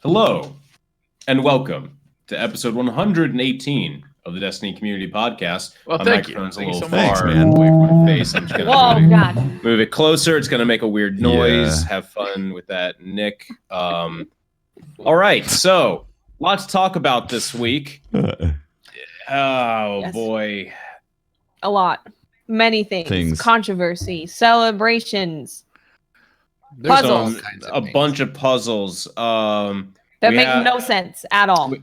Hello, and welcome to episode 118 of the Destiny Community Podcast. Well, my thank you. microphone's Thank a you little so much. far man. away from my face. I'm just going to move it closer. It's going to make a weird noise. Yeah. Have fun with that, Nick. All right, so lots to talk about this week. Boy. A lot. Many things. Controversy, celebrations, There's puzzles. a bunch of puzzles. That make no sense at all.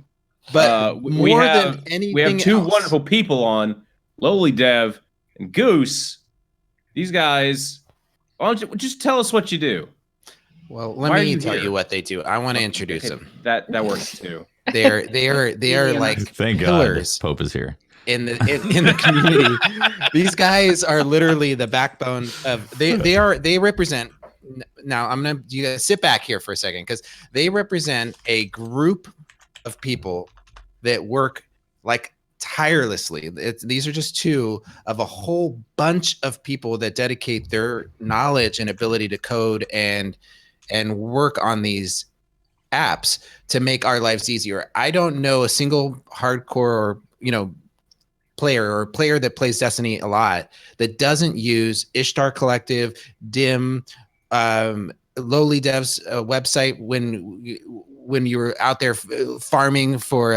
But we have two wonderful people on, Lowly Dev and Goose. These guys, why don't you just tell us what you do? Well, let me tell you what they do. I want to introduce them. That works too. They are like Thank pillars. God Pope is here. In the community. These guys are literally the backbone of they represent. Now you guys sit back here for a second, because they represent a group of people that work like tirelessly. These are just two of a whole bunch of people that dedicate their knowledge and ability to code and work on these apps to make our lives easier. I don't know a single hardcore player that plays Destiny a lot that doesn't use Ishtar Collective, Dim, Lowly Dev's website when you were out there farming for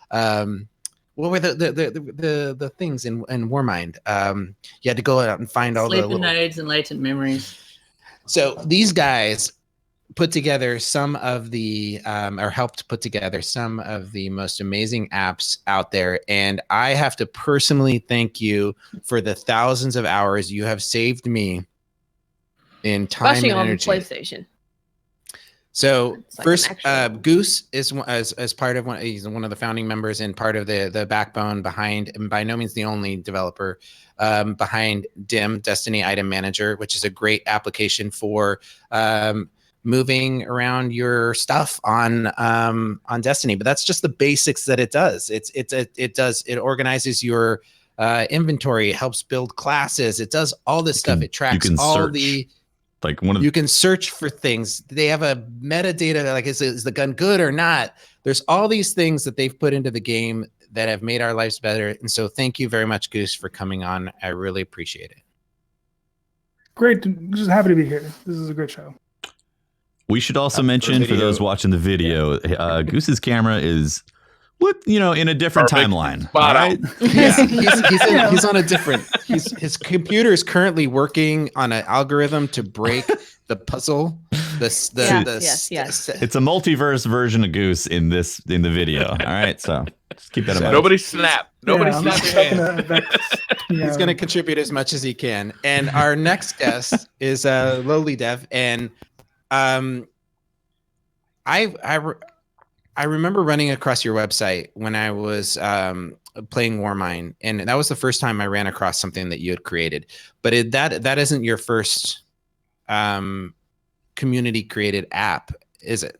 what were the things in Warmind? You had to go out and find all the sleeping nodes and latent memories. So these guys put together some of the or helped put together some of the most amazing apps out there, and I have to personally thank you for the thousands of hours you have saved me in time Especially and on energy. the PlayStation. So It's like first, Goose is as part of he's one of the founding members and part of the backbone behind, and by no means the only developer behind Dim, Destiny Item Manager, which is a great application for moving around your stuff on Destiny. But that's just the basics that it does. It organizes your inventory, it helps build classes, it does all this stuff. It tracks all the you can search for things. They have a metadata, like is the gun good or not? There's all these things that they've put into the game that have made our lives better. And so thank you very much, Goose, for coming on. I really appreciate it. Great. Just happy to be here. This is a great show. We should also mention, for those watching the video, Goose's camera is in a different timeline. All right? Yeah. He's on a different. His computer is currently working on an algorithm to break the puzzle. Yes. It's a multiverse version of Goose in the video. All right, so just keep that in mind. Nobody snap. He's going to contribute as much as he can. And our next guest is Lowly Dev, and I remember running across your website when I was playing Warmind, and that was the first time I ran across something that you had created. But that isn't your first community created app, is it?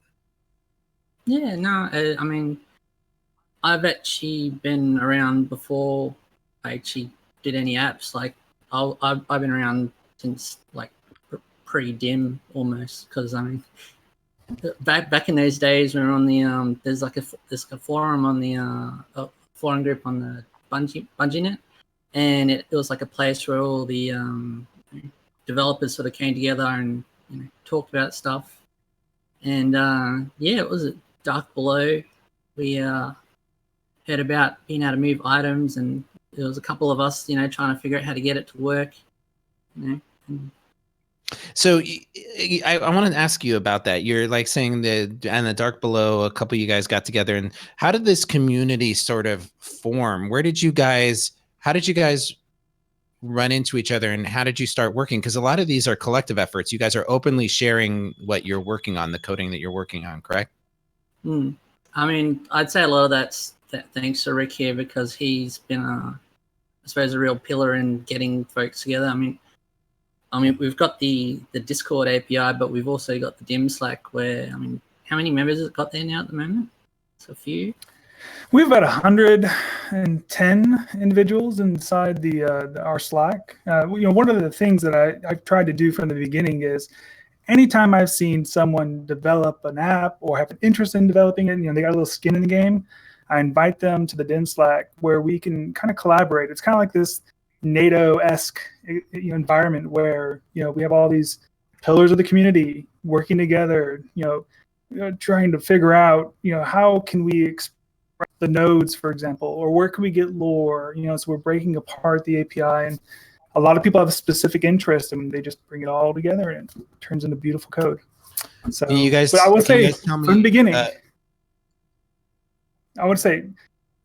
Yeah, no, I mean, I've actually been around before I actually did any apps. Like, I've been around since like pre-Dim almost, because I mean, back in those days when we were on the there's a forum on the forum group on the BungieNet, and it was like a place where all the developers sort of came together and talked about stuff. And it was at Dark Below. We heard about being able to move items, and there was a couple of us trying to figure out how to get it to work. So I want to ask you about that. You're like saying that in the Dark Below, a couple of you guys got together, and how did this community sort of form? How did you guys run into each other, and how did you start working? Because a lot of these are collective efforts. You guys are openly sharing what you're working on, the coding that you're working on, correct? I mean, I'd say a lot of that's thanks to Rick here, because he's been, I suppose, a real pillar in getting folks together. I mean, we've got the Discord API, but we've also got the Dim Slack where, I mean, how many members has it got there now at the moment? It's a few. We have about 110 individuals inside our Slack. One of the things that I've tried to do from the beginning is anytime I've seen someone develop an app or have an interest in developing it, they got a little skin in the game, I invite them to the DIM Slack where we can kind of collaborate. It's kind of like this NATO-esque environment where we have all these pillars of the community working together, trying to figure out how can we express the nodes, for example, or where can we get lore, so we're breaking apart the API. And a lot of people have a specific interest and they just bring it all together and it turns into beautiful code. So you guys, but I would say from the beginning, I would say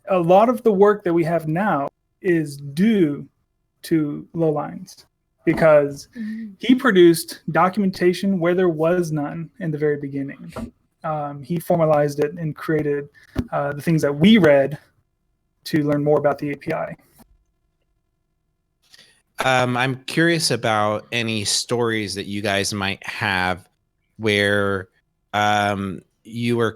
a lot of the work that we have now is due to Lowlines, because he produced documentation where there was none in the very beginning. He formalized it and created the things that we read to learn more about the API. I'm curious about any stories that you guys might have where you were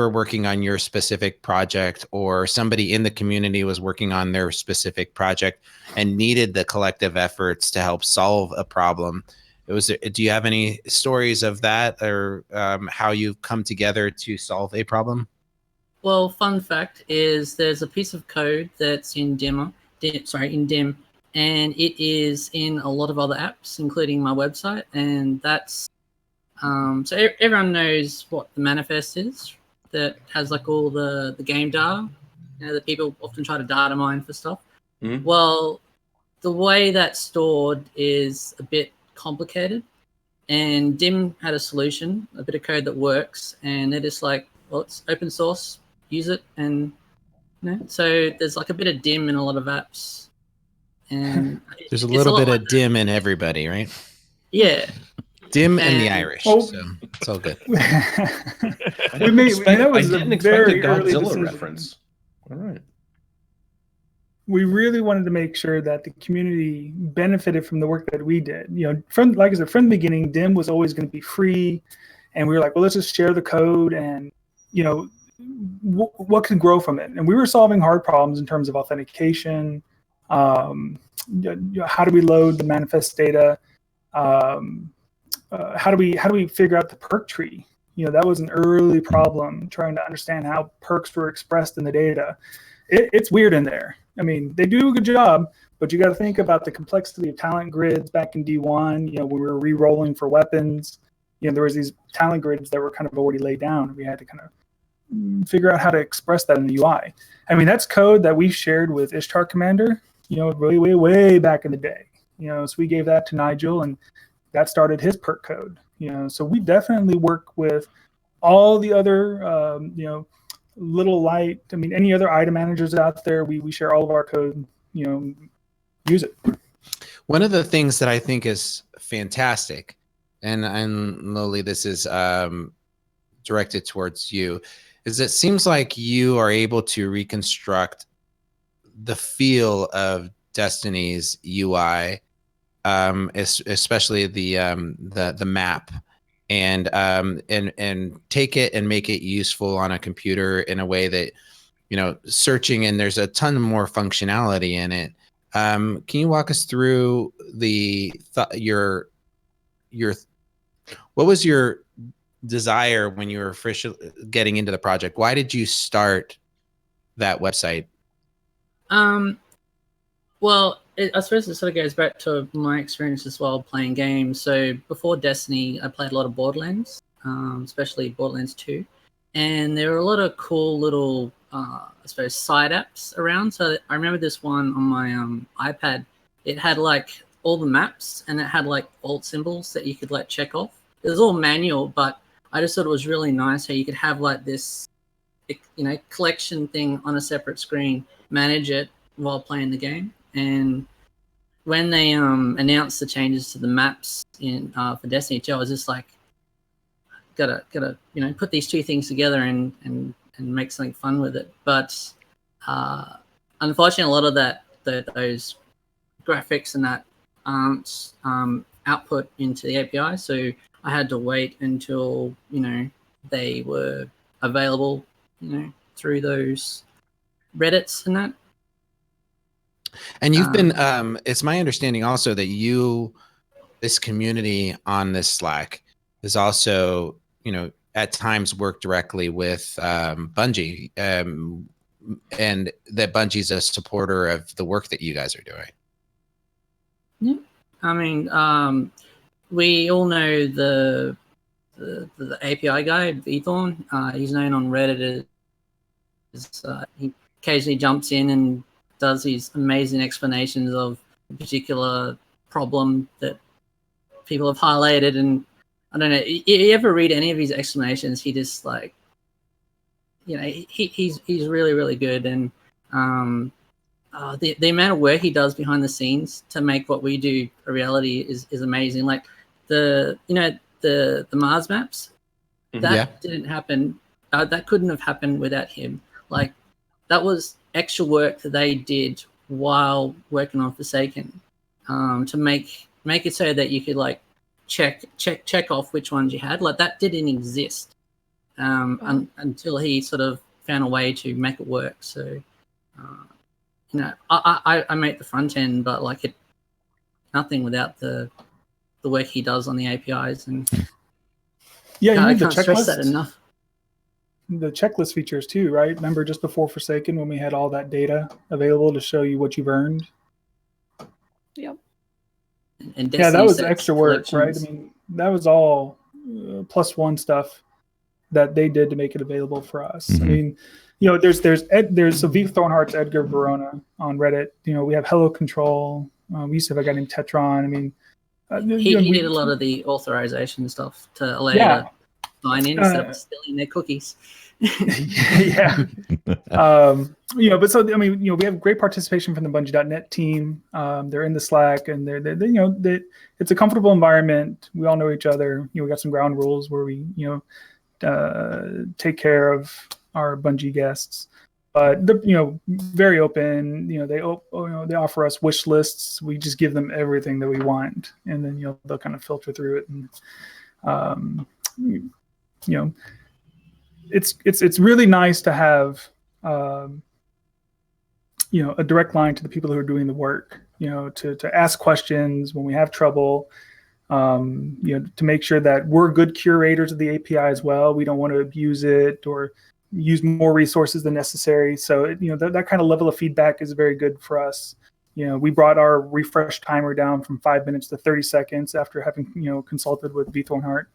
working on your specific project, or somebody in the community was working on their specific project and needed the collective efforts to help solve a problem. Do you have any stories of that, or how you've come together to solve a problem? Well, fun fact is there's a piece of code that's in DIM, and it is in a lot of other apps, including my website, and that's so everyone knows what the manifest is, that has like all the game data, that people often try to data mine for stuff. Mm-hmm. Well, the way that's stored is a bit complicated, and DIM had a solution, a bit of code that works, and they're just like, well, it's open source, use it. And so there's like a bit of DIM in a lot of apps, and there's a little bit of DIM in everybody, right? Yeah. DIM and the Irish, so it's all good. I didn't expect a Godzilla reference. All right. We really wanted to make sure that the community benefited from the work that we did. From the beginning, DIM was always going to be free, and we were like, well, let's just share the code, and what can grow from it. And we were solving hard problems in terms of authentication. How do we load the manifest data? How do we figure out the perk tree? That was an early problem, trying to understand how perks were expressed in the data. It's weird in there. I mean, they do a good job, but you got to think about the complexity of talent grids back in D1. When we were re-rolling for weapons, there was these talent grids that were kind of already laid down, and we had to kind of figure out how to express that in the UI. I mean, that's code that we shared with Ishtar Commander, way back in the day. So we gave that to Nigel, and that started his perk code. So we definitely work with all the other, Little Light. I mean, any other item managers out there, we share all of our code. Use it. One of the things that I think is fantastic, and Loli, this is directed towards you, is it seems like you are able to reconstruct the feel of Destiny's UI, especially the map, and take it and make it useful on a computer in a way that searching, and there's a ton more functionality in it. Can you walk us through what was your desire when you were getting into the project? Why did you start that website? Well, I suppose it sort of goes back to my experience as well playing games. So before Destiny, I played a lot of Borderlands, especially Borderlands 2. And there were a lot of cool little, I suppose, side apps around. So I remember this one on my iPad. It had like all the maps, and it had like alt symbols that you could like check off. It was all manual, but I just thought it was really nice how you could have like this, collection thing on a separate screen, manage it while playing the game. And when they announced the changes to the maps in for Destiny 2, I was just like, gotta put these two things together and make something fun with it. But unfortunately, a lot of those graphics and that aren't output into the API, so I had to wait until they were available through those Reddits and that. And you've been, it's my understanding also that you this community on this Slack is also, at times work directly with Bungie, and that Bungie's a supporter of the work that you guys are doing. Yeah, I mean, we all know the API guy, Vthorn. He's known on Reddit as he occasionally jumps in and does these amazing explanations of a particular problem that people have highlighted. And I don't know, you ever read any of his explanations? He just like, he's really, really good. And the amount of work he does behind the scenes to make what we do a reality is amazing. Like the Mars maps, that didn't happen. That couldn't have happened without him. Like that was extra work that they did while working on Forsaken, to make it so that you could like check off which ones you had. Like that didn't exist until he sort of found a way to make it work. So I make the front end, but like nothing without the work he does on the APIs. And I can't stress that enough. The checklist features too, right? Remember just before Forsaken when we had all that data available to show you what you've earned? Yep. And that was extra work, right? I mean, that was all +1 stuff that they did to make it available for us. Mm-hmm. I mean, there's V Thornhart's Edgar Verona on Reddit. We have Hello Control. We used to have a guy named Tetron. I mean, he did a lot of the authorization stuff to allow you to sign in instead of stealing their cookies. Yeah. But so I mean, we have great participation from the Bungie.net team. They're in the Slack, and they it's a comfortable environment. We all know each other. We got some ground rules where we take care of our Bungie guests, but very open. They offer us wish lists. We just give them everything that we want, and then they'll kind of filter through it, and it's really nice to have a direct line to the people who are doing the work. To ask questions when we have trouble. To make sure that we're good curators of the API as well. We don't want to abuse it or use more resources than necessary. So, that kind of level of feedback is very good for us. We brought our refresh timer down from 5 minutes to 30 seconds after having, consulted with V Thornhart.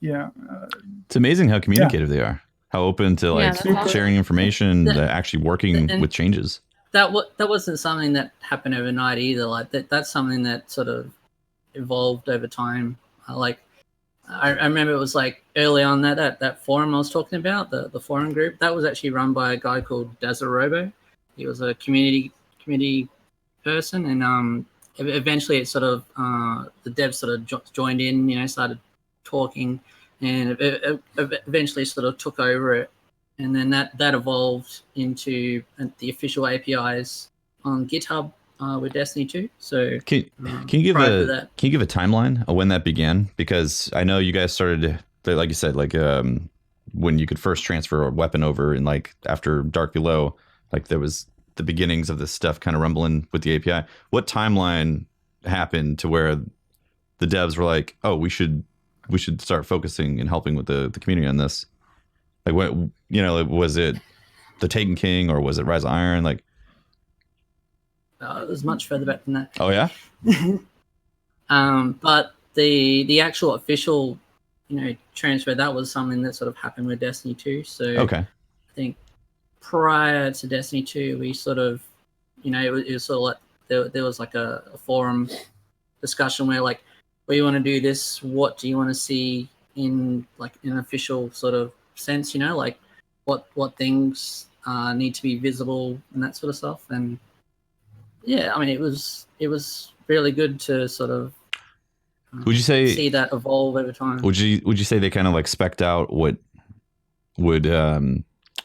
It's amazing how communicative they are, how open to sharing information, actually working with changes. That wasn't something that happened overnight either. Like that's something that sort of evolved over time. I remember it was like early on that forum I was talking about, the forum group, that was actually run by a guy called Dazarobo. He was a community person, and eventually it sort of the devs sort of joined in, started talking, and eventually sort of took over it, and then that evolved into the official APIs on GitHub with Destiny 2. So can you give a timeline of when that began? Because I know you guys started, like you said, when you could first transfer a weapon over, and after Dark Below, there was the beginnings of this stuff kind of rumbling with the API. What timeline happened to where the devs were like, oh, we should start focusing and helping with the community on this? What, was it the Taken King, or was it Rise of Iron? It was much further back than that. Oh yeah. But the actual official, transfer, that was something that sort of happened with Destiny 2. So okay, I think prior to Destiny 2, we sort of, it was sort of like there was like a forum discussion where well, you want to do this, what do you want to see in an official sort of sense, what things need to be visible and that sort of stuff. And yeah, I mean, it was really good to sort of would you say see that evolve over time. Would you say they kind of spec'd out what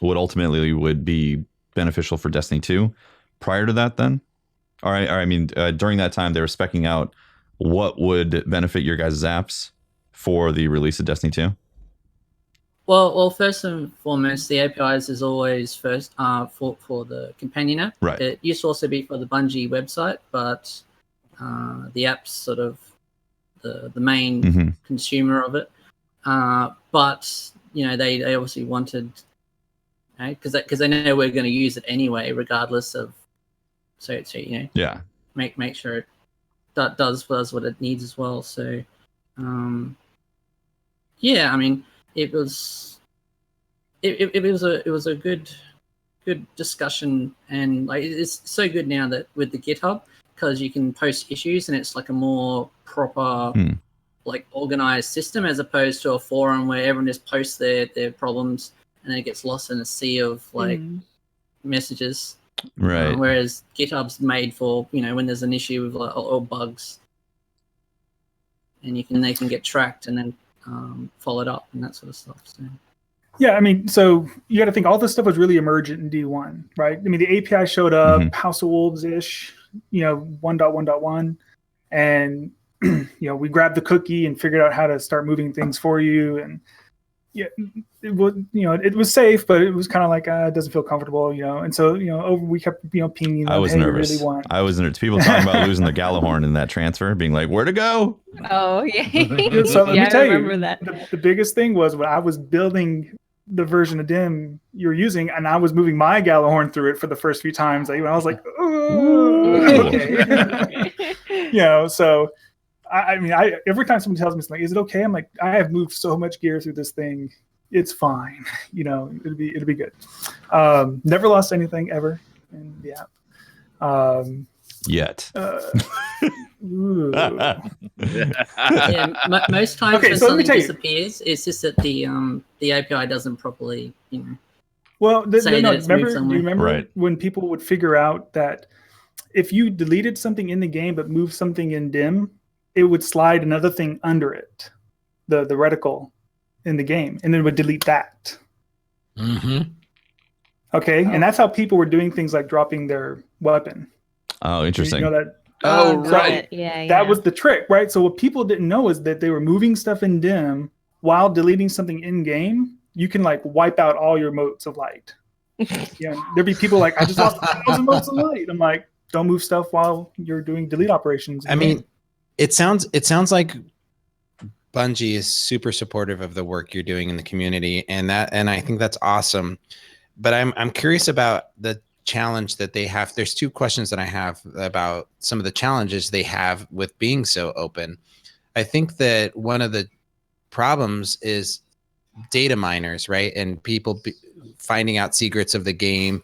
ultimately would be beneficial for Destiny 2 prior to that then? All right, I mean, during that time they were speccing out what would benefit your guys' apps for the release of Destiny 2? Well, first and foremost, the APIs is always first for the companion app. Right. It used to also be for the Bungie website, but the apps sort of the main consumer of it. But they obviously wanted, because they know we're going to use it anyway, regardless of. So yeah, make sure it does what it needs as well. So, yeah, I mean, it was a good discussion, and like it's so good now that with the GitHub, because you can post issues and it's like a more proper like organized system, as opposed to a forum where everyone just posts their problems and then it gets lost in a sea of like messages. Right. Whereas GitHub's made for when there's an issue with like, or bugs, and they can get tracked and then followed up and that sort of stuff. So. Yeah, I mean, so you got to think all this stuff was really emergent in D1, right? I mean, the API showed up, House of Wolves-ish, 1.1.1, and we grabbed the cookie and figured out how to start moving things for you, and it was it was safe, but it was kind of like it doesn't feel comfortable, and so we kept pinging them. I was nervous. Really want. I was nervous. People talking about losing the Gallahorn in that transfer, being like, "Where to go?" Oh yeah. So let me tell you, that. The biggest thing was when I was building the version of DIM you're using, and I was moving my Gallahorn through it for the first few times. I was like, okay. So. I mean, every time someone tells me something, is it okay? I'm like, I have moved so much gear through this thing. It's fine. It'll be good. Never lost anything ever in the app. Yet. Most times when something disappears, it's just that the API doesn't properly, Well, remember when people would figure out that if you deleted something in the game but moved something in DIM, it would slide another thing under it, the reticle in the game, and then it would delete that. Okay, and that's how people were doing things like dropping their weapon. Oh, interesting. That? Right. Yeah. That was the trick, right? So what people didn't know is that they were moving stuff in DIM while deleting something in game. You can like wipe out all your motes of light. There'd be people like, I just lost 1,000 motes of light. I'm like, don't move stuff while you're doing delete operations. I mean, it sounds like Bungie is super supportive of the work you're doing in the community, and I think that's awesome. But I'm curious about the challenge that they have. There's two questions that I have about some of the challenges they have with being so open. I think that one of the problems is data miners, right? And people finding out secrets of the game.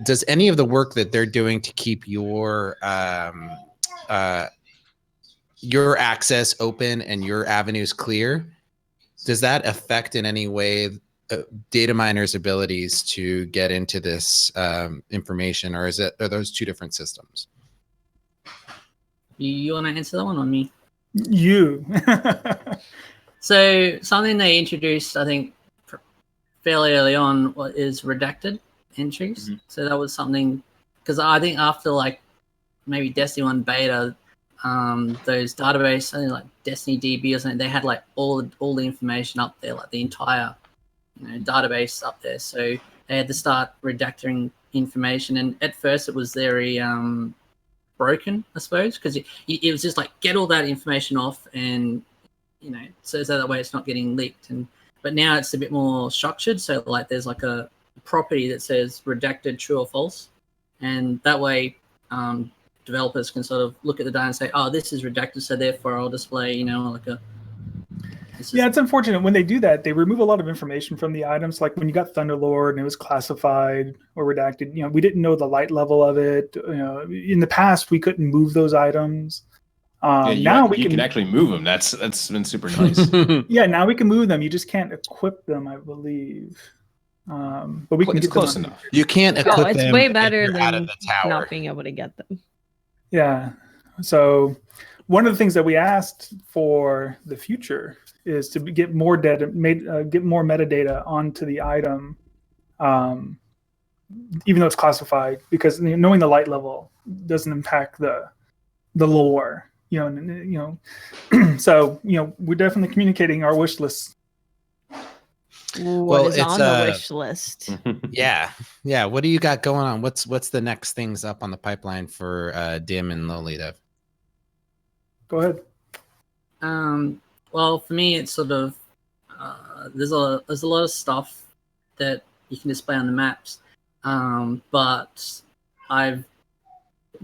Does any of the work that they're doing to keep your access open and your avenues clear, does that affect in any way data miners' abilities to get into this information, or are those two different systems? You want to answer that one on me? You. So something they introduced, I think, fairly early on is redacted entries. So that was something, because I think after like maybe Destiny 1 beta, those database, something like Destiny DB or something, they had like all the information up there, like the entire database up there. So they had to start redacting information, and at first it was very broken, I suppose, because it was just like get all that information off, and so that way it's not getting leaked. But now it's a bit more structured. So like there's like a property that says redacted true or false, and that way developers can sort of look at the data and say, oh, this is redacted, so therefore I'll display, like a... it's unfortunate when they do that. They remove a lot of information from the items. Like when you got Thunderlord and it was classified or redacted, we didn't know the light level of it. In the past, we couldn't move those items. Now we can actually move them. That's been super nice. Yeah, now we can move them. You just can't equip them, I believe. But we can get close them enough. You can't equip them. It's way better than out of the tower. not being able to get them. Yeah. So one of the things that we asked for the future is to get more metadata onto the item, even though it's classified, because knowing the light level doesn't impact the lore. So we're definitely communicating our wish list. What is on the wish list? Yeah. What do you got going on? What's the next things up on the pipeline for DIM and Lolita? Go ahead. Well, for me, it's sort of there's a lot of stuff that you can display on the maps, but I've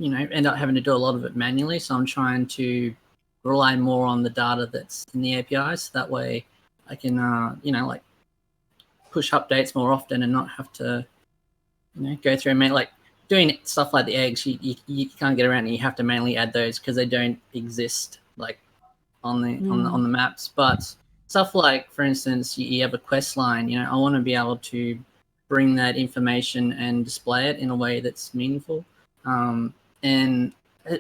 end up having to do a lot of it manually. So I'm trying to rely more on the data that's in the APIs. So that way, I can like push updates more often and not have to go through and make like doing stuff like the eggs. You can't get around it. You have to manually add those because they don't exist like on the on the maps. But stuff like, for instance, you have a quest line. I want to be able to bring that information and display it in a way that's meaningful. And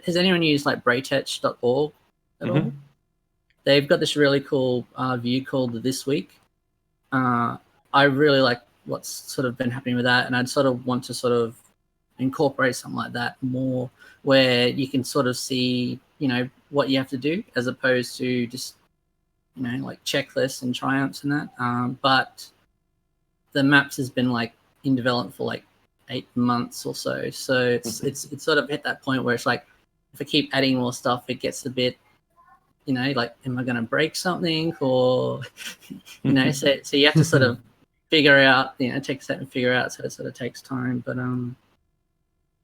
has anyone used like braytech.org at all? They've got this really cool view called This Week. I really like what's sort of been happening with that, and I'd sort of want to sort of incorporate something like that more, where you can sort of see, what you have to do as opposed to just, like checklists and triumphs and that. But the maps has been like in development for like 8 months or so. So it's sort of hit that point where it's like, if I keep adding more stuff, it gets a bit, like, am I going to break something or, so you have to sort of figure out, take a step and figure out. So it sort of takes time, but,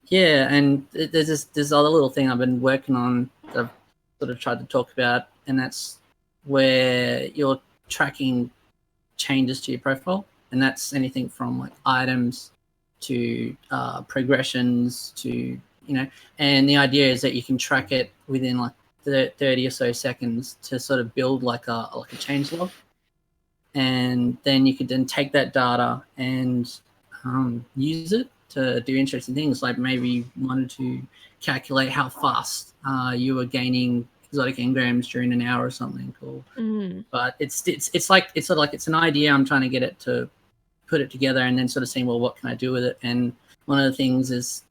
yeah. And there's this other little thing I've been working on that I've sort of tried to talk about, and that's where you're tracking changes to your profile. And that's anything from like items to progressions to, and the idea is that you can track it within like 30 or so seconds to sort of build like a change log. And then you could then take that data and use it to do interesting things. Like maybe you wanted to calculate how fast you were gaining exotic engrams during an hour or something cool. But it's like, it's sort of like, it's an idea. I'm trying to get it to put it together and then sort of saying, well, what can I do with it? And one of the things is,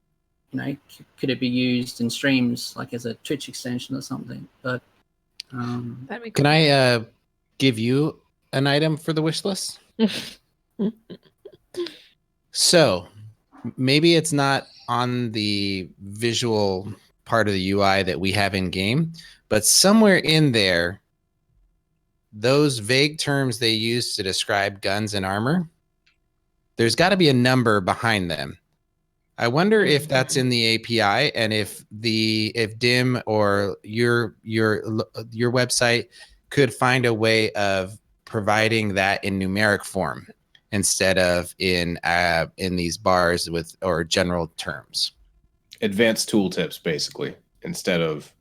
could it be used in streams, like as a Twitch extension or something? But can I give you an item for the wish list? So maybe it's not on the visual part of the UI that we have in game, but somewhere in there, those vague terms they use to describe guns and armor, there's got to be a number behind them. I wonder if that's in the API, and if DIM or your website could find a way of providing that in numeric form instead of in these bars or general terms. Advanced tooltips, basically, instead of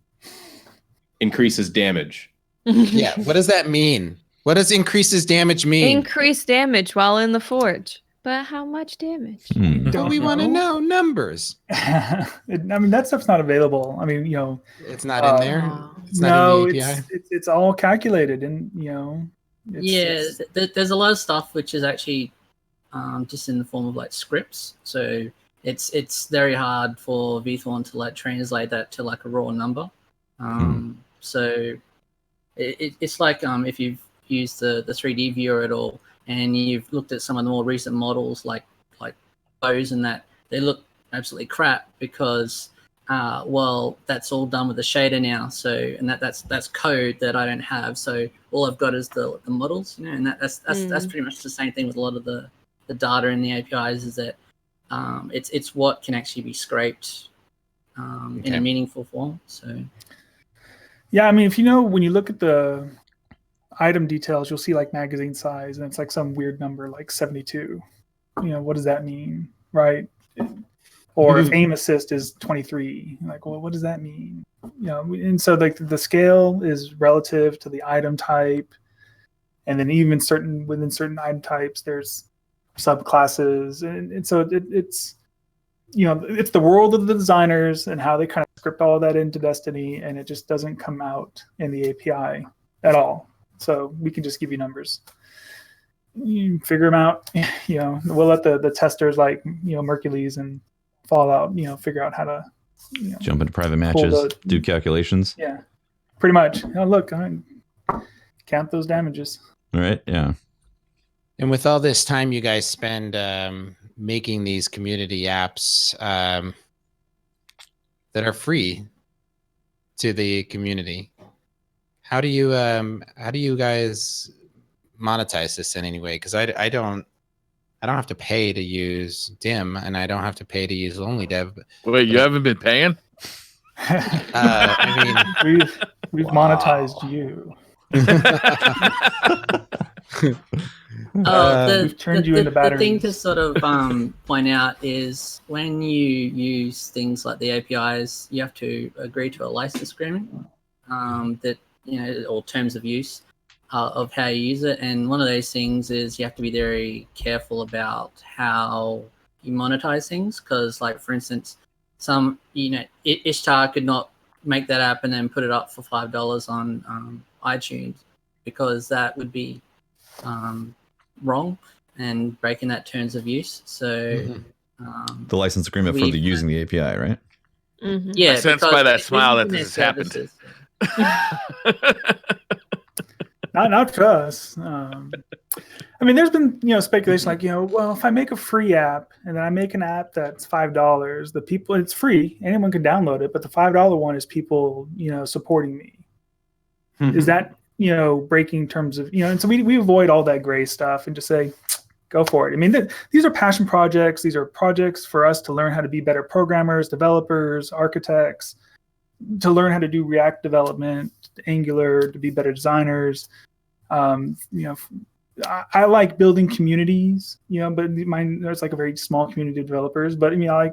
increases damage. Yeah, what does that mean? What does increases damage mean? Increased damage while in the forge. But how much damage? We want to know numbers. I mean, that stuff's not available. I mean, it's not in there. It's not in the API. It's all calculated, and there's a lot of stuff which is actually just in the form of like scripts. So it's very hard for Vthorn to like translate that to like a raw number. So it's like if you've used the 3D viewer at all, and you've looked at some of the more recent models like bows and that, they look absolutely crap because that's all done with the shader now. So, and that's code that I don't have. So all I've got is the models, and that's pretty much the same thing with a lot of the data in the APIs, is that it's what can actually be scraped in a meaningful form. So yeah, I mean, if when you look at the item details, you'll see like magazine size, and it's like some weird number like 72. What does that mean, right? Or if aim assist is 23, like, well, what does that mean? And so like the scale is relative to the item type, and then even within certain item types, there's subclasses, and so it's it's the world of the designers and how they kind of script all that into Destiny, and it just doesn't come out in the API at all. So we can just give you numbers. You figure them out. We'll let the testers like Mercules and Fallout, figure out how to jump into private matches, do calculations. Yeah, pretty much. Look, count those damages. All right. Yeah. And with all this time you guys spend making these community apps that are free to the community, How do you guys monetize this in any way? Because I don't have to pay to use Dim, and I don't have to pay to use Lonely Dev. Wait, you haven't been paying? I mean, we've monetized you. We've turned you into batteries. The thing to sort of point out is when you use things like the APIs, you have to agree to a license agreement that or terms of use of how you use it. And one of those things is you have to be very careful about how you monetize things, because, like, for instance, some Ishtar could not make that app and then put it up for $5 on iTunes, because that would be wrong and breaking that terms of use. So the license agreement for using the API, right? Mm-hmm. Yeah, I sense by that smile that this has happened. Not to us. I mean, there's been speculation like, well, if I make a free app and then I make an app that's $5, the people, it's free, anyone can download it, but the $5 one is people supporting me. Is that breaking terms of and so we avoid all that gray stuff and just say go for it. I mean, these are passion projects. These are projects for us to learn how to be better programmers, developers, architects, to learn how to do React development, Angular, to be better designers. I like building communities, but there's like a very small community of developers. But I mean, I like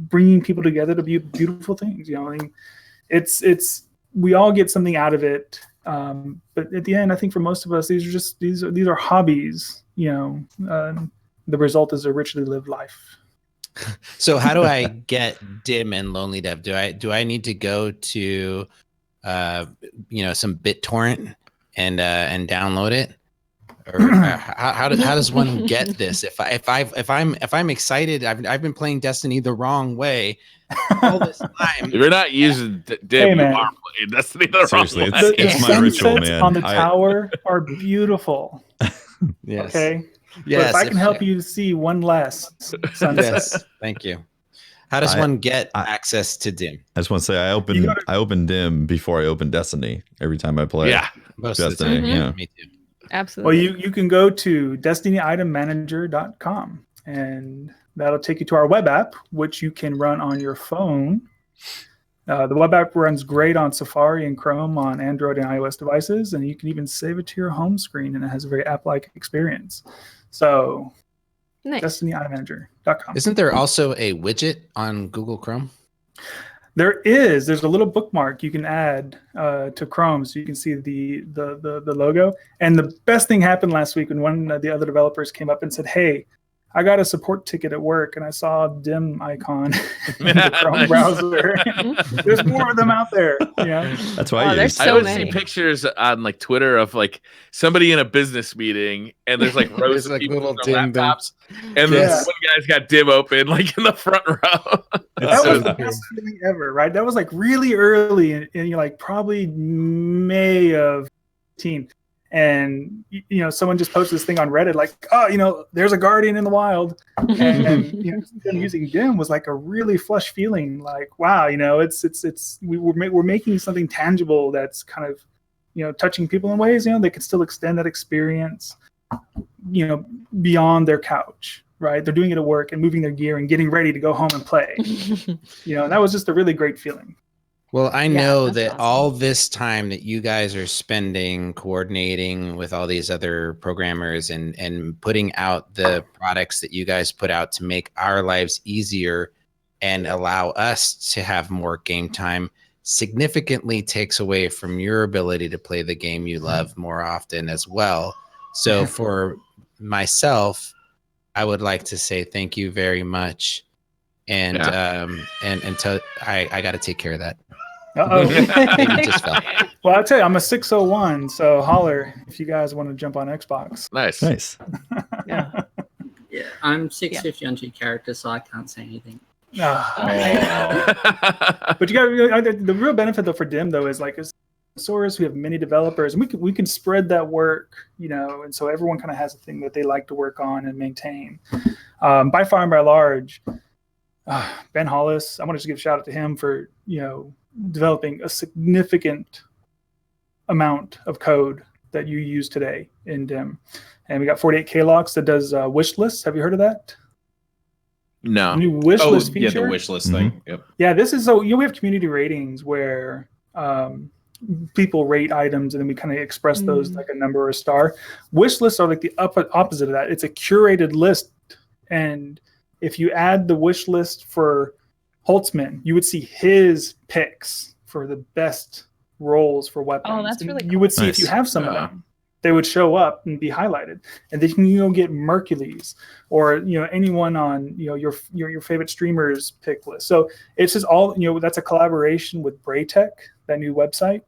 bringing people together to be beautiful things. I mean, it's we all get something out of it. But at the end, I think for most of us, these are hobbies. The result is a richly lived life. So how do I get Dim and Lonely Dev? Do I need to go to some BitTorrent and download it, or how does one get this? If I'm excited, I've been playing Destiny the wrong way all this time. If you're not using Dim, you are playing Destiny the wrong way. It's my ritual, man. On the tower are beautiful. Yes. Okay. Yes. But if I can help you see one last sunset. Yes. Thank you. How does one get access to Dim? I just want to say I open Dim before I open Destiny every time I play. Yeah. Most Destiny. of the time. Yeah. Me too. Absolutely. Well, you can go to destinyitem.manager.com and that'll take you to our web app, which you can run on your phone. The web app runs great on Safari and Chrome on Android and iOS devices, and you can even save it to your home screen, and it has a very app-like experience. So, nice. DestinyItemManager.com. Isn't there also a widget on Google Chrome? There is. There's a little bookmark you can add to Chrome, so you can see the logo. And the best thing happened last week when one of the other developers came up and said, "Hey, I got a support ticket at work, and I saw a Dim icon in the Chrome browser." There's more of them out there. That's why there's I so would many. see pictures on like Twitter of like somebody in a business meeting, and there's like rows of like people little with their Dim laptops, and this one guy's got Dim open like in the front row. That was the best feeling ever, right? That was like really early in like probably May of 2015. And someone just posted this thing on Reddit like, oh, there's a guardian in the wild, and them using Dim was like a really flush feeling, like, wow, we're making something tangible that's kind of touching people in ways they can still extend that experience beyond their couch, right? They're doing it at work and moving their gear and getting ready to go home and play. And that was just a really great feeling. Well, I know that awesome. all this time that you guys are spending coordinating with all these other programmers and putting out the products that you guys put out to make our lives easier and allow us to have more game time significantly takes away from your ability to play the game you love more often as well. So for myself, I would like to say thank you very much. And until I got to take care of that. Uh-oh. Just fell. Well, I'll tell you, I'm a 601, so holler if you guys want to jump on Xbox. Nice. Yeah. Yeah, I'm 650 on 2 characters, so I can't say anything. But you got the real benefit though for Dim though is like as source, we have many developers, and we can spread that work, and so everyone kind of has a thing that they like to work on and maintain. By far and by large, Ben Hollis, I want to just give a shout out to him for developing a significant amount of code that you use today in DIM. And we got 48K locks that does wish lists. Have you heard of that? No. New wish list feature. Yeah, the wish list thing. Yep. Yeah, this is so we have community ratings where people rate items and then we kind of express those like a number or a star. Wish lists are like the opposite of that. It's a curated list, and if you add the wish list for Holtzman, you would see his picks for the best rolls for weapons. Oh, that's really cool. You would see if you have some of them, they would show up and be highlighted, and then you can go get Mercules or anyone on your favorite streamers pick list. So it's just all that's a collaboration with Braytech, that new website.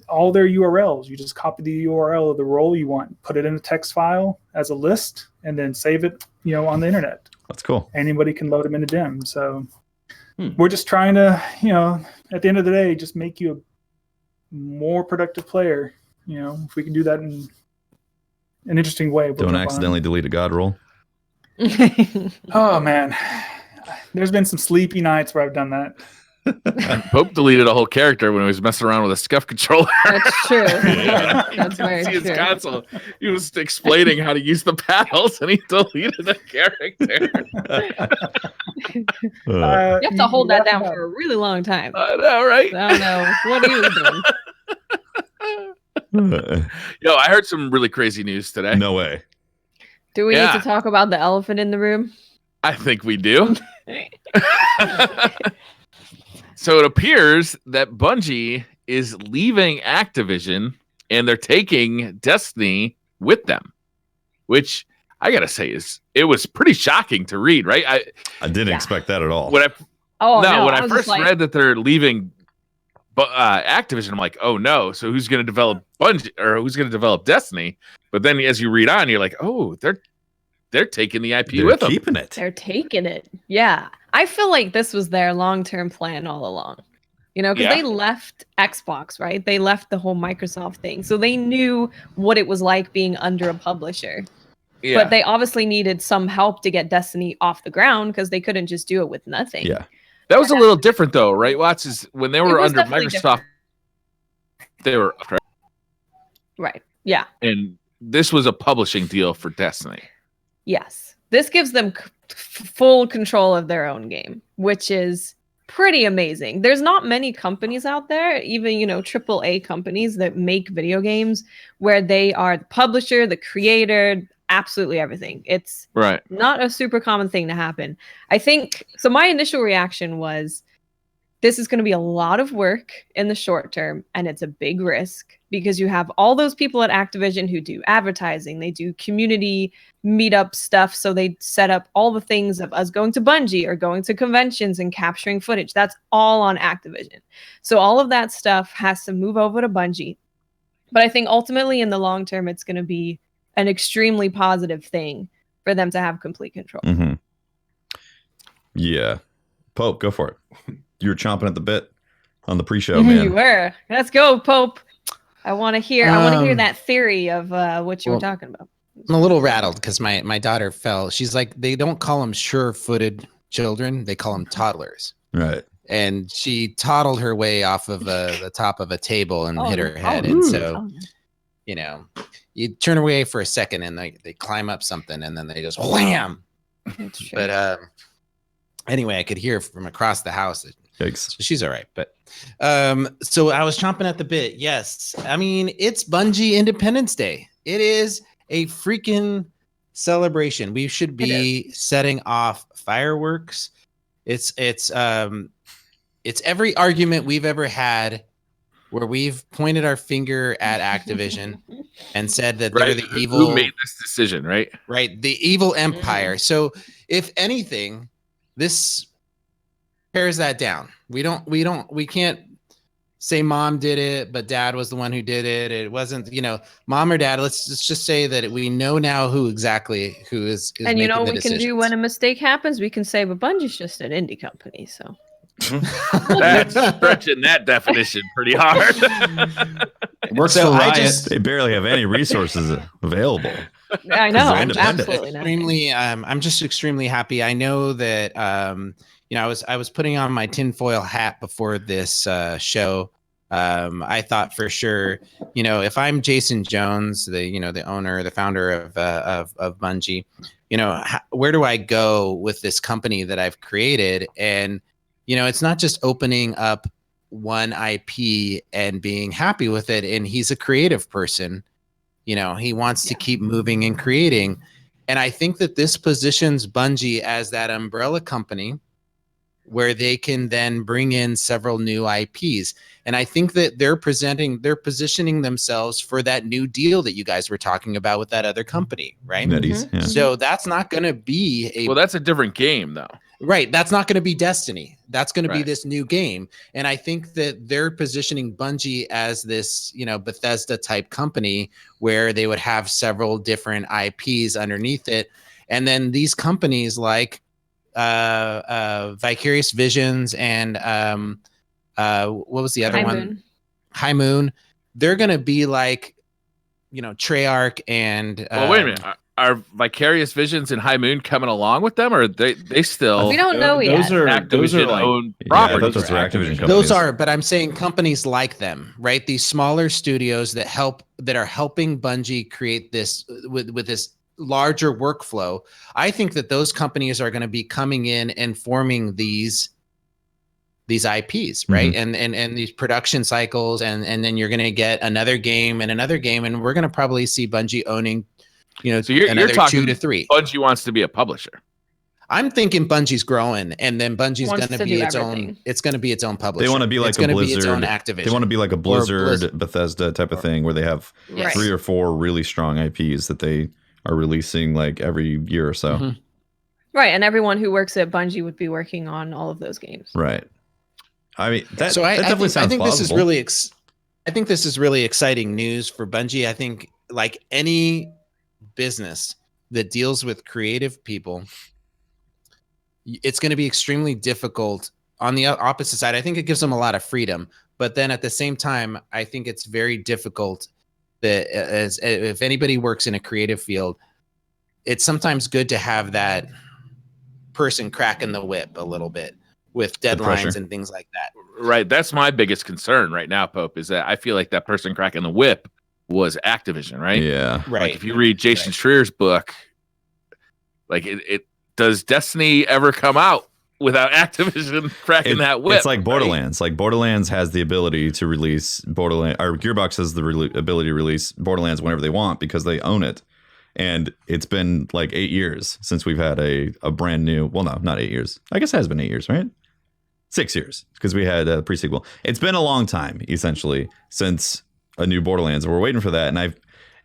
All their URLs, you just copy the URL of the role you want, put it in a text file as a list, and then save it on the internet. That's cool. Anybody can load them into DIM. So we're just trying to at the end of the day just make you a more productive player. If we can do that in an interesting way. Don't accidentally delete a god roll. Oh man, there's been some sleepy nights where I've done that. Pope deleted a whole character when he was messing around with a scuff controller. That's true. Yeah, that's very See his true. console. He was explaining how to use the paddles, and he deleted a character. You have to hold that down for a really long time. I know, right? I don't know. What are you doing? Yo, I heard some really crazy news today. No way. Do we need to talk about the elephant in the room? I think we do. So it appears that Bungie is leaving Activision and they're taking Destiny with them, which I gotta say it was pretty shocking to read, right? I didn't expect that at all. When I first like... read that they're leaving Activision, I'm like, oh no, so who's going to develop Bungie or who's going to develop Destiny? But then as you read on, you're like, oh, they're taking the IP with them. Keeping it. They're taking it. Yeah. I feel like this was their long-term plan all along. Because they left Xbox, right? They left the whole Microsoft thing. So they knew what it was like being under a publisher. Yeah. But they obviously needed some help to get Destiny off the ground because they couldn't just do it with nothing. Yeah. That was a little different, though, right, Watts? Is when they were under Microsoft, different. They were right. Yeah, and this was a publishing deal for Destiny. Yes, this gives them full control of their own game, which is pretty amazing. There's not many companies out there, even AAA companies that make video games, where they are the publisher, the creator. Absolutely everything. It's not a super common thing to happen. I think so. My initial reaction was this is going to be a lot of work in the short term, and it's a big risk because you have all those people at Activision who do advertising, they do community meetup stuff, so they set up all the things of us going to Bungie or going to conventions and capturing footage. That's all on Activision. So all of that stuff has to move over to Bungie. But I think ultimately in the long term, it's going to be an extremely positive thing for them to have complete control. Mm-hmm. Yeah. Pope, go for it. You were chomping at the bit on the pre-show, man. You were. Let's go, Pope. I want to hear that theory of what you were talking about. I'm a little rattled because my daughter fell. She's like, they don't call them sure-footed children. They call them toddlers. Right. And she toddled her way off of the top of a table and hit her head. And so, you turn away for a second and they climb up something and then they just wham. But anyway, I could hear from across the house. So she's all right. But so I was chomping at the bit. Yes. I mean, it's Bungie Independence Day. It is a freaking celebration. We should be setting off fireworks. It's every argument we've ever had where we've pointed our finger at Activision and said that they're the evil. Who made this decision, right? Right, the evil empire. So, if anything, this tears that down. We can't say mom did it, but dad was the one who did it. It wasn't, mom or dad. Let's just say that we know now who is and we can do when a mistake happens. We can say, but Bungie's just an indie company, so. That's stretching that definition pretty hard. Works for Riot. They barely have any resources available. I know. Absolutely not. I'm just extremely happy. I know that I was putting on my tinfoil hat before this show I thought for sure, if I'm Jason Jones, the owner, the founder of Bungie, where do I go with this company that I've created? And it's not just opening up one IP and being happy with it. And he's a creative person. He wants to keep moving and creating. And I think that this positions Bungie as that umbrella company where they can then bring in several new IPs. And I think that they're positioning themselves for that new deal that you guys were talking about with that other company, right? Yeah. So that's not going to be that's a different game though. Right. That's not going to be Destiny. That's going to be this new game. And I think that they're positioning Bungie as this, Bethesda type company where they would have several different IPs underneath it. And then these companies like Vicarious Visions and what was the other one? High Moon. They're going to be like, Treyarch and well, wait a minute. Are Vicarious Visions and High Moon coming along with them, or they still? We don't know yet. Those are like own properties. Those are Activision companies. Those are, but I'm saying companies like them, right? These smaller studios that are helping Bungie create this with this larger workflow. I think that those companies are going to be coming in and forming these IPs, right? And these production cycles, and then you're going to get another game, and we're going to probably see Bungie owning, so you're talking 2 to 3. Bungie wants to be a publisher. I'm thinking Bungie's growing, and then Bungie's going to be its own. It's going to be its own publisher. They want to be like a Blizzard. Be its own Activision. They want to be like a Blizzard, Bethesda type of thing, where they have 3 or 4 really strong IPs that they are releasing like every year or so. Right, and everyone who works at Bungie would be working on all of those games. Right. I mean, that I definitely sounds think plausible. This is really. I think this is really exciting news for Bungie. I think like any business that deals with creative people, it's going to be extremely difficult. On the opposite side, I think it gives them a lot of freedom, but then at the same time, I think it's very difficult that if anybody works in a creative field, it's sometimes good to have that person cracking the whip a little bit with deadlines and things like that. Right. That's my biggest concern right now, Pope, is that I feel like that person cracking the whip was Activision, right? Yeah. Right. Like if you read Jason Schreier's book, like it does Destiny ever come out without Activision cracking that whip? It's like Borderlands. Right? Like Borderlands has the ability to release Borderlands, or Gearbox has the ability to release Borderlands whenever they want because they own it. And it's been like 8 years since we've had a brand new, well, no, not 8 years. I guess it has been 8 years, right? 6 years because we had a pre-sequel. It's been a long time, essentially, since a new Borderlands. We're waiting for that. And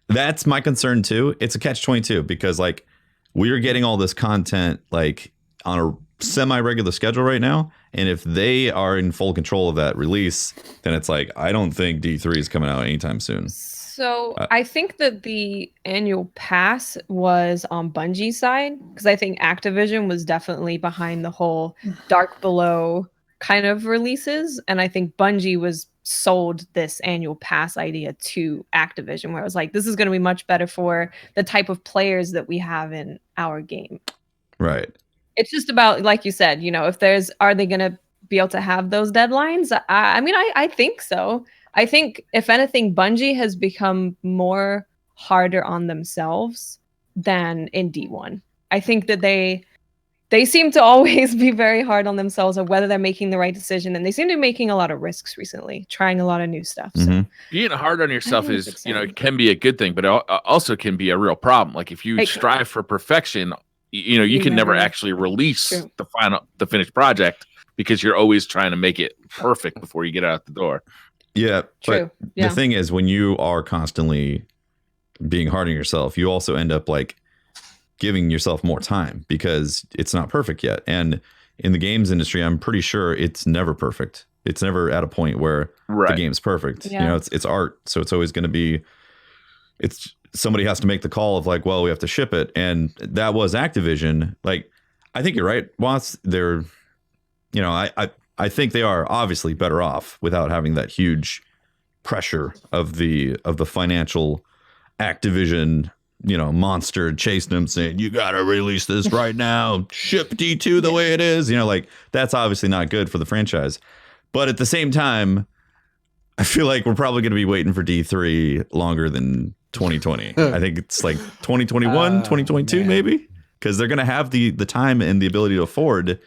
that's my concern too. It's a catch-22 because like we're getting all this content like on a semi-regular schedule right now. And if they are in full control of that release, then it's like, I don't think D3 is coming out anytime soon. So I think that the annual pass was on Bungie's side because I think Activision was definitely behind the whole Dark Below kind of releases. And I think Bungie was sold this annual pass idea to Activision where it was like, this is going to be much better for the type of players that we have in our game. Right. It's just about, like you said, if are they going to be able to have those deadlines? I mean, I think so. I think if anything, Bungie has become more harder on themselves than in D1. I think that they seem to always be very hard on themselves of whether they're making the right decision, and they seem to be making a lot of risks recently, trying a lot of new stuff. So being hard on yourself is, it can be a good thing, but it also can be a real problem. Like if you strive for perfection, you can never actually release the finished project because you're always trying to make it perfect before you get out the door. Yeah, but the thing is, when you are constantly being hard on yourself, you also end up like giving yourself more time because it's not perfect yet. And in the games industry, I'm pretty sure it's never perfect. It's never at a point where the game's perfect. Yeah. It's art, so it's always going to be. It's somebody has to make the call of like, well, we have to ship it, and that was Activision. Like, I think you're right, Watts. They're, I think they are obviously better off without having that huge pressure of the financial Activision, monster chasing them saying, you got to release this right now. Ship D2 the way it is. Like that's obviously not good for the franchise. But at the same time, I feel like we're probably going to be waiting for D3 longer than 2020. I think it's like 2021, 2022, maybe, because they're going to have the time and the ability to afford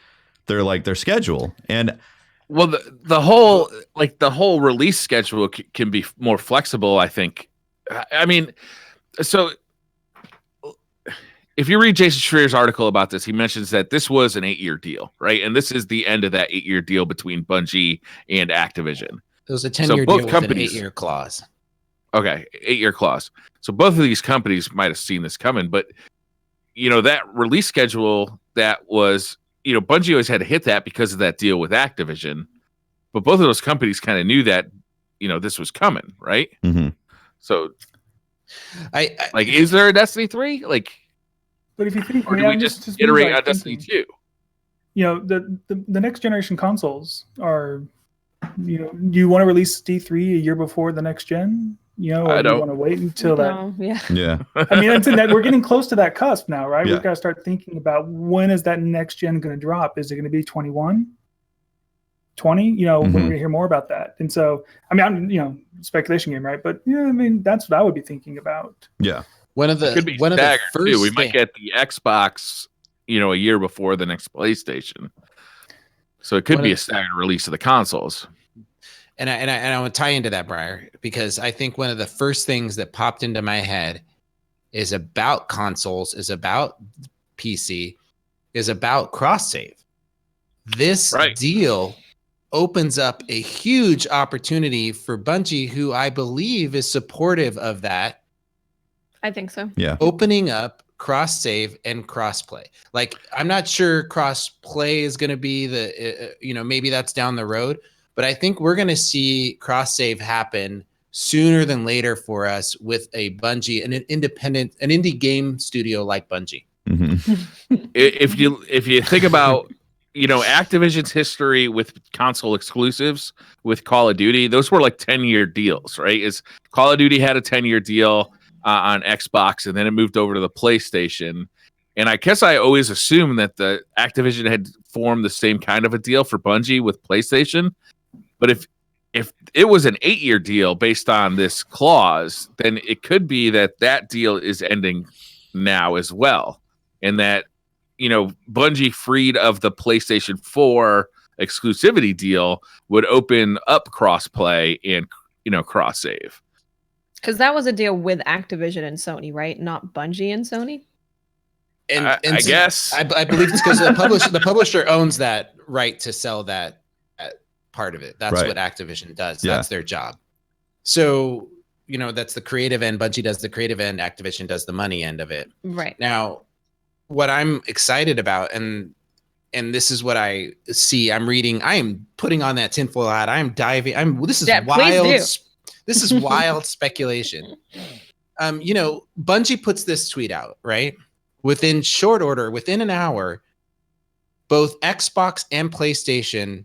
their schedule. And well, the whole release schedule can be more flexible, I think. I mean, so if you read Jason Schreier's article about this, he mentions that this was an 8-year deal, right? And this is the end of that 8-year deal between Bungie and Activision. It was a 10-year deal with an 8-year clause. Okay, 8-year clause. So both of these companies might have seen this coming, but that release schedule that was, Bungie always had to hit that because of that deal with Activision. But both of those companies kind of knew that, this was coming, right? Mm-hmm. So, is there a Destiny 3? But if you think, or do we just iterate on Destiny 2? The next generation consoles are, you want to release D3 a year before the next gen? Or do you want to wait until that? Yeah. I mean, it's in that we're getting close to that cusp now, right? We've got to start thinking about when is that next gen going to drop? Is it going to be 21? 20? When we hear more about that. And so, I mean, I'm, speculation game, right? But I mean, that's what I would be thinking about. Yeah. One of the first too. We might get the Xbox, a year before the next PlayStation. So it could be a staggered release of the consoles. And I want to tie into that, Briar, because I think one of the first things that popped into my head is about consoles, is about PC, is about cross save. This deal opens up a huge opportunity for Bungie, who I believe is supportive of that. I think so. Yeah. Opening up cross save and cross play. I'm not sure cross play is going to be maybe that's down the road, but I think we're going to see cross save happen sooner than later for us with a Bungie, an indie game studio like Bungie. Mm-hmm. If you think about, Activision's history with console exclusives with Call of Duty, those were 10-year deals, right? Call of Duty had a 10-year deal on Xbox, and then it moved over to the PlayStation. And I guess I always assumed that the Activision had formed the same kind of a deal for Bungie with PlayStation. But if it was an 8-year deal based on this clause, then it could be that deal is ending now as well. And that, Bungie, freed of the PlayStation 4 exclusivity deal, would open up crossplay and, cross save. Because that was a deal with Activision and Sony, right? Not Bungie and Sony. And I guess I believe it's because the publisher owns that right to sell that part of it. That's what Activision does. Yeah. That's their job. So that's the creative end. Bungie does the creative end. Activision does the money end of it. Right. Now, what I'm excited about, and this is what I see. I'm reading. I am putting on that tinfoil hat. I'm diving. This is wild. This is wild speculation. Bungie puts this tweet out, right? Within short order, within an hour, both Xbox and PlayStation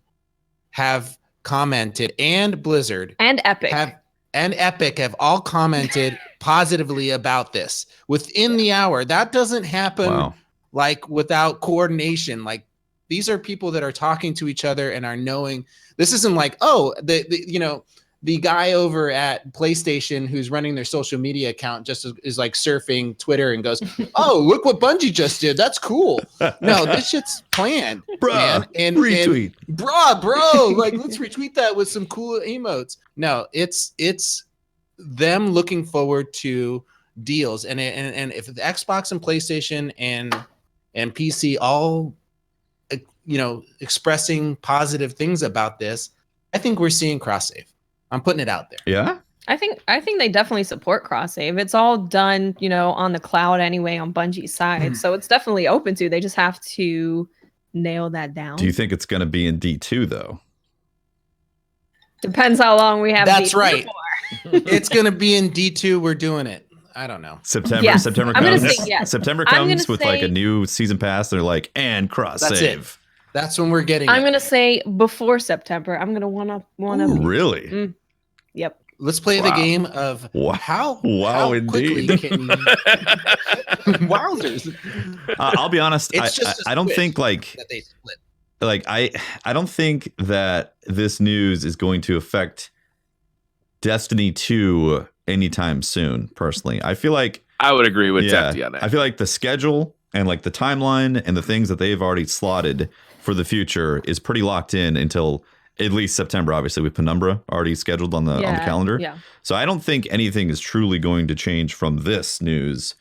have commented, and Blizzard and Epic have all commented positively about this within the hour. That doesn't happen without coordination. These are people that are talking to each other and are knowing. This isn't the guy over at PlayStation who's running their social media account just is surfing Twitter and goes, "Oh, look what Bungie just did. That's cool." No, this shit's planned, man. And retweet, bro. Let's retweet that with some cool emotes. No, it's them looking forward to deals, and if the Xbox and PlayStation and PC all expressing positive things about this, I think we're seeing cross save. I'm putting it out there. Yeah. I think they definitely support cross save. It's all done, on the cloud anyway on Bungie's side. So it's definitely open to. They just have to nail that down. Do you think it's going to be in D2 though? Depends how long we have. That's D2 right. for. It's going to be in D2. We're doing it. I don't know. September Yes. comes. I'm gonna say yes. September I'm comes gonna with say- a new season pass. They're and cross That's save. it. That's when we're getting. I'm gonna say before September. I'm gonna wanna. Ooh, really? Yep. Let's play the game of how quickly indeed. can you... Wowzers. I'll be honest. It's just a I don't switch think that they split. I don't think that this news is going to affect Destiny 2 anytime soon, personally. I feel like I would agree with Defty on that. I feel like the schedule and like the timeline and the things that they've already slotted for the future is pretty locked in until at least September, obviously, with Penumbra already scheduled on the calendar. Yeah. So I don't think anything is truly going to change from this news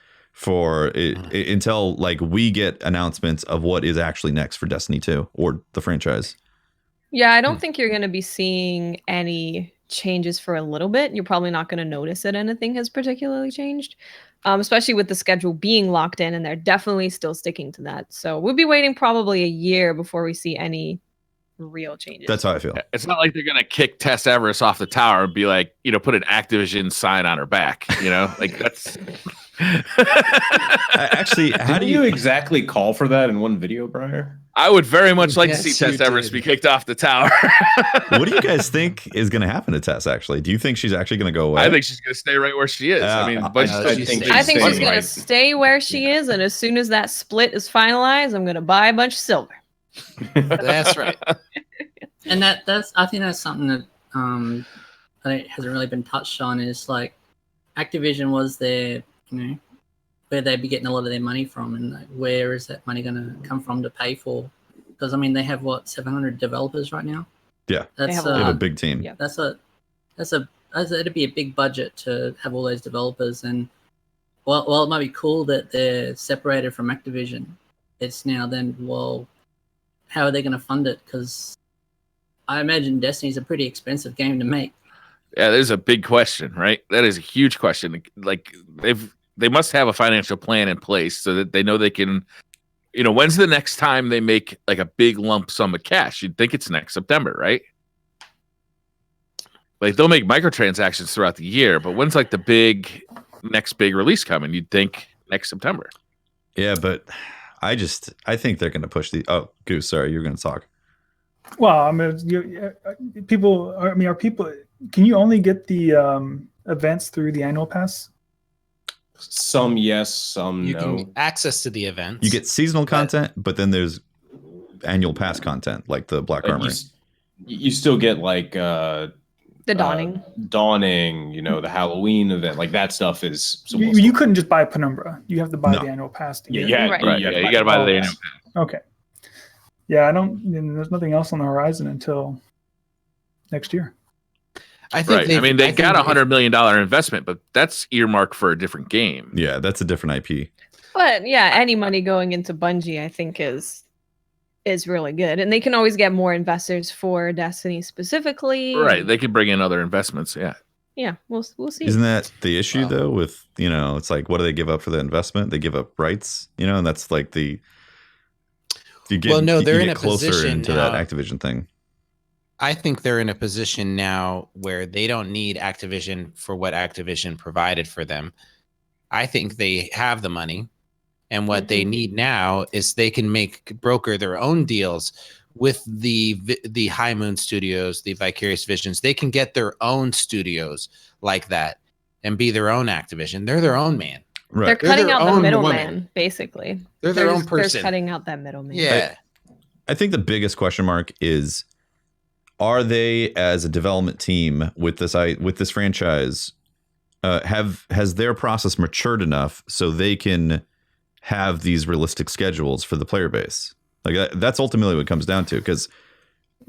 until like we get announcements of what is actually next for Destiny 2 or the franchise. Yeah, I don't think you're going to be seeing any changes for a little bit. You're probably not going to notice that anything has particularly changed, especially with the schedule being locked in, and they're definitely still sticking to that. So we'll be waiting probably a year before we see any real changes. That's how I feel. It's not like they're going to kick Tess Everest off the tower and be like, put an Activision sign on her back, like that's... Actually, how do you exactly call for that in one video, Briar? I would very much like to see Tess Everest be kicked off the tower. What do you guys think is going to happen to Tess, actually? Do you think she's actually going to go away? I think she's going to stay right where she is. I think she's going to stay where she is, and as soon as that split is finalized, I'm going to buy a bunch of silver. That's right. And I think that's something that I think hasn't really been touched on, is like Activision was their, where they'd be getting a lot of their money from, and like, where is that money going to come from to pay for? Because they have 700 developers right now. Yeah, they have a big team. Yeah. It'd be a big budget to have all those developers, and while it might be cool that they're separated from Activision, it's now then, well, how are they going to fund it? Because I imagine Destiny's a pretty expensive game to make. Yeah, there's a big question, right? That is a huge question. Like they must have a financial plan in place so that they know they can, when's the next time they make like a big lump sum of cash? You'd think it's next September, right? Like they'll make microtransactions throughout the year, but when's like the next big release coming? You'd think next September. Yeah, but I think they're going to push Goose, sorry, you're going to talk. Well, I mean, are people, can you only get the events through the annual pass? Some yes, some you no. Can access to the events. You get seasonal content, but then there's annual pass content, like the Black Armory. You still get like the Dawning. The Halloween event, like that stuff is. You couldn't just buy Penumbra. You have to buy the annual pass to get it. Right. You got to buy the annual pass. Okay. Yeah, there's nothing else on the horizon until next year. I think they got $100 million investment, but that's earmarked for a different game. Yeah, that's a different IP. But yeah, any money going into Bungie, I think is really good, and they can always get more investors for Destiny specifically. Right, they can bring in other investments. Yeah. Yeah, we'll see. Isn't that the issue though? With it's like, what do they give up for the investment? They give up rights, and that's like the. They're in a position into that Activision thing. I think they're in a position now where they don't need Activision for what Activision provided for them. I think they have the money, and what they need now is they can broker their own deals with the High Moon Studios, the Vicarious Visions. They can get their own studios like that and be their own Activision. They're their own man. Right. They're cutting out the middleman, basically. They're their own person. They're cutting out that middleman. Yeah. I think the biggest question mark is, are they, as a development team with this franchise, has their process matured enough so they can have these realistic schedules for the player base? Like that's ultimately what it comes down to, because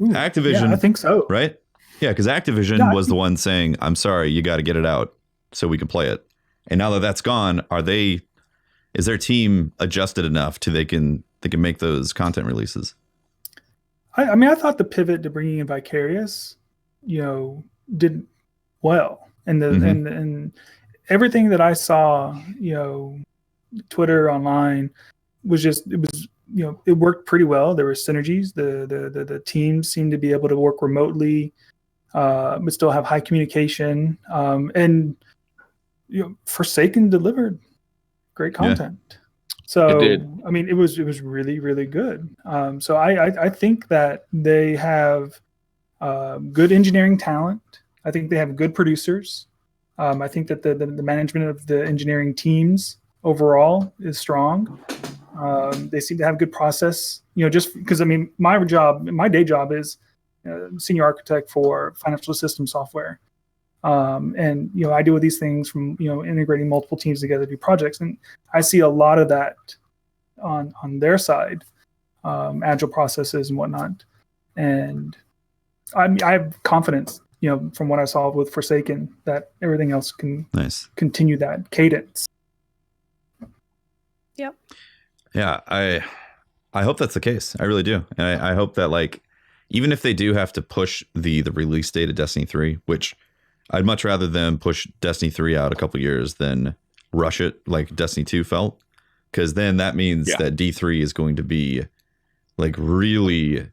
Activision, I think so. Right? Yeah, because Activision was the one saying, "I'm sorry, you got to get it out so we can play it." And now that that's gone, is their team adjusted enough to they can make those content releases? I thought the pivot to bringing in Vicarious, did well, and and everything that I saw, Twitter, online, it worked pretty well. There were synergies. The teams seemed to be able to work remotely, but still have high communication. And Forsaken delivered great content. Yeah. So it was really, really good. So I think that they have good engineering talent. I think they have good producers. I think that the management of the engineering teams overall is strong. They seem to have good process. Just because my day job is senior architect for financial system software. And I deal with these things from integrating multiple teams together to do projects, and I see a lot of that on their side, agile processes and whatnot. And I have confidence, from what I saw with Forsaken, that everything else can continue that cadence. Yep. Yeah, I hope that's the case. I really do. And I hope that, like, even if they do have to push the release date of Destiny 3, which I'd much rather them push Destiny 3 out a couple years than rush it like Destiny 2 felt. Because then that means that D3 is going to be like really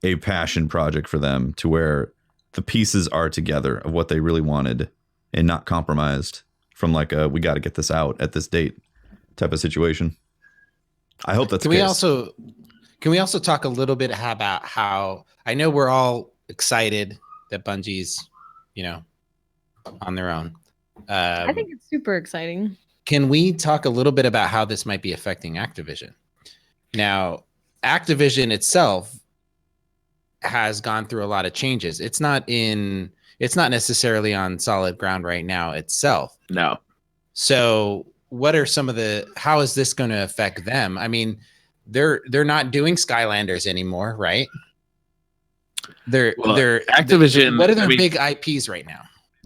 a passion project for them, to where the pieces are together of what they really wanted and not compromised from like we got to get this out at this date type of situation. I hope that's the case. Can we also talk a little bit about how, I know we're all excited that Bungie's, on their own. I think it's super exciting. Can we talk a little bit about how this might be affecting Activision? Now, Activision itself has gone through a lot of changes. It's not necessarily on solid ground right now itself. No. So what are how is this going to affect them? I mean, they're not doing Skylanders anymore, right? They're Activision. What are their big IPs right now?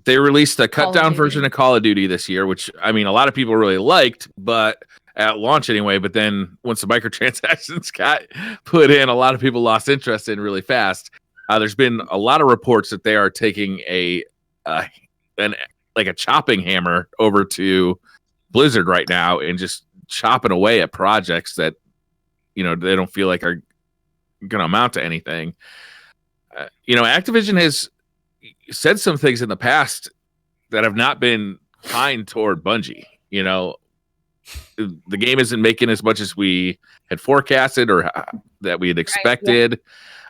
They released a cut down version of Call of Duty this year, which a lot of people really liked, but at launch anyway. But then once the microtransactions got put in, a lot of people lost interest in really fast. There's been a lot of reports that they are taking a chopping hammer over to Blizzard right now and just chopping away at projects that they don't feel like are going to amount to anything. Activision has said some things in the past that have not been kind toward Bungie. The game isn't making as much as we had forecasted or that we had expected.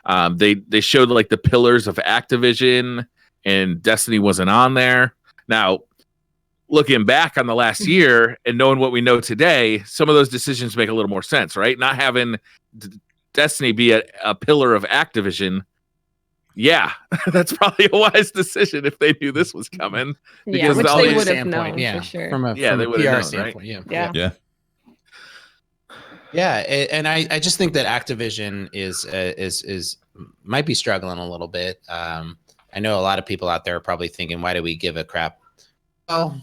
Right, yeah. They showed like the pillars of Activision, and Destiny wasn't on there. Now, looking back on the last year and knowing what we know today, some of those decisions make a little more sense, right? Not having Destiny be a pillar of Activision. Yeah, that's probably a wise decision if they knew this was coming. Because which they would have known, for sure. From a PR standpoint, right? Yeah. And I just think that Activision is might be struggling a little bit. I know a lot of people out there are probably thinking, why do we give a crap? Well,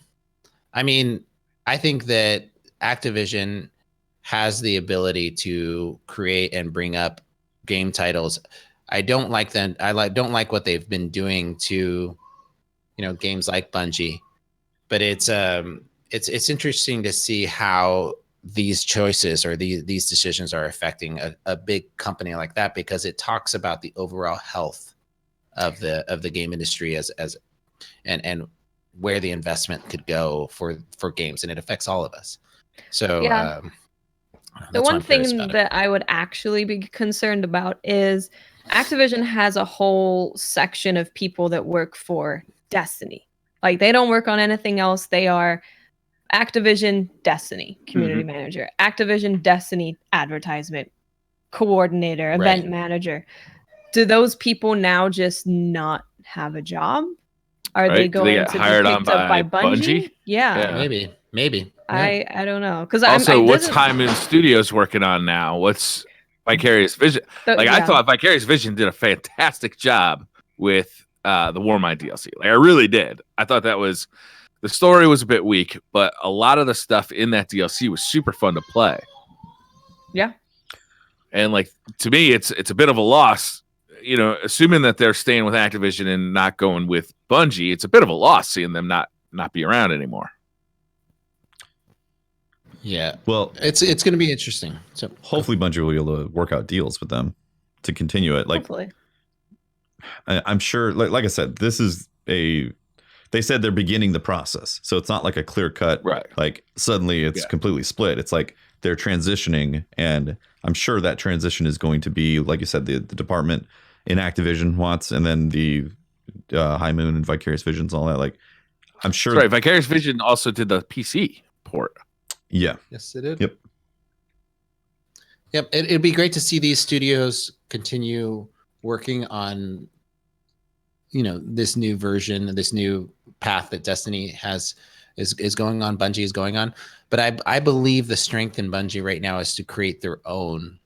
I think that Activision has the ability to create and bring up game titles. I don't like them. Don't like what they've been doing to, games like Bungie. But it's interesting to see how these choices or these decisions are affecting a big company like that, because it talks about the overall health of the game industry and where the investment could go for games, and it affects all of us. So the one thing that I would actually be concerned about is Activision has a whole section of people that work for Destiny. Like, they don't work on anything else. They are Activision Destiny community manager, Activision Destiny advertisement coordinator, event manager. Do those people now just not have a job? Are they going to be picked up by Bungie? Yeah. Maybe. I don't know, because what's Hyman Studios working on now? What's Vicarious Vision? I thought Vicarious Vision did a fantastic job with the Warmind DLC. I really did. I thought the story was a bit weak, but a lot of the stuff in that DLC was super fun to play. Yeah. And to me, it's a bit of a loss. Assuming that they're staying with Activision and not going with Bungie, it's a bit of a loss seeing them not be around anymore. Yeah, well, it's going to be interesting. So hopefully Bungie will be able to work out deals with them to continue it. Hopefully. I'm sure, like I said, they said they're beginning the process. So it's not like a clear cut, right? Like suddenly it's completely split. It's like they're transitioning, and I'm sure that transition is going to be, like you said, the department in Activision wants, and then the High Moon and Vicarious Visions, all that. Like, I'm sure. That's right. Vicarious Vision also did the PC port. Yeah. Yes, it did. Yep. It'd be great to see these studios continue working on this new version, this new path that Destiny is going on, Bungie is going on. But I believe the strength in Bungie right now is to create their own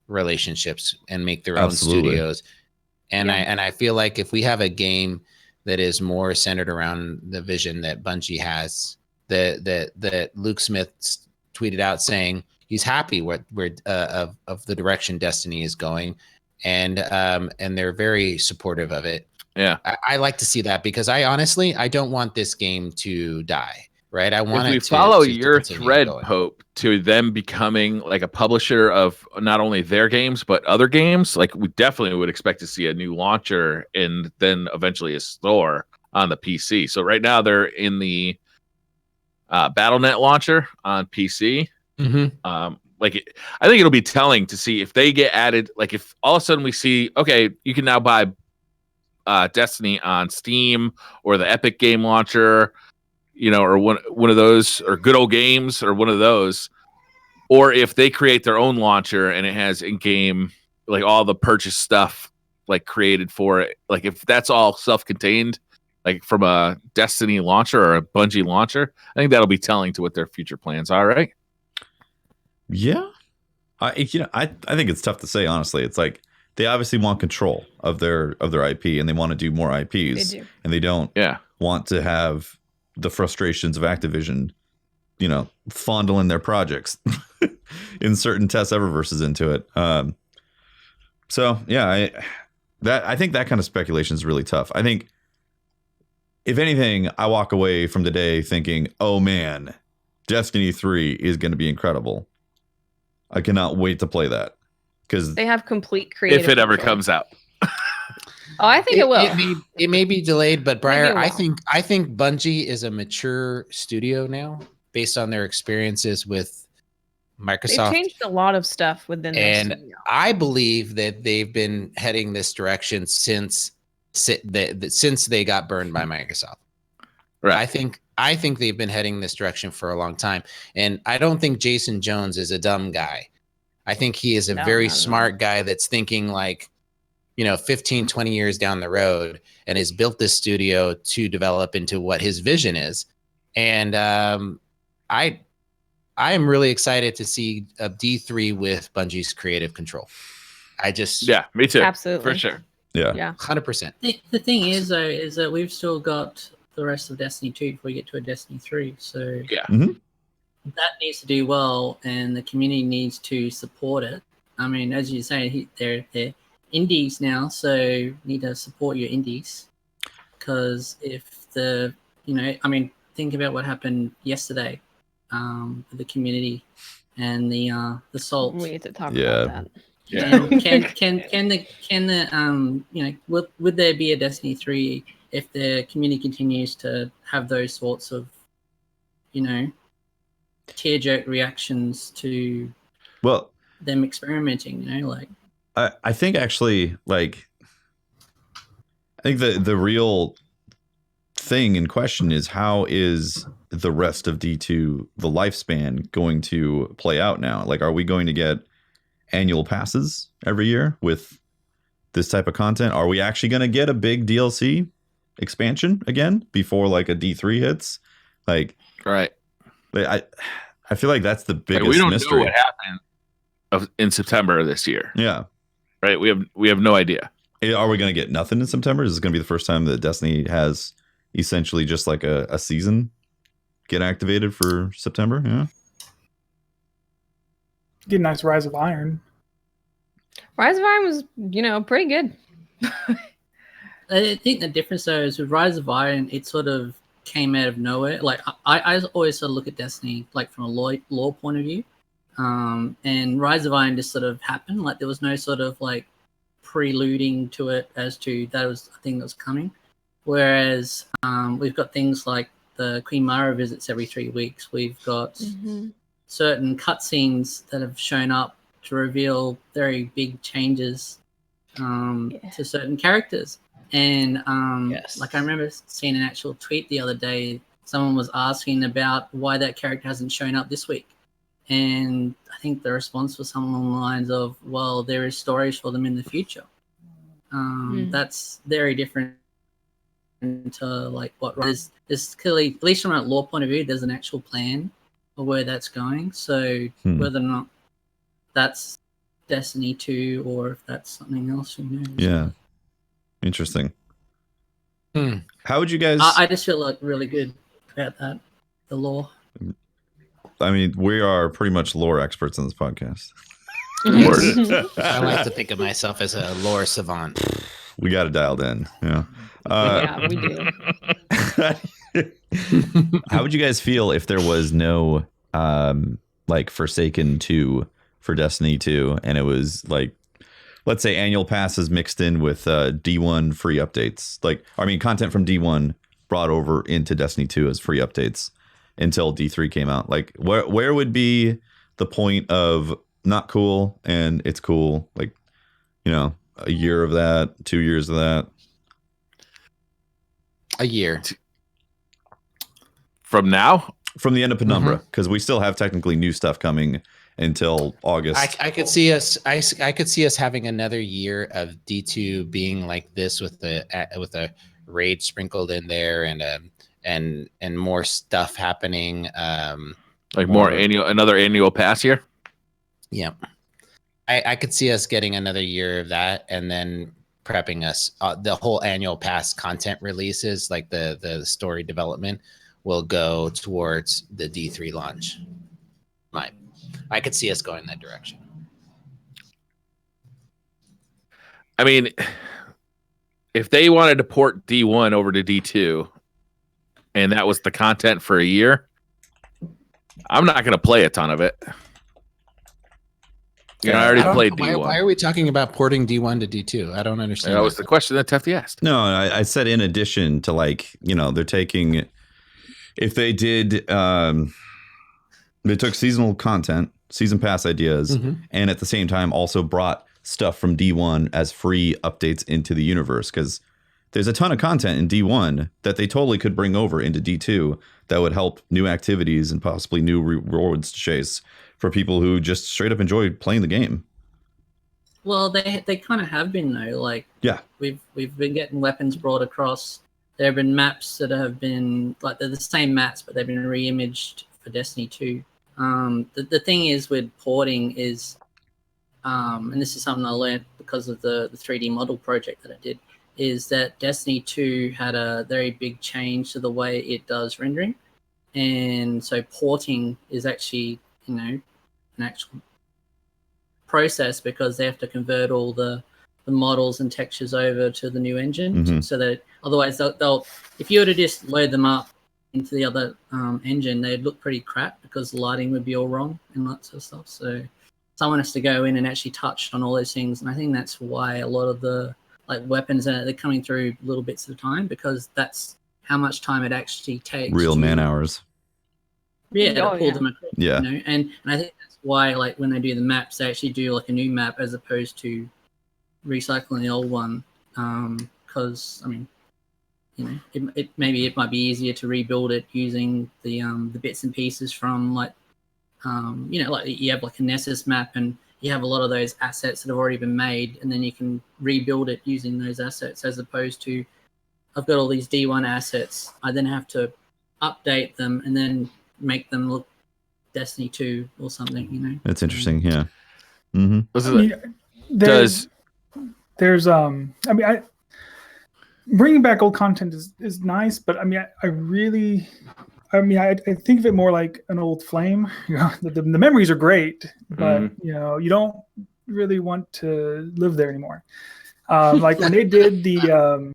relationships and make their own studios. And I feel like if we have a game that is more centered around the vision that Bungie has, that Luke Smith tweeted out saying he's happy where of the direction Destiny is going, and they're very supportive of it. Yeah, I like to see that, because I don't want this game to die. Right, I want if we follow your thread, Pope, to them becoming like a publisher of not only their games but other games, like we definitely would expect to see a new launcher and then eventually a store on the PC. So right now they're in the BattleNet launcher on PC. Mm-hmm. I think it'll be telling to see if they get added. Like if all of a sudden we see, okay, you can now buy Destiny on Steam or the Epic Game Launcher, or one of those, or Good Old Games, or one of those, or if they create their own launcher and it has in-game, like all the purchase stuff, like created for it, like if that's all self-contained, like from a Destiny launcher or a Bungie launcher, I think that'll be telling to what their future plans are, right? Yeah, I think it's tough to say, honestly. It's like they obviously want control of their IP, and they want to do more IPs, and they don't want to have the frustrations of Activision, fondling their projects in certain test Eververses into it. So yeah, I think that kind of speculation is really tough. I think if anything, I walk away from the day thinking, oh man, Destiny 3 is going to be incredible. I cannot wait to play that, because they have complete creative if it ever control. comes out. Oh, I think it will. It may be delayed, but Briar, I think Bungie is a mature studio now, based on their experiences with Microsoft. They've changed a lot of stuff within their studio. I believe that they've been heading this direction since they got burned by Microsoft. Right. I think they've been heading this direction for a long time, and I don't think Jason Jones is a dumb guy. I think he is a very smart guy that's thinking like, 15, 20 years down the road, and has built this studio to develop into what his vision is. And I am really excited to see a D3 with Bungie's creative control. Me too. Absolutely. For sure. Yeah. 100%. The thing is, though, is that we've still got the rest of Destiny 2 before we get to a Destiny 3. So that needs to do well, and the community needs to support it. I mean, as you say, they're indies now, so you need to support your indies, because if think about what happened yesterday with the community and the salt. We need to talk about that. Yeah. Would there be a Destiny 3 if the community continues to have those sorts of tear-jerk reactions to them experimenting? I think actually, I think the real thing in question is, how is the rest of D2, the lifespan, going to play out now? Like, are we going to get annual passes every year with this type of content? Are we actually going to get a big DLC expansion again before a D3 hits? Right. I feel like that's the biggest we don't mystery. know what happened in September of this year. Yeah. Right. We have no idea. Are we going to get nothing in September? Is this going to be the first time that Destiny has essentially just like a season get activated for September? Yeah. Get a nice Rise of Iron. Rise of Iron was, pretty good. I think the difference though is with Rise of Iron, it sort of came out of nowhere. Like I always sort of look at Destiny like from a lore point of view. And Rise of Iron just sort of happened. Like there was no sort of like preluding to it as to that was a thing that was coming. Whereas we've got things like the Queen Mara visits every 3 weeks. We've got certain cutscenes that have shown up to reveal very big changes to certain characters. And like I remember seeing an actual tweet the other day. Someone was asking about why that character hasn't shown up this week. And I think the response was something along the lines of, well, there is stories for them in the future. That's very different to like what is clearly, at least from a lore point of view, there's an actual plan of where that's going. So whether or not that's Destiny 2 or if that's something else, who knows? Yeah, interesting. How would you guys? I just feel like really good about that, the lore. I mean, we are pretty much lore experts in this podcast. I like to think of myself as a lore savant. We got it dialed in. Yeah. Yeah, we do. How would you guys feel if there was no like Forsaken 2 for Destiny 2 and it was like, let's say annual passes mixed in with D1 free updates? Like, I mean, content from D1 brought over into Destiny 2 as free updates until D3 came out. Like, where would be the point of not cool and it's cool? Like, you know, a year of that, 2 years of that. A year. From now? From the end of Penumbra, because we still have technically new stuff coming until August. I could see us. I could see us having another year of D2 being like this with a raid sprinkled in there and more stuff happening. Like another annual pass here. Yeah, I could see us getting another year of that, and then prepping us. The whole annual pass content releases, like the story development, will go towards the D3 launch. I could see us going that direction. I mean, if they wanted to port D1 over to D2 and that was the content for a year, I'm not going to play a ton of it. You know, I already played D1. Why are we talking about porting D1 to D2? I don't understand. That was the question that Tefty asked. No, I said in addition to, like, you know, they're taking, if they did, they took seasonal content, season pass ideas, and at the same time also brought stuff from D1 as free updates into the universe, because there's a ton of content in D1 that they totally could bring over into D2 that would help new activities and possibly new rewards to chase for people who just straight up enjoy playing the game. Well, they kind of have been though. Like, yeah, we've been getting weapons brought across. There have been maps that have been like they're the same maps, but they've been re-imaged for Destiny 2. The thing is with porting is, and this is something I learned because of the 3D model project that I did, is that Destiny 2 had a very big change to the way it does rendering, and so porting is actually, you know, an actual process because they have to convert all the models and textures over to the new engine, so that otherwise they'll if you were to just load them up into the other engine, they'd look pretty crap because the lighting would be all wrong and that sort of stuff. So someone has to go in and actually touch on all those things, and I think that's why a lot of the like weapons they're coming through little bits at a time, because that's how much time it actually takes. Real man hours. Yeah, to pull them across, yeah. You know? And I think that's why, like, when they do the maps, they actually do like a new map as opposed to recycling the old one. Because I mean, you know, it might be easier to rebuild it using the bits and pieces from like, you know, like you have like a Nessus map and you have a lot of those assets that have already been made, and then you can rebuild it using those assets, as opposed to I've got all these D1 assets, I then have to update them and then make them look Destiny 2 or something, you know. That's interesting. Yeah. There's I mean, bringing back old content is nice, but I mean, I think of it more like an old flame. You know, the memories are great, but you know, you don't really want to live there anymore. Like when they did the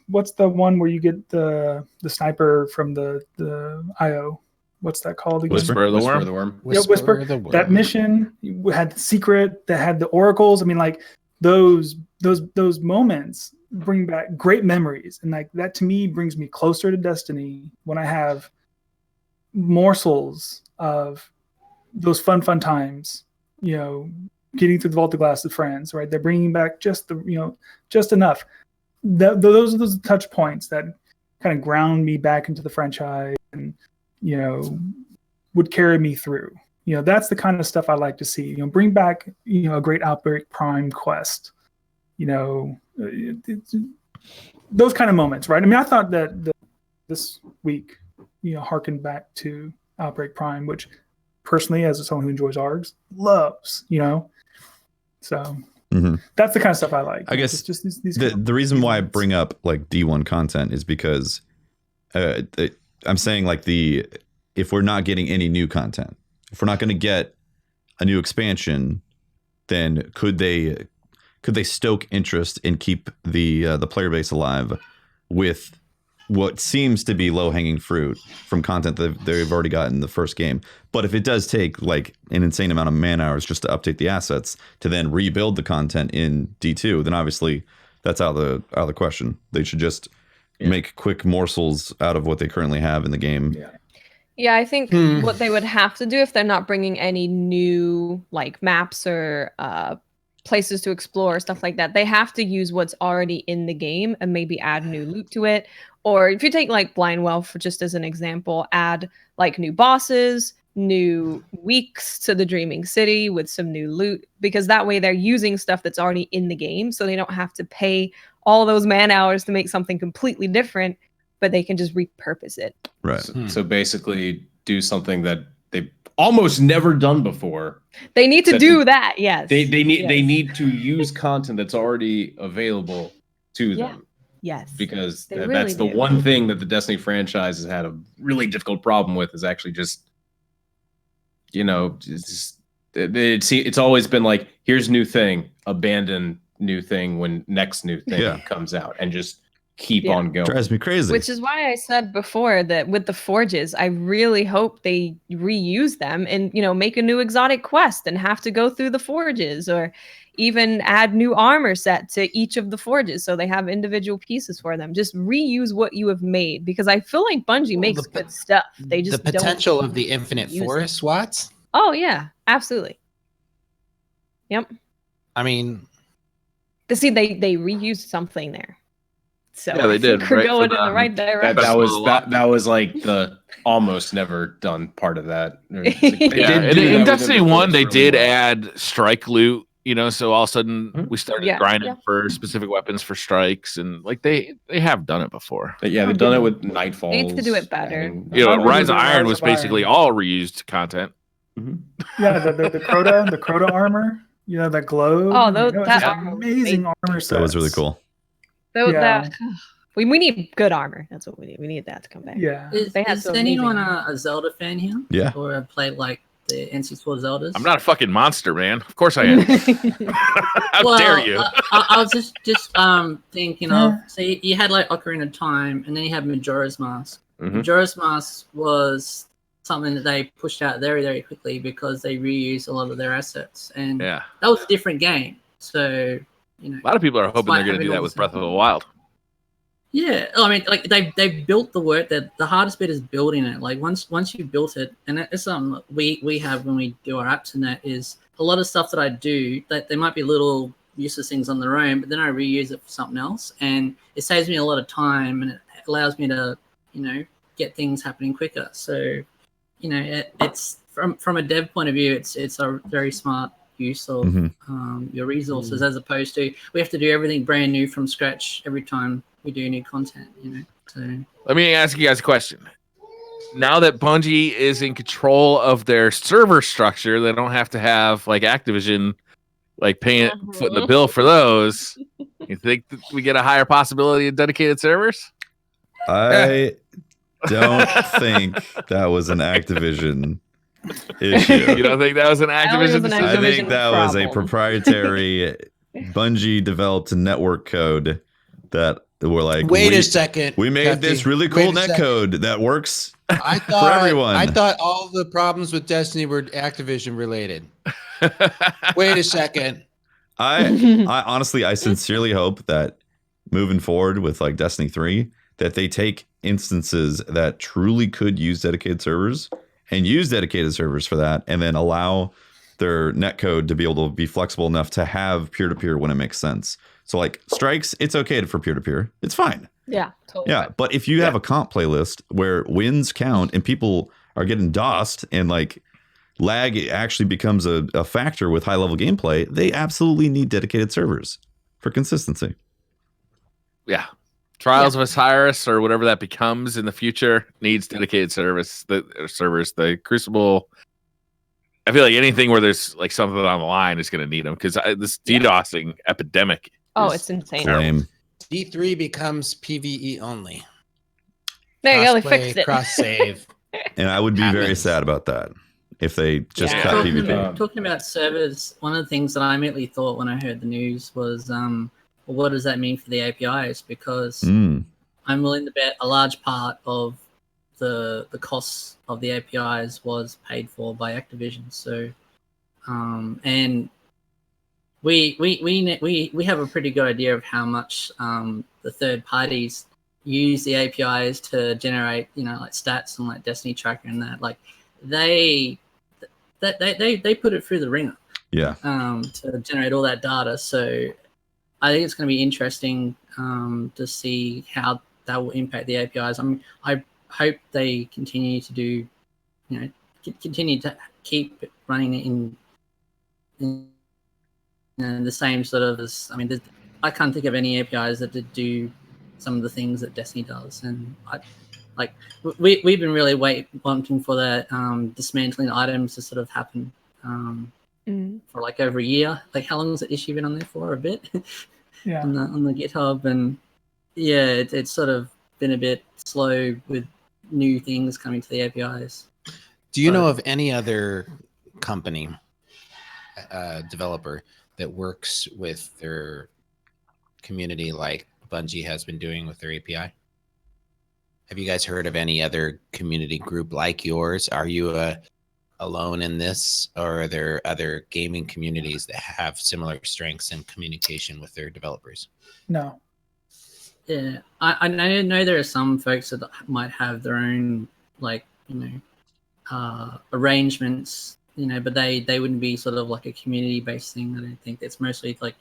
what's the one where you get the sniper from the IO? What's that called again? Whisper of the Worm. Yeah, Whisper. That mission had the secret, that had the oracles. I mean, like those moments bring back great memories, and like that to me brings me closer to Destiny when I have morsels of those fun times. You know, getting through the Vault of Glass with friends, right? They're bringing back just enough. Those are those touch points that kind of ground me back into the franchise, and you know, would carry me through. That's the kind of stuff I like to see. Bring back a great Outbreak Prime quest. Those kind of moments, right? I mean, I thought that this week, harkened back to Outbreak Prime, which personally, as someone who enjoys ARGs, loves. So that's the kind of stuff I like. I guess just these the reason why I bring up like D1 content is because I'm saying like if we're not getting any new content, if we're not going to get a new expansion, then could they stoke interest and keep the player base alive with what seems to be low-hanging fruit from content that they've already gotten in the first game? But if it does take like an insane amount of man hours just to update the assets to then rebuild the content in D2, then obviously that's out of the question. They should just make quick morsels out of what they currently have in the game. Yeah, I think what they would have to do if they're not bringing any new like maps or places to explore, stuff like that, they have to use what's already in the game and maybe add new loot to it. Or if you take like Blindwell for just as an example, add like new bosses, new weeks to the Dreaming City with some new loot, because that way they're using stuff that's already in the game, so they don't have to pay all those man hours to make something completely different, but they can just repurpose it. Right. So basically do something that they've almost never done before. They need to do that, yes. They need to use content that's already available to them. Yes. Because They really that's the do. one thing that the Destiny franchise has had a really difficult problem with, is actually just, it's always been like, here's new thing, abandon new thing when next new thing comes out, and just keep on going. Drives me crazy. Which is why I said before that with the forges, I really hope they reuse them and, make a new exotic quest and have to go through the forges, or even add new armor set to each of the forges so they have individual pieces for them. Just reuse what you have made, because I feel like Bungie makes good stuff. They just the potential of the infinite forest Watts. Oh yeah, absolutely. Yep. I mean, they reused something there. So yeah, they did. We're going in the right direction. That was like the almost never done part of that. In Destiny 1, they did add strike loot. So all of a sudden we started grinding for specific weapons for strikes, and like they have done it before. But they've done it with Nightfall. They need to do it better. Rise of Iron was basically all reused content. Yeah, the Crota armor, that glow. Oh, that amazing armor set. That was really cool. We need good armor. That's what we need. We need that to come back. Yeah. They had is anyone a Zelda fan here? Yeah. Or have played like the N64 Zeldas? I'm not a fucking monster, man. Of course I am. How dare you? I was just thinking of, so you had like Ocarina of Time, and then you had Majora's Mask. Majora's Mask was something that they pushed out very, very quickly because they reused a lot of their assets, and that was a different game. So a lot of people are hoping they're going to do that with Breath of the Wild. Yeah, I mean, like they've built the work. That the hardest bit is building it. Like once you built it, and it's something we have when we do our apps, and that is a lot of stuff that I do. That they might be little useless things on their own, but then I reuse it for something else, and it saves me a lot of time, and it allows me to get things happening quicker. So it's from a dev point of view, it's a very smart use of your resources, as opposed to we have to do everything brand new from scratch every time we do new content. So let me ask you guys a question. Now that Bungie is in control of their server structure, they don't have to have like Activision like paying foot in the bill for those. You think that we get a higher possibility of dedicated servers? I don't think that was an Activision issue. You don't think that was an Activision decision? I think that was a proprietary Bungie developed network code that we're like, wait a second. We made this really cool net code that works for everyone. I thought all the problems with Destiny were Activision related. Wait a second. I honestly, I sincerely hope that moving forward with like Destiny 3, that they take instances that truly could use dedicated servers and use dedicated servers for that, and then allow their netcode to be able to be flexible enough to have peer-to-peer when it makes sense. So like strikes, it's okay for peer-to-peer. It's fine. Yeah, totally. Yeah, but if you have a comp playlist where wins count and people are getting DOSed and like lag actually becomes a factor with high level gameplay, they absolutely need dedicated servers for consistency. Yeah. Trials of Osiris or whatever that becomes in the future needs dedicated servers. The Crucible, I feel like anything where there's like something on the line is going to need them because this DDoSing epidemic. It's insane. Lame. D3 becomes PvE only. There you go. They Crossplay, fixed it. Cross save. And I would be very sad about that if they just cut PvP. Talking about servers, one of the things that I immediately thought when I heard the news was, well, what does that mean for the APIs? Because I'm willing to bet a large part of the costs of the APIs was paid for by Activision. So, and we have a pretty good idea of how much the third parties use the APIs to generate, like stats and like Destiny Tracker and that. Like they put it through the ringer. Yeah. To generate all that data. So I think it's going to be interesting to see how that will impact the APIs. I mean, I hope they continue to do, continue to keep it running in the same sort of as. I mean, I can't think of any APIs that do some of the things that Destiny does, and we've been really wanting for that dismantling items to sort of happen for like over a year. Like, how long has the issue been on there for? A bit. Yeah. on the GitHub, and it's sort of been a bit slow with new things coming to the APIs. Do you know of any other company, developer that works with their community like Bungie has been doing with their API? Have you guys heard of any other community group like yours? Are you alone in this, or are there other gaming communities that have similar strengths in communication with their developers? No. Yeah, I know there are some folks that might have their own arrangements, but they wouldn't be sort of like a community based thing. I don't think it's mostly like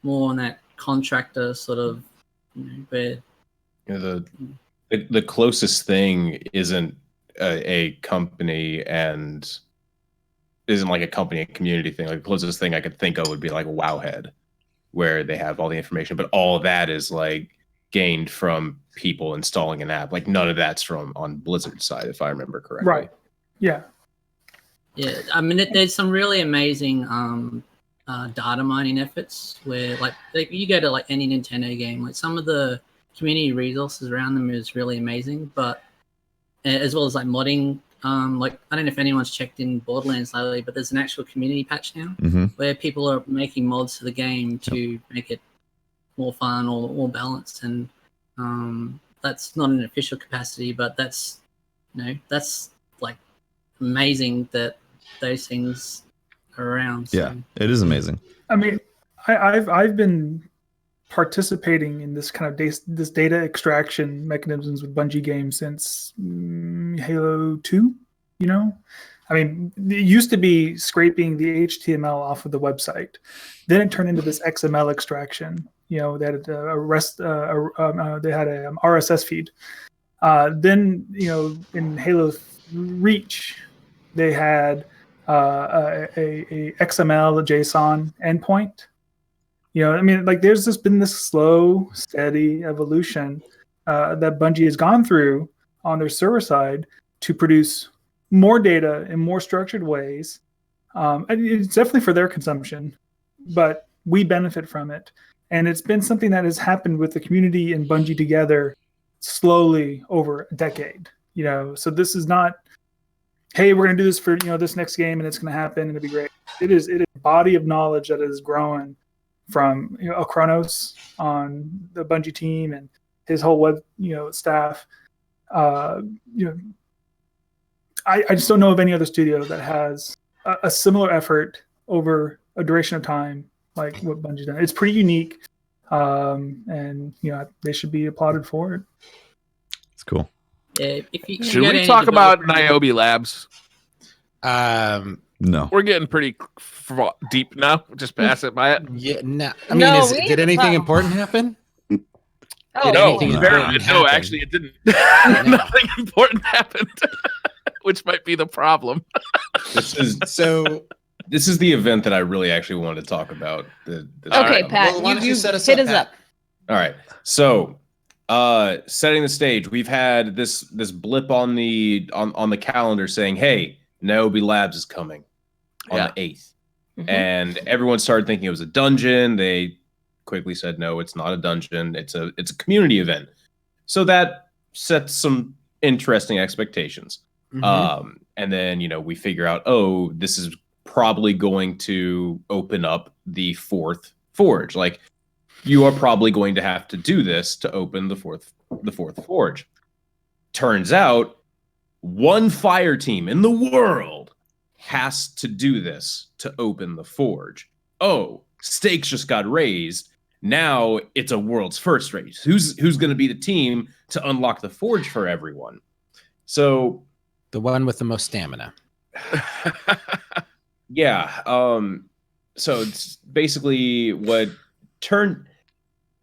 more on that contractor sort of where the closest thing isn't a company and isn't like a company and community thing. Like the closest thing I could think of would be like Wowhead, where they have all the information, but all of that is like gained from people installing an app. Like none of that's from on Blizzard's side, if I remember correctly. Right. Yeah. Yeah. I mean, there's some really amazing data mining efforts where like you go to like any Nintendo game, like some of the community resources around them is really amazing, but as well as like modding, like I don't know if anyone's checked in Borderlands lately, but there's an actual community patch now where people are making mods to the game to make it more fun or more balanced, and that's not an official capacity, but that's that's like amazing that those things are around. So. Yeah, it is amazing. I mean, I've been participating in this kind of this data extraction mechanisms with Bungie games since Halo 2. I mean, it used to be scraping the HTML off of the website. Then it turned into this XML extraction. They had they had a RSS feed. Then in Halo Reach, they had a XML JSON endpoint. I mean, like there's just been this slow, steady evolution that Bungie has gone through on their server side to produce more data in more structured ways. And it's definitely for their consumption, but we benefit from it. And it's been something that has happened with the community and Bungie together slowly over a decade. So this is not, hey, we're going to do this for this next game and it's going to happen and it'll be great. It is a body of knowledge that is growing from Kronos on the Bungie team and his whole web staff. I just don't know of any other studio that has a similar effort over a duration of time like what Bungie's done. It's pretty unique, and they should be applauded for it. It's cool. Yeah, should we talk about Niobe Labs? No, we're getting pretty deep now. Just pass it by it. Yeah, no. I mean, did anything important happen? No, actually, it didn't. Nothing important happened, which might be the problem. This is the event that I really actually wanted to talk about. Okay, Pat, Well, why don't you set us hit up, us Pat? up. All right. So, setting the stage, we've had this blip on the calendar saying, "Hey, Niobe Labs is coming on the 8th." Mhm. And everyone started thinking it was a dungeon. They quickly said, "No, it's not a dungeon. It's a community event." So that sets some interesting expectations. Mhm. And then, we figure out, oh, this is probably going to open up the 4th forge. Like, you are probably going to have to do this to open the fourth forge. Turns out, one fire team in the world has to do this to open the forge. Oh, stakes just got raised. Now it's a world's first race. Who's going to be the team to unlock the forge for everyone? So The one with the most stamina. yeah. So it's basically what turned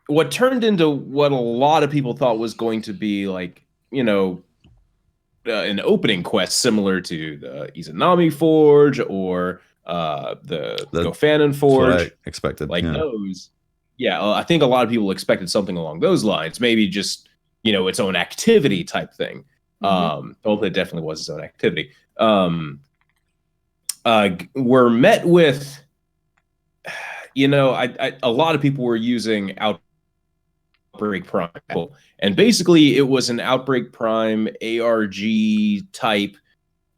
into what a lot of people thought was going to be like, an opening quest similar to the Izanami Forge or the Gofanon Forge. That's what I expected. Like those. Yeah, I think a lot of people expected something along those lines. Maybe just, its own activity type thing. Hopefully it definitely was its own activity. We're met with, a lot of people were using Outbreak Prime. And basically, it was an Outbreak Prime ARG type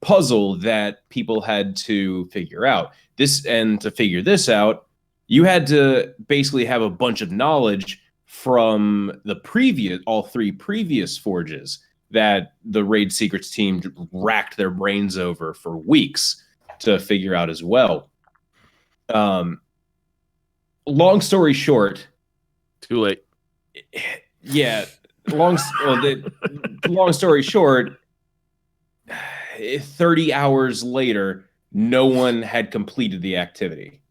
puzzle that people had to figure out. To figure this out, you had to basically have a bunch of knowledge from all three previous forges that the Raid Secrets team racked their brains over for weeks to figure out as well. Long story short, too late. Yeah, long story short, 30 hours later, no one had completed the activity.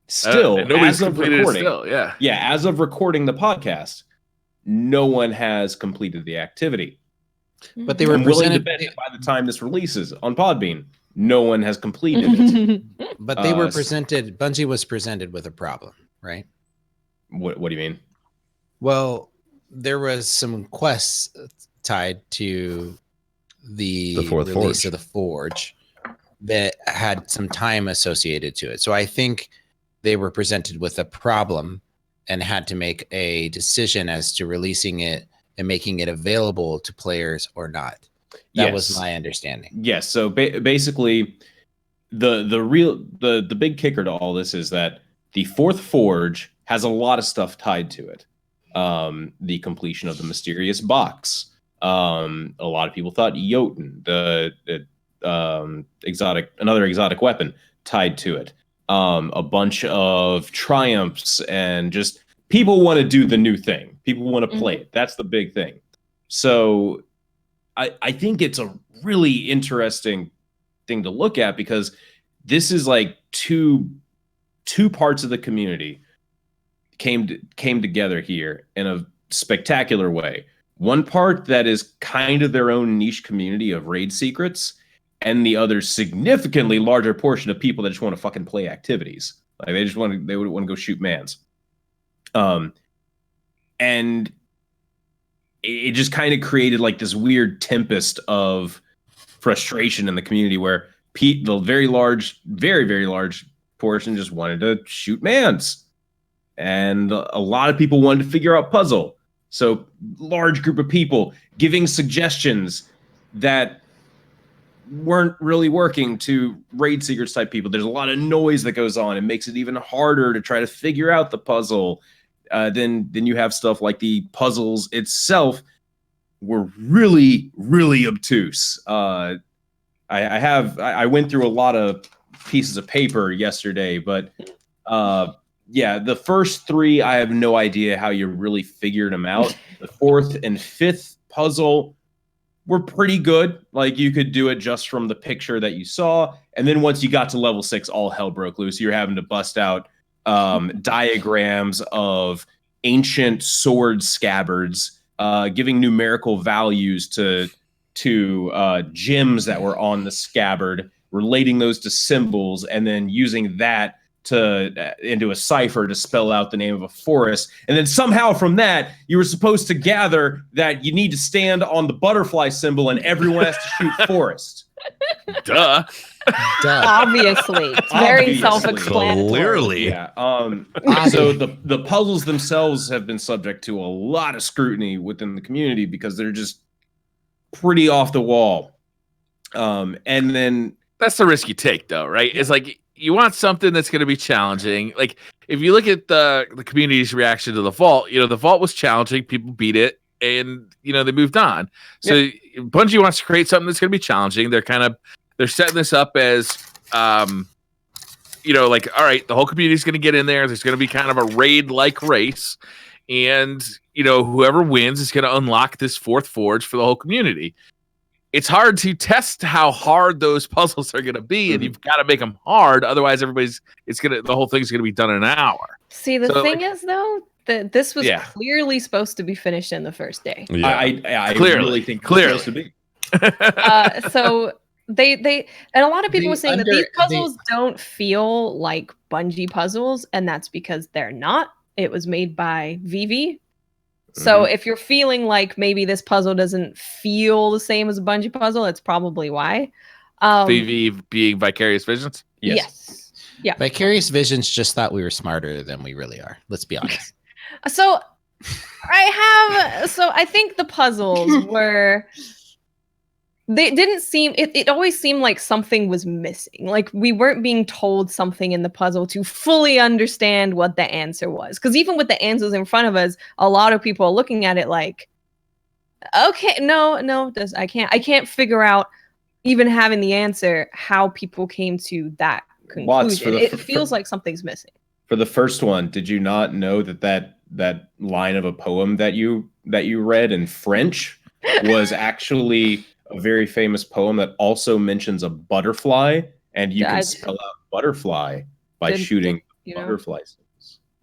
Still, nobody's as of completed recording, still, yeah. As of recording the podcast, no one has completed the activity. But they were I'm willing to presented bet that by the time this releases on Podbean, no one has completed it. But they were presented. Bungie was presented with a problem, right? What do you mean? Well, there was some quests tied to the fourth release forge of the forge that had some time associated to it. So I think they were presented with a problem and had to make a decision as to releasing it and making it available to players or not. That was my understanding. Yes. So basically, the big kicker to all this is that the fourth forge has a lot of stuff tied to it. The completion of the mysterious box. A lot of people thought Jotun, another exotic weapon tied to it. A bunch of triumphs, and just people want to do the new thing. People want to play it. That's the big thing. So I think it's a really interesting thing to look at, because this is like two parts of the community came together here in a spectacular way. One part that is kind of their own niche community of raid secrets, and the other significantly larger portion of people that just want to fucking play activities. Like they would want to go shoot mans. And it just kind of created like this weird tempest of frustration in the community where the very very large portion just wanted to shoot mans. And a lot of people wanted to figure out puzzle. So large group of people giving suggestions that weren't really working to raid secrets type people. There's a lot of noise that goes on. It makes it even harder to try to figure out the puzzle. Then you have stuff like the puzzles itself were really, really obtuse. I went through a lot of pieces of paper yesterday, but the first three, I have no idea how you really figured them out. The fourth and fifth puzzle were pretty good. Like, you could do it just from the picture that you saw. And then once you got to level 6, all hell broke loose. You're having to bust out diagrams of ancient sword scabbards, giving numerical values to gems that were on the scabbard, relating those to symbols, and then using that to into a cipher to spell out the name of a forest. And then somehow from that, you were supposed to gather that you need to stand on the butterfly symbol and everyone has to shoot forest. Duh. Obviously, it's very Obviously. self-explanatory. Clearly. Yeah. So the puzzles themselves have been subject to a lot of scrutiny within the community because they're just pretty off the wall. And then That's the risk you take, though, right? It's like you want something that's going to be challenging. Like if you look at the community's reaction to the vault, the vault was challenging. People beat it, and they moved on. So Bungie wants to create something that's going to be challenging. They're setting this up as, like, all right, the whole community's going to get in there. There's going to be kind of a raid-like race, and whoever wins is going to unlock this fourth forge for the whole community. It's hard to test how hard those puzzles are going to be, and you've got to make them hard. Otherwise, the whole thing's going to be done in an hour. See, the thing is, though, that this was clearly supposed to be finished in the first day. Yeah. I Clearly. really think Clearly. it's supposed to be. So they and a lot of people were saying that these puzzles don't feel like Bungie puzzles, and that's because they're not. It was made by Vivi. So if you're feeling like maybe this puzzle doesn't feel the same as a Bungie puzzle, it's probably why. Vivi being Vicarious Visions? Yes. Yeah. Vicarious Visions just thought we were smarter than we really are. Let's be honest. So I think the puzzles were, they didn't seem, it always seemed like something was missing. Like we weren't being told something in the puzzle to fully understand what the answer was. Because even with the answers in front of us, a lot of people are looking at it like, okay, I can't figure out, even having the answer, how people came to that conclusion. It feels like something's missing. For the first one, did you not know that line of a poem that you read in French was actually a very famous poem that also mentions a butterfly, and you can spell out butterfly by shooting butterflies.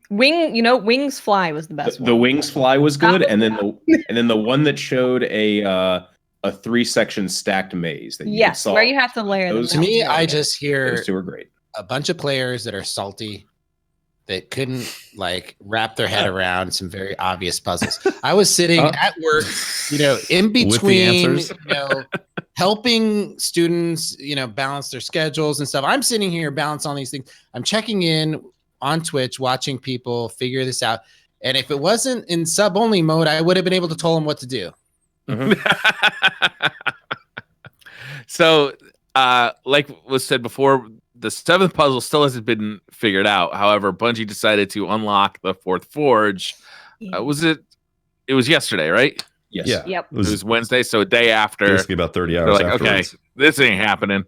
Wings fly was the best. The wings fly was good, and then the one that showed a 3-section stacked maze that you could solve. Where you have to layer them. To me, I just hear those two are great. A bunch of players that are salty, that couldn't wrap their head around some very obvious puzzles. I was sitting at work, in between, helping students, balance their schedules and stuff. I'm sitting here balancing all these things. I'm checking in on Twitch, watching people figure this out. And if it wasn't in sub-only mode, I would have been able to tell them what to do. So, like was said before, the 7th puzzle still hasn't been figured out. However, Bungie decided to unlock the 4th forge. It was yesterday, right? Yes. Yeah. Yep. It was Wednesday, so a day after. Basically about 30 hours They're like, afterwards. okay, this ain't happening.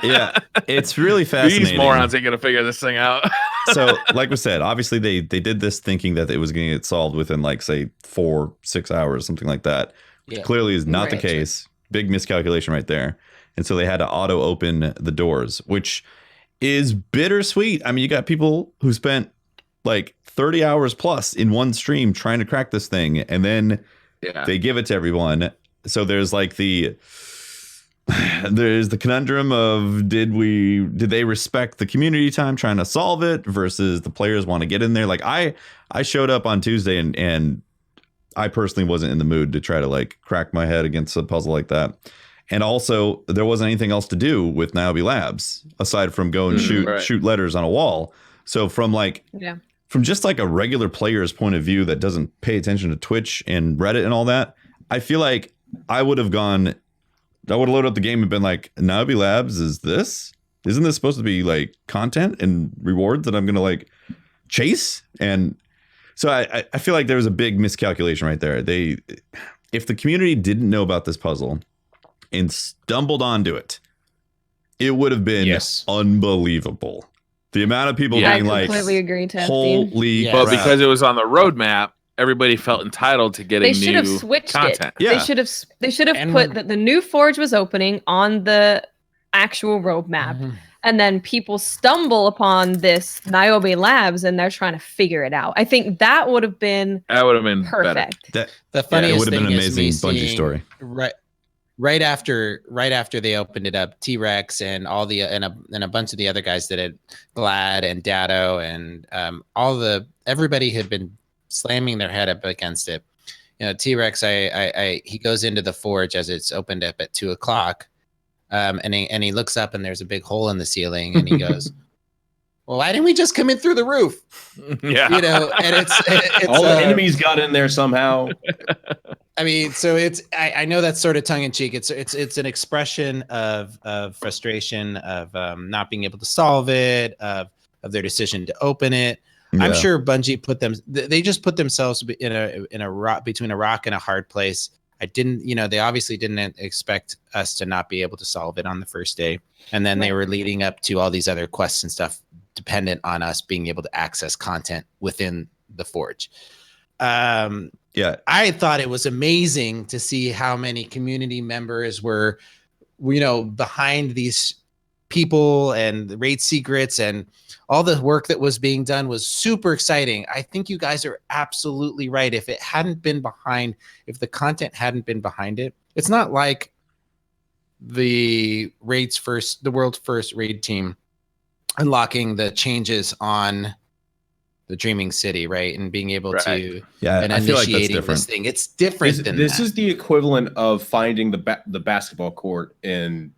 Yeah, it's really fascinating. These morons ain't gonna figure this thing out. So, like we said, obviously they did this thinking that it was going to get solved within say 4-6 hours, something like that. Which clearly is not the case. Big miscalculation right there. And so they had to auto open the doors, which is bittersweet. I mean, you got people who spent 30 hours plus in one stream trying to crack this thing, and then they give it to everyone. So there's there's the conundrum of did they respect the community time trying to solve it versus the players want to get in there. I showed up on Tuesday and I personally wasn't in the mood to try to crack my head against a puzzle like that. And also there wasn't anything else to do with Niobe Labs aside from go and shoot letters on a wall. So from from just a regular player's point of view that doesn't pay attention to Twitch and Reddit and all that, I feel like I would have loaded up the game and been like, Niobe Labs isn't this supposed to be content and rewards that I'm gonna chase? And so I feel like there was a big miscalculation right there. If the community didn't know about this puzzle and stumbled onto it, it would have been unbelievable. The amount of people being completely agree, holy crap. But because it was on the roadmap, everybody felt entitled to getting they should have switched content. It. Yeah. They should have put that the new forge was opening on the actual roadmap. and then people stumble upon this Niobe Labs and they're trying to figure it out. I think that would have been better. perfect. The funniest it would have been thing an is me amazing Bungie seeing story. Right after they opened it up, T-Rex and all the and a bunch of the other guys that had Glad and Dado and everybody had been slamming their head up against it. You know, T-Rex, he goes into the forge as it's opened up at 2:00, and he looks up and there's a big hole in the ceiling, and he goes, "Well, why didn't we just come in through the roof?" Yeah, You know, and it's all the enemies got in there somehow. I mean, so I know that's sort of tongue in cheek. It's an expression of frustration, of not being able to solve it, of their decision to open it. Yeah. I'm sure Bungie they just put themselves in a rock, between a rock and a hard place. They obviously didn't expect us to not be able to solve it on the first day. And then they were leading up to all these other quests and stuff dependent on us being able to access content within the Forge. Yeah, I thought it was amazing to see how many community members were, behind these people and the raid secrets, and all the work that was being done was super exciting. I think you guys are absolutely right. If the content hadn't been behind it, it's not like the world's first raid team unlocking the changes on the Dreaming City, right? And being able to, and I feel like that's different. This thing. It's different than this that. is the equivalent of finding the basketball court in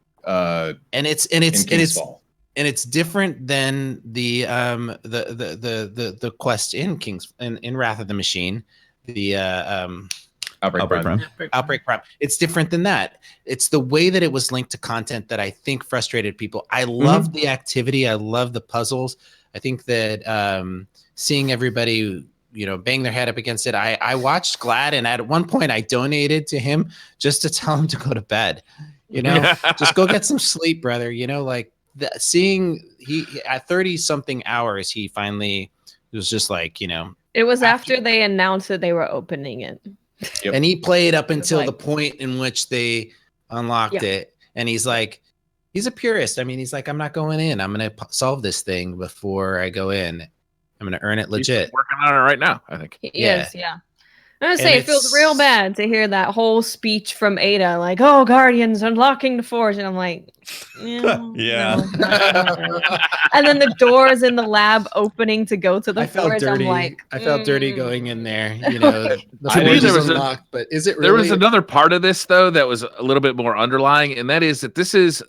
it's different than the quest in in Wrath of the Machine, the Outbreak Prime. Outbreak Prime. It's different than that. It's the way that it was linked to content that I think frustrated people. I love the activity. I love the puzzles. I think that seeing everybody, bang their head up against it. I watched Glad, and at one point I donated to him just to tell him to go to bed. Just go get some sleep, brother. Seeing he at 30 something hours, he finally was just like, It was after they announced that they were opening it. Yep. And he played up until the point in which they unlocked it. And he's like, he's a purist. I mean, he's like, I'm not going in. I'm going to solve this thing before I go in. I'm going to earn it legit. He's working on it right now, I think. He is, yeah. I'm going to say, it feels real bad to hear that whole speech from Ada, like, oh, Guardians unlocking the Forge. And I'm like, yeah. No. And then the doors in the lab opening to go to the Forge. Dirty. I'm like, I felt dirty going in there. The Forge is unlocked, but is it really? There was another part of this, though, that was a little bit more underlying. And that is that this is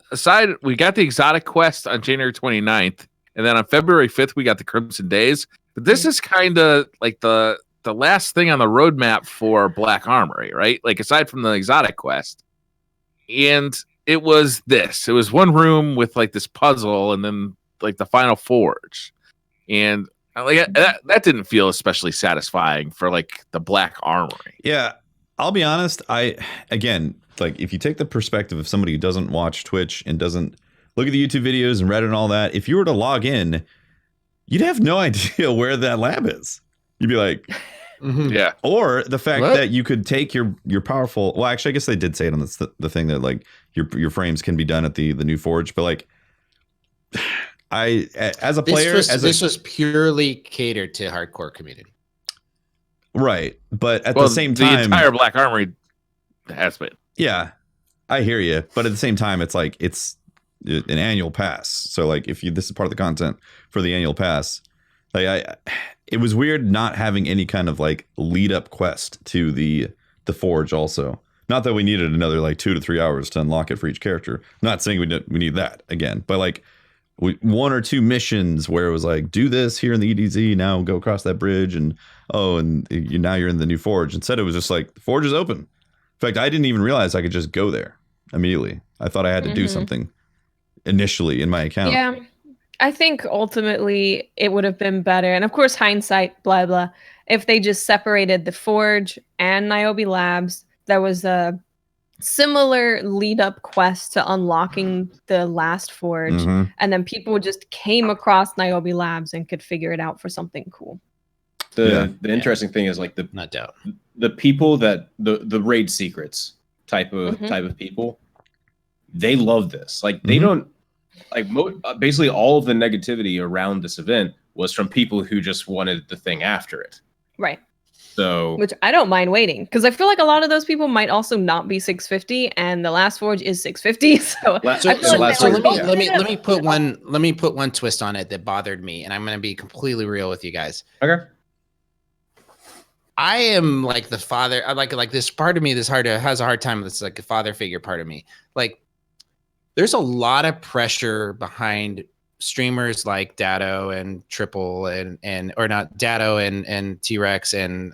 we got the exotic quest on January 29th. And then on February 5th, we got the Crimson Days. But this is kind of like the last thing on the roadmap for Black Armory, right? Like, aside from the exotic quest. And it was this. It was one room with like this puzzle and then like the final forge. And like that didn't feel especially satisfying for like the Black Armory. Yeah. I'll be honest. Again, like, if you take the perspective of somebody who doesn't watch Twitch and doesn't look at the YouTube videos and Reddit and all that, if you were to log in, you'd have no idea where that lab is. You'd be like, yeah. Or the fact that you could take your powerful. Well, actually, I guess they did say it on the thing that like your frames can be done at the new forge. But like, as a player, this was purely catered to hardcore community, right? But at the same time, the entire Black Armory has been. Yeah, I hear you. But at the same time, it's like it's an annual pass. So like, if this is part of the content for the annual pass, like it was weird not having any kind of like lead up quest to the forge. Also, not that we needed another like 2 to 3 hours to unlock it for each character. I'm not saying we need that again, but like one or two missions where it was like, do this here in the EDZ, now go across that bridge, and now you're in the new forge. Instead, it was just like the forge is open. In fact, I didn't even realize I could just go there immediately. I thought I had to do something initially in my account. Yeah. I think ultimately it would have been better, and of course hindsight, blah blah, if they just separated the Forge and Niobe Labs. There was a similar lead-up quest to unlocking the last Forge, and then people just came across Niobe Labs and could figure it out for something cool. The interesting thing is like not doubt the people that the raid secrets type of people, they love this. Like they don't. like basically all of the negativity around this event was from people who just wanted the thing after it. Right. So, which I don't mind waiting, because I feel like a lot of those people might also not be 650, and the last forge is 650. So, let me put one twist on it that bothered me, and I'm going to be completely real with you guys. Okay. I am like the father. I like this part of me has a hard time. It's like a father figure part of me. Like, there's a lot of pressure behind streamers like Datto and Triple and or not Datto and T-Rex and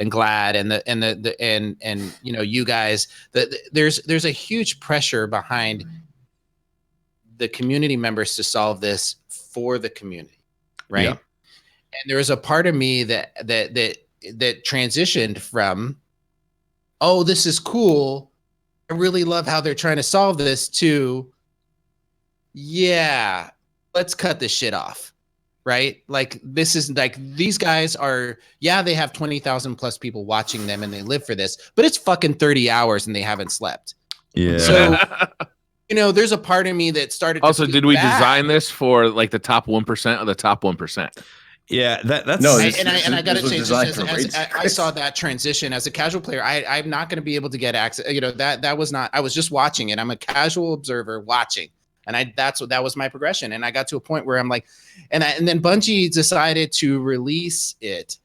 Glad and you know, you guys. There's a huge pressure behind the community members to solve this for the community, right? Yeah. And there was a part of me that transitioned from, oh, this is cool, I really love how they're trying to solve this, to, yeah, let's cut this shit off, right? Like, this is like, these guys are, yeah, they have 20,000 plus people watching them and they live for this, but it's fucking 30 hours and they haven't slept. Yeah. So, you know, there's a part of me that started. Also, did we design this for like the top 1% of the top 1%? Yeah, that's no. I got to say, I saw that transition as a casual player. I'm not going to be able to get access. You know, that was not. I was just watching it. I'm a casual observer watching, and that was my progression. And I got to a point where I'm like, and then Bungie decided to release it.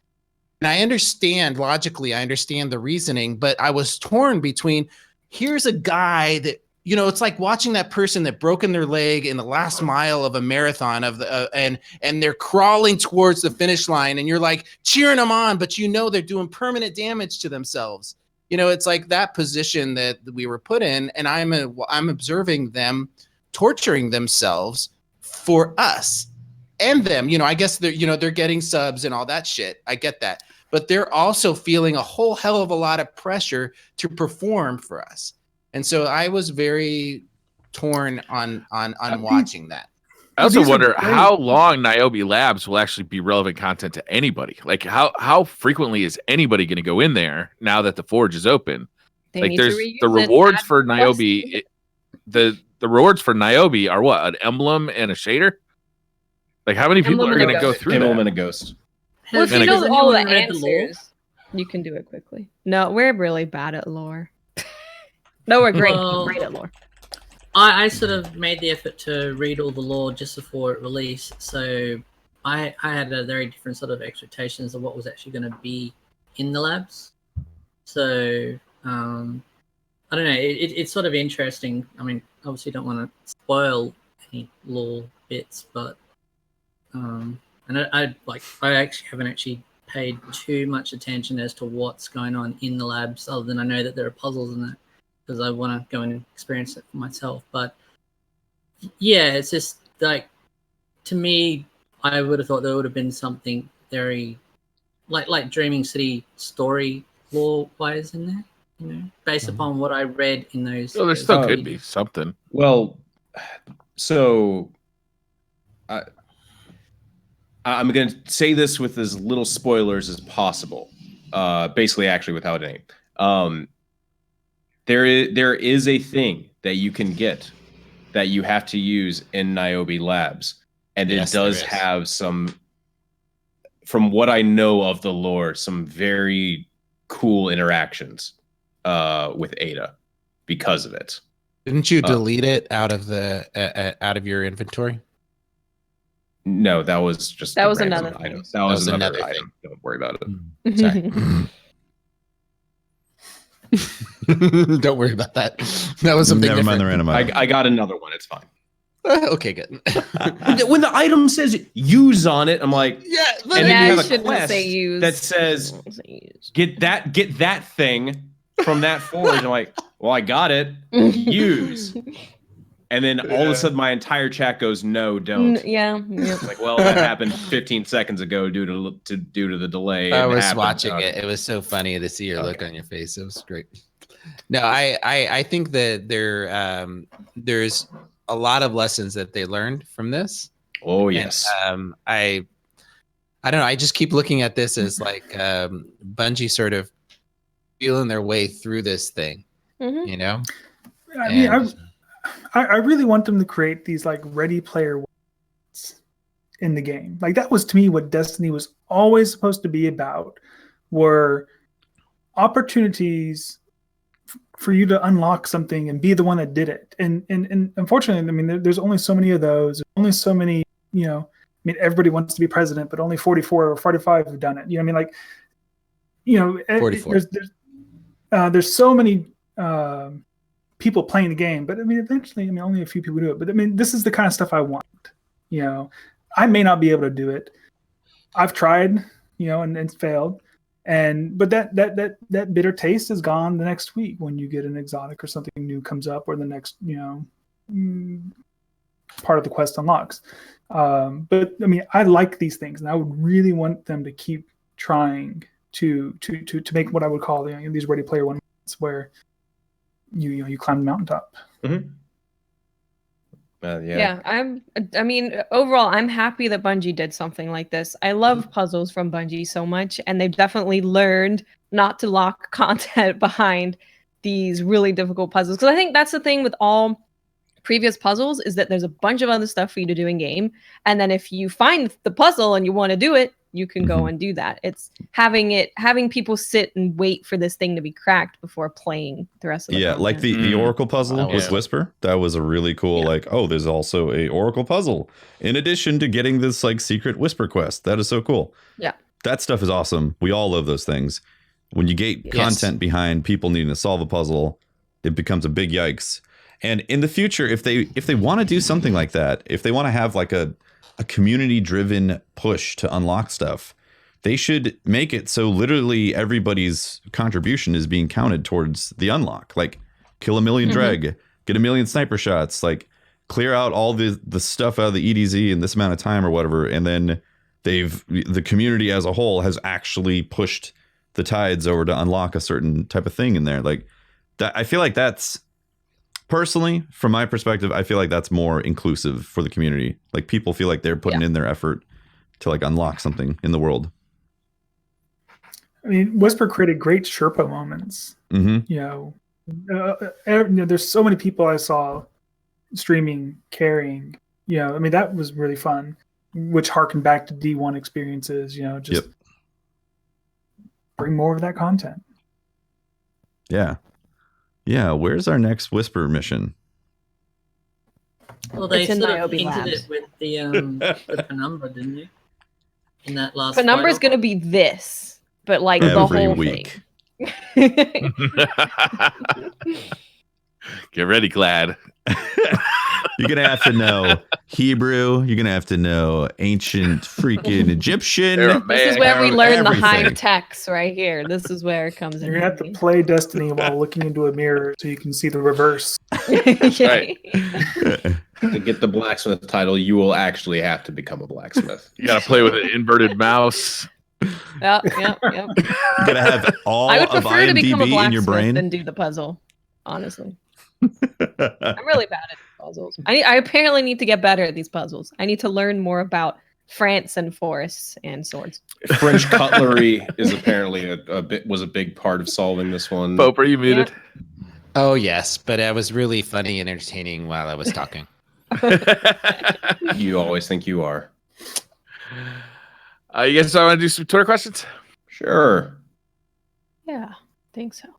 And I understand logically, I understand the reasoning, but I was torn between, here's a guy that, you know, it's like watching that person that broken their leg in the last mile of a marathon and they're crawling towards the finish line, and you're like cheering them on, but you know they're doing permanent damage to themselves. You know, it's like that position that we were put in, and I'm observing them torturing themselves for us and them. You know, I guess they're getting subs and all that shit. I get that, but they're also feeling a whole hell of a lot of pressure to perform for us. And so I was very torn on watching that. I also wonder how long Niobe Labs will actually be relevant content to anybody. Like, how frequently is anybody going to go in there now that the Forge is open? Like, there's the rewards for Niobe. The rewards for Niobe are what? An emblem and a shader? Like, how many people are going to go through that? Emblem and a ghost. Well, if you know all the answers, you can do it quickly. No, we're really bad at lore. No, we're great. Great at lore. I sort of made the effort to read all the lore just before it released, so I had a very different sort of expectations of what was actually going to be in the labs. So I don't know. It's sort of interesting. I mean, obviously, don't want to spoil any lore bits, but and I actually haven't actually paid too much attention as to what's going on in the labs, other than I know that there are puzzles in that, because I want to go and experience it for myself. But yeah, it's just like, to me, I would have thought there would have been something very like Dreaming City story lore wise in there, you know, based upon what I read in those. Well, there still could be something. Well, so I'm going to say this with as little spoilers as possible. Basically, actually, without any. There is a thing that you can get that you have to use in Niobe Labs, and it does have some, from what I know of the lore, some very cool interactions with Ada because of it. Didn't you delete it out of your inventory? No, that was just another item. That was another item. Don't worry about it. Sorry. Don't worry about that. That was something Never mind different. the random item. I got another one. It's fine. Okay, good. When the item says use on it, I'm like, yeah. And then you have a quest say use. that says get that thing from that forge. I'm like, well, I got it. Use. And then all of a sudden, my entire chat goes, "No, don't." Yeah. It's like, well, that happened 15 seconds ago due to the delay. I was watching it. It was so funny to see your look on your face. It was great. No, I think that there's a lot of lessons that they learned from this. Oh yes. And, I don't know. I just keep looking at this as like Bungie sort of feeling their way through this thing. Mm-hmm. You know. I mean, I really want them to create these like Ready Player Ones in the game. Like that was to me what Destiny was always supposed to be about, were opportunities for you to unlock something and be the one that did it. And unfortunately, I mean, there's only so many of those. There's only so many, you know. I mean, everybody wants to be president, but only 44 or 45 have done it. You know, what I mean, like, you know, 44. There's so many people playing the game, but I mean, eventually, I mean, only a few people do it. But I mean, this is the kind of stuff I want. You know, I may not be able to do it. I've tried, you know, and it's failed. But that bitter taste is gone the next week when you get an exotic or something new comes up, or the next, you know, part of the quest unlocks. But I mean, I like these things, and I would really want them to keep trying to make what I would call, you know, these Ready Player One moments where you climb the mountaintop. Mm-hmm. Yeah, I mean, overall, I'm happy that Bungie did something like this. I love puzzles from Bungie so much, and they've definitely learned not to lock content behind these really difficult puzzles. Because I think that's the thing with all previous puzzles, is that there's a bunch of other stuff for you to do in game, and then if you find the puzzle and you want to do it, you can go and do that. It's having people sit and wait for this thing to be cracked before playing the rest of the content. Like the Oracle puzzle with Whisper. That was a really cool, like, oh, there's also a Oracle puzzle in addition to getting this like secret Whisper quest. That is so cool. Yeah. That stuff is awesome. We all love those things. When you get content behind people needing to solve a puzzle, it becomes a big yikes. And in the future, if they want to do something like that, if they want to have like a community-driven push to unlock stuff, they should make it so literally everybody's contribution is being counted towards the unlock. Like, kill a million dreg, get a million sniper shots, like clear out all the stuff out of the EDZ in this amount of time or whatever, and then the community as a whole has actually pushed the tides over to unlock a certain type of thing in there. Like that, I feel like that's, personally, from my perspective, I feel like that's more inclusive for the community. Like people feel like they're putting in their effort to like unlock something in the world. I mean, Whisper created great Sherpa moments. You know, there's so many people I saw streaming carrying. You know, I mean, that was really fun, which harkened back to D1 experiences. You know, just bring more of that content. Yeah. Yeah, where's our next Whisper mission? Well, they It's in sort the of IOB hinted Labs. it with the Penumbra, didn't you? In that last Penumbra's fight. going to be this, but like the Every whole week. thing. Get ready, Glad. You're going to have to know Hebrew. You're going to have to know ancient freaking Egyptian. This is where we learn the high everything. techs right here. This is where it comes in. You're gonna have to play Destiny while looking into a mirror so you can see the reverse. That's right. To get the blacksmith title, you will actually have to become a blacksmith. You got to play with an inverted mouse. Yep. You're going to have all I would of prefer to become a IMDb in your blacksmith brain. than do the puzzle, honestly. I'm really bad at puzzles. I apparently need to get better at these puzzles. I need to learn more about France and forests and swords. French cutlery is apparently was a big part of solving this one. Pope, are you muted? Oh yes, but it was really funny and entertaining while I was talking. You always think you are. You guys want to do some Twitter questions? Sure. Yeah, think so.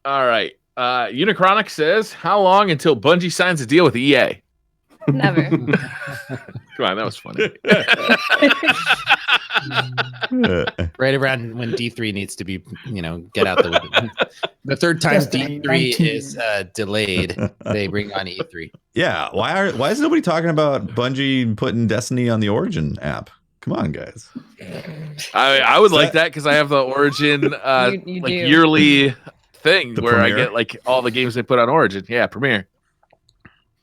All right. Unichronic says, how long until Bungie signs a deal with EA? Never. Come on, that was funny. Right around when D3 needs to be, get out the window. The third time Destiny D3 19. is delayed, they bring on E3. Yeah, why is nobody talking about Bungie putting Destiny on the Origin app? Come on, guys. I would like that because I have the Origin You like do. yearly thing The where premiere? I get like all the games they put on Origin. Yeah, premiere.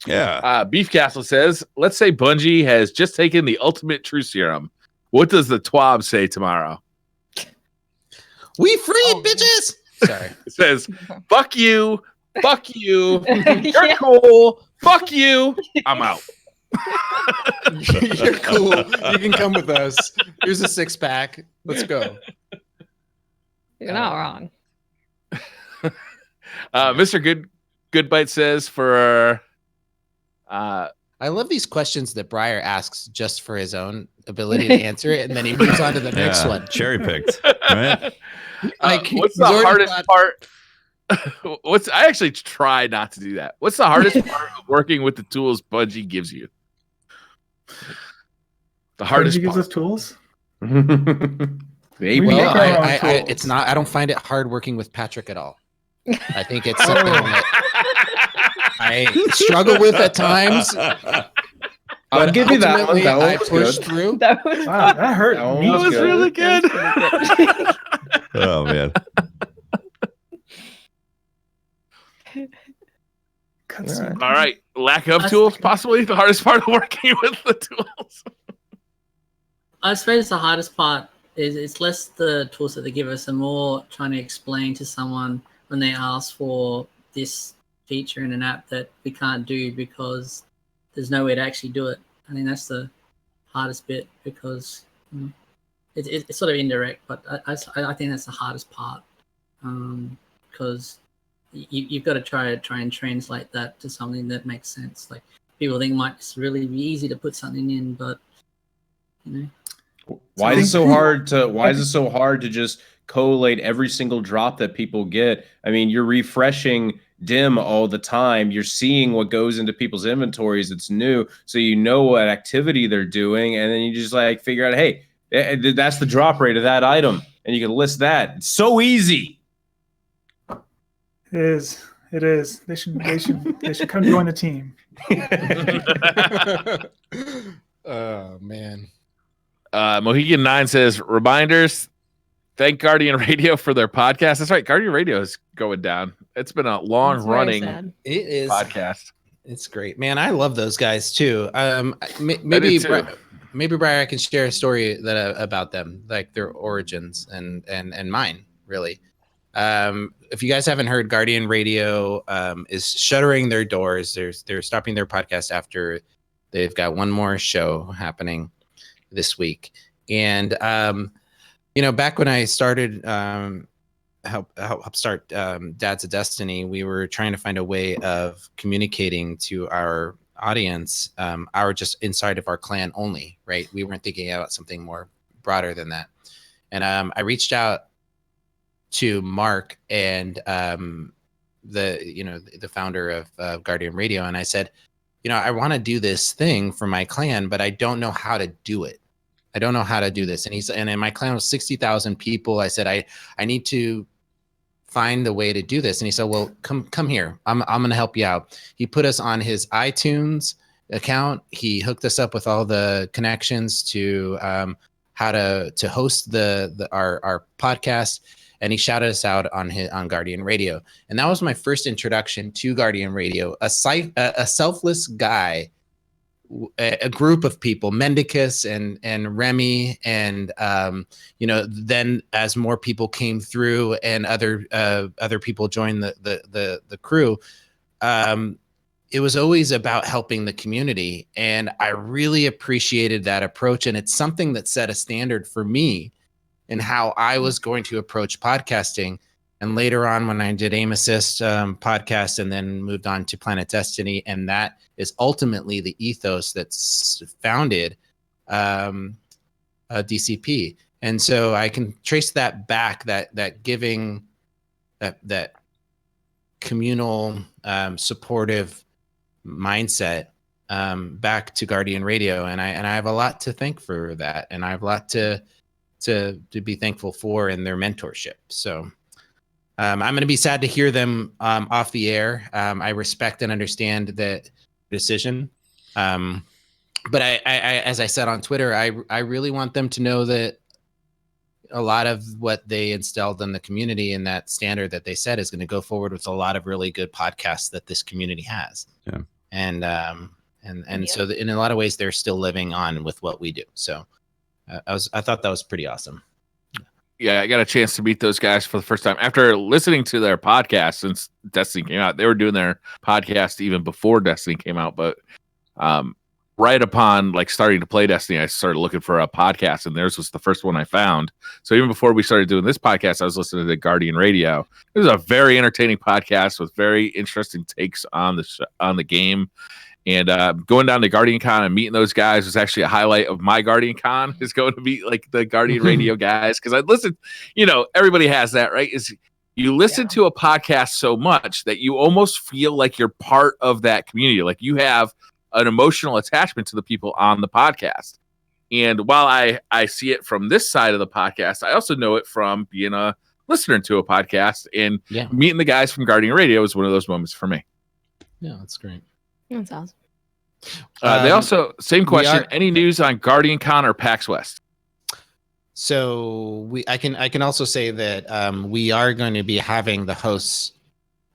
Yeah. Beef Castle says, let's say Bungie has just taken the ultimate true serum. What does the TWAB say tomorrow? We free, bitches! Sorry. It says, fuck you, you're Yeah. cool, fuck you, I'm out. You're cool. You can come with us. Here's a 6-pack. Let's go. You're not wrong. Mr. Good Goodbite says for I love these questions that Breyer asks just for his own ability to answer it, and then he moves on to the next one. Cherry picked, right? Like, what's he's the already hardest thought- part? I actually try not to do that. What's the hardest part of working with the tools Bungie gives you? The hardest Bungie gives part. us tools. They We Well, make our own I, tools. it's not. I don't find it hard working with Patrick at all. I think it's something that I struggle with at times. I'll give you that one. ultimately, That one I was push good. through. That was Wow, that hurt That one me. That was good. really good. Oh man. Cutscene. All right, lack of tools, possibly the hardest part of working with the tools. I suppose the hardest part is it's less the tools that they give us and more trying to explain to someone when they ask for this feature in an app that we can't do because there's no way to actually do it. I think that's the hardest bit because it's sort of indirect, but I think that's the hardest part because you've got to try and translate that to something that makes sense. Like people think it might really be easy to put something in, but you know. Why is it so hard to just collate every single drop that people get? I mean, you're refreshing dim all the time. You're seeing what goes into people's inventories. It's new, so you know what activity they're doing, and then you just like figure out, hey, that's the drop rate of that item, and you can list that. It's so easy. It is. It is. They should come join the team. Oh man. Mohegan 9 says, reminders, thank Guardian Radio for their podcast. That's right, Guardian Radio is going down. It's been a long running It is podcast. It's great, man. I love those guys too. Maybe Brian, I can share a story that about them, like their origins and mine, really. If you guys haven't heard, Guardian Radio is shuttering their doors. They're stopping their podcast after they've got one more show happening this week. And back when I started help start Dads of Destiny, we were trying to find a way of communicating to our audience, our just inside of our clan only, right? We weren't thinking about something more broader than that. And I reached out to Mark and the founder of Guardian Radio, and I said, I want to do this thing for my clan, but I don't know how to do it. I don't know how to do this. And in my clan was 60,000 people. I said, I need to find the way to do this. And he said, well, come here. I'm going to help you out. He put us on his iTunes account. He hooked us up with all the connections to how to host our podcast. And he shouted us out on Guardian Radio. And that was my first introduction to Guardian Radio, a selfless guy, a group of people, Mendicus and Remy, and then as more people came through and other people joined the crew, it was always about helping the community, and I really appreciated that approach. And it's something that set a standard for me in how I was going to approach podcasting. And later on, when I did Aim Assist podcast and then moved on to Planet Destiny, and that is ultimately the ethos that's founded DCP. And so I can trace that back, that giving, that communal, supportive mindset back to Guardian Radio, and I have a lot to thank for that, and I have a lot to be thankful for in their mentorship. So. I'm going to be sad to hear them off the air. I respect and understand that decision. But I, as I said on Twitter, I really want them to know that a lot of what they instilled in the community and that standard that they set is going to go forward with a lot of really good podcasts that this community has. Yeah. And so in a lot of ways, they're still living on with what we do. So I thought that was pretty awesome. Yeah, I got a chance to meet those guys for the first time after listening to their podcast since Destiny came out. They were doing their podcast even before Destiny came out, but right upon like starting to play Destiny, I started looking for a podcast, and theirs was the first one I found. So even before we started doing this podcast, I was listening to Guardian Radio. It was a very entertaining podcast with very interesting takes on the game. And going down to Guardian Con and meeting those guys was actually a highlight of my Guardian Con, is going to meet like the Guardian Radio guys. Because I'd listen, everybody has that, right? Is you listen to a podcast so much that you almost feel like you're part of that community. Like you have an emotional attachment to the people on the podcast. And while I see it from this side of the podcast, I also know it from being a listener to a podcast, and meeting the guys from Guardian Radio is one of those moments for me. Yeah, that's great. That's awesome. They also, same question, any news on Guardian Con or PAX West? So I can also say that we are going to be having the hosts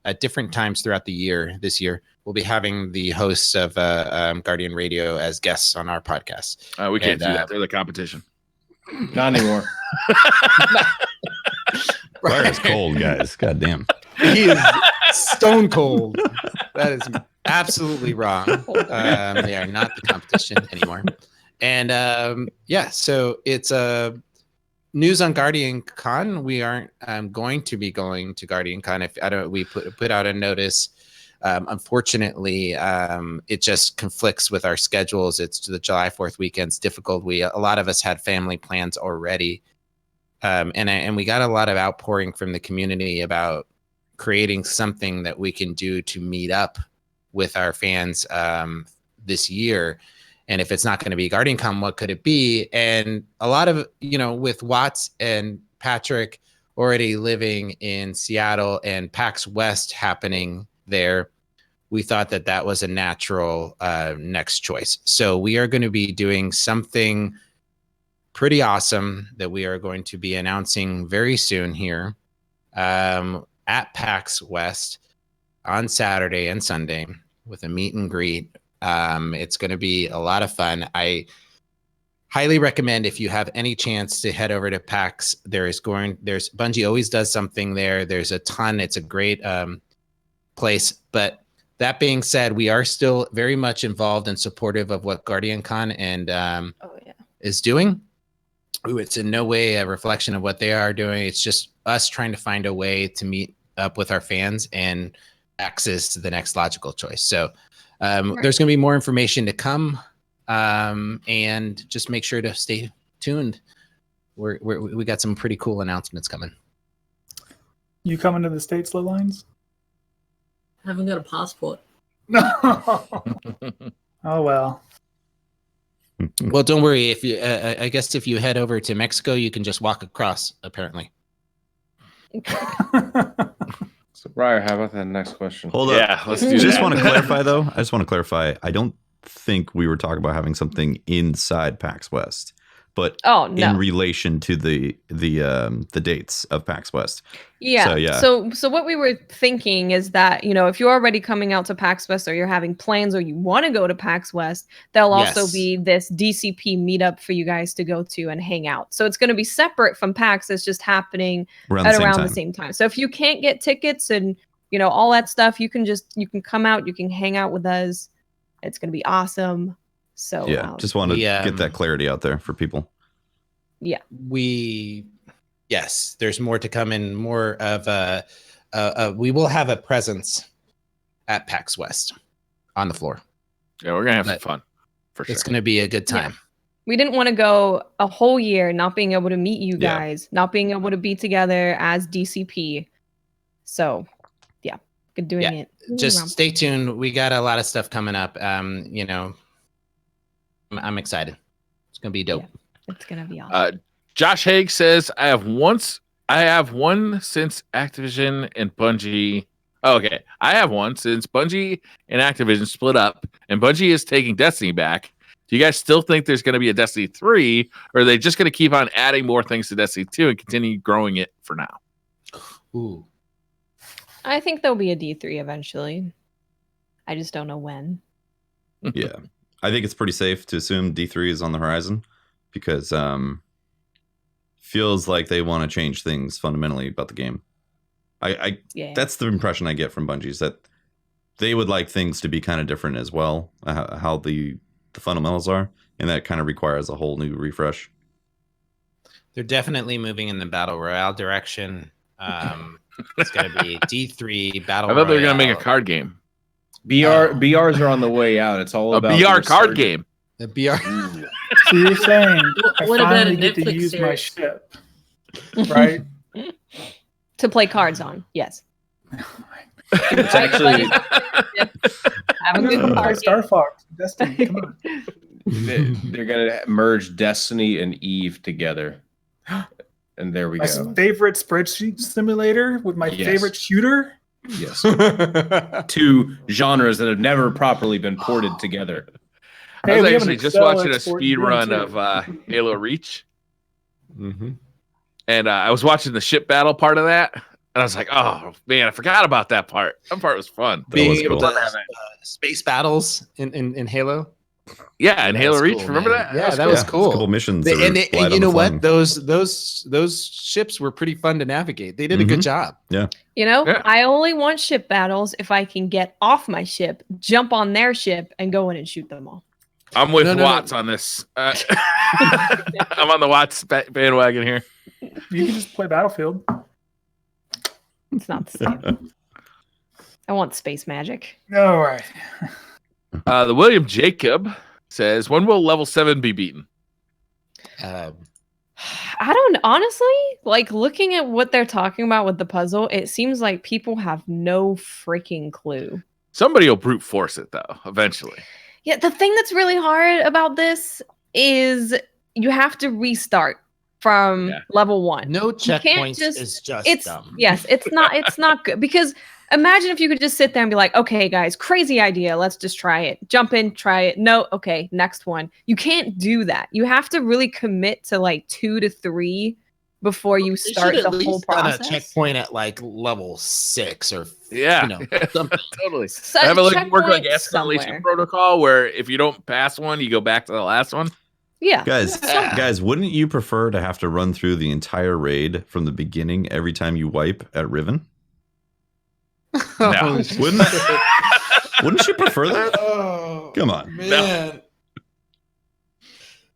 at different times throughout the year. This year, we'll be having the hosts of Guardian Radio as guests on our podcast. We can't do that. They're the competition. Not anymore. Fire is cold, guys. God damn. He is stone cold. That is absolutely wrong. They are not the competition anymore. And so it's news on Guardian Con. We aren't going to be going to Guardian Con. We put out a notice. Unfortunately, it just conflicts with our schedules. It's the July 4th weekend's difficult. A lot of us had family plans already. And we got a lot of outpouring from the community about creating something that we can do to meet up with our fans this year. And if it's not going to be Guardian Con, what could it be? And a lot of, with Watts and Patrick already living in Seattle and PAX West happening there, we thought that was a natural next choice. So we are going to be doing something pretty awesome that we are going to be announcing very soon here at PAX West on Saturday and Sunday with a meet and greet. It's going to be a lot of fun. I highly recommend, if you have any chance, to head over to PAX. There's Bungie always does something there. There's a ton. It's a great place. But that being said, we are still very much involved and supportive of what Guardian Con and is doing. It's in no way a reflection of what they are doing. It's just us trying to find a way to meet up with our fans and access to the next logical choice. So there's going to be more information to come, and just make sure to stay tuned. We got some pretty cool announcements coming. You coming to the States, Slow Lines? I haven't got a passport. No. Oh well. Well, don't worry. If you, I guess if you head over to Mexico, you can just walk across. Apparently. So, Briar, how about that next question? Hold up. Yeah, let's do Just that. want to clarify, though. I just want to clarify. I don't think we were talking about having something inside PAX West, but in relation to the dates of PAX West. Yeah. So what we were thinking is that, if you're already coming out to PAX West, or you're having plans, or you want to go to PAX West, there'll also be this DCP meetup for you guys to go to and hang out. So it's going to be separate from PAX. It's just happening around the same time. So if you can't get tickets and, all that stuff, you can come out, you can hang out with us. It's going to be awesome. So just want to get that clarity out there for people. Yeah. Yes, there's more to come, and more of we will have a presence at PAX West on the floor. Yeah, we're gonna have some fun for sure. It's gonna be a good time. Yeah. We didn't want to go a whole year not being able to meet you guys, not being able to be together as DCP. So good doing it. Just stay tuned. We got a lot of stuff coming up. I'm excited. It's gonna be dope. Yeah, it's gonna be awesome. Josh Haig says, I have one since Activision and Bungie. Oh, okay. I have one since Bungie and Activision split up, and Bungie is taking Destiny back. Do you guys still think there's going to be a Destiny 3, or are they just going to keep on adding more things to Destiny 2 and continue growing it for now? Ooh. I think there'll be a D3 eventually. I just don't know when. Yeah. I think it's pretty safe to assume D3 is on the horizon, because feels like they want to change things fundamentally about the game. That's the impression I get from Bungie, is that they would like things to be kind of different as well. How the the fundamentals are, and that kind of requires a whole new refresh. They're definitely moving in the battle royale direction. It's going to be D3 battle. I thought they were royale. going to make a card game. BRs are on the way out. It's all A about BR card game. The BR. So you're saying I What about a finally get to Netflix use my series? ship, right? To play cards on, yes. It's actually Have a I'm good gonna play card Star game. Fox, Destiny. Come on. they're gonna merge Destiny and Eve together, and there we My go. favorite spreadsheet simulator with my Yes. favorite shooter. Yes, two genres that have never properly been ported together. I Hey, was we have an actually just Excel watching a export speed game, run too. of Halo Reach, Mm-hmm. and I was watching the ship battle part of that, and I was like, "Oh man, I forgot about that part. That part was fun." Being was able cool. to space battles in Halo. Yeah, and That Halo was Reach. cool, Remember man. that? Yeah, that was it's cool. a couple missions. that And, were and light you on know the what? flying. Those ships were pretty fun to navigate. They did a good job. You know, Yeah. I only want ship battles if I can get off my ship, jump on their ship, and go in and shoot them all. I'm with No. Watts on this. I'm on the Watts bandwagon here. You can just play Battlefield. It's not the same. I want space magic. All right. The William Jacob says, "When will level 7 be beaten?" I don't honestly like looking at what they're talking about with the puzzle. It seems like people have no freaking clue. Somebody will brute force it though, eventually. Yeah, the thing that's really hard about this is you have to restart from level 1. No can't checkpoints just- is just It's dumb. yes, it's not good because imagine if you could just sit there and be like, okay, guys, crazy idea. Let's just try it. Jump in, try it. No, okay, next one. You can't do that. You have to really commit to like 2 to 3 before you They start should the at least whole done process. a checkpoint at like level 6 or Yeah, you know, something. totally. So Have it like work like checkpoint escalation somewhere. protocol, where if you don't pass one, you go back to the last one. Yeah. Guys, wouldn't you prefer to have to run through the entire raid from the beginning every time you wipe at Riven? No. Wouldn't you prefer that? Oh, Come on. man.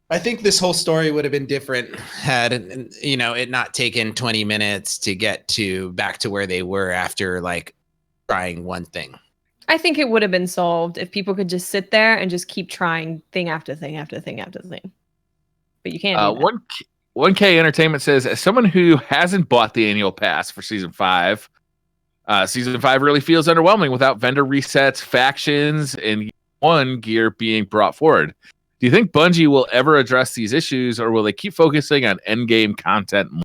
I think this whole story would have been different had it not taken 20 minutes to get back to where they were after like trying one thing. I think it would have been solved if people could just sit there and just keep trying thing after thing after thing after thing. But you can't do that. 1K Entertainment says, as someone who hasn't bought the annual pass for season 5, season 5 really feels underwhelming without vendor resets, factions, and one gear being brought forward. Do you think Bungie will ever address these issues, or will they keep focusing on endgame content more?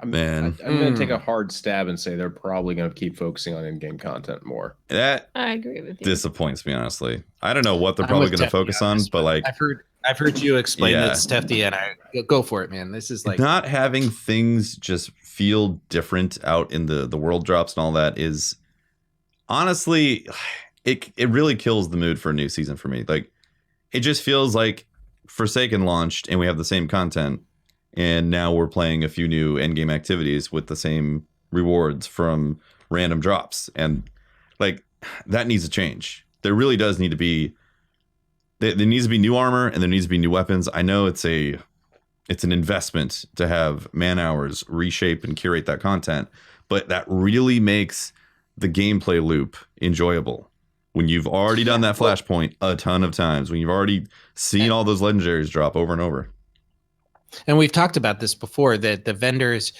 Man. I'm going to take a hard stab and say they're probably going to keep focusing on in-game content more. That I agree with you. disappoints me, honestly. I don't know what they're I'm probably with going to Tefty focus on on, this but one. like I've heard you explain Yeah. this, Tefty, and I go for it, man. This is like not having things just feel different out in the world drops and all that is honestly it really kills the mood for a new season for me. Like it just feels like Forsaken launched and we have the same content, and now we're playing a few new endgame activities with the same rewards from random drops, and like that needs to change. There really does need to be there needs to be new armor and there needs to be new weapons. I know it's an investment to have man hours reshape and curate that content, but that really makes the gameplay loop enjoyable. When you've already done that flashpoint a ton of times, when you've already seen all those legendaries drop over and over. And we've talked about this before, that the vendors,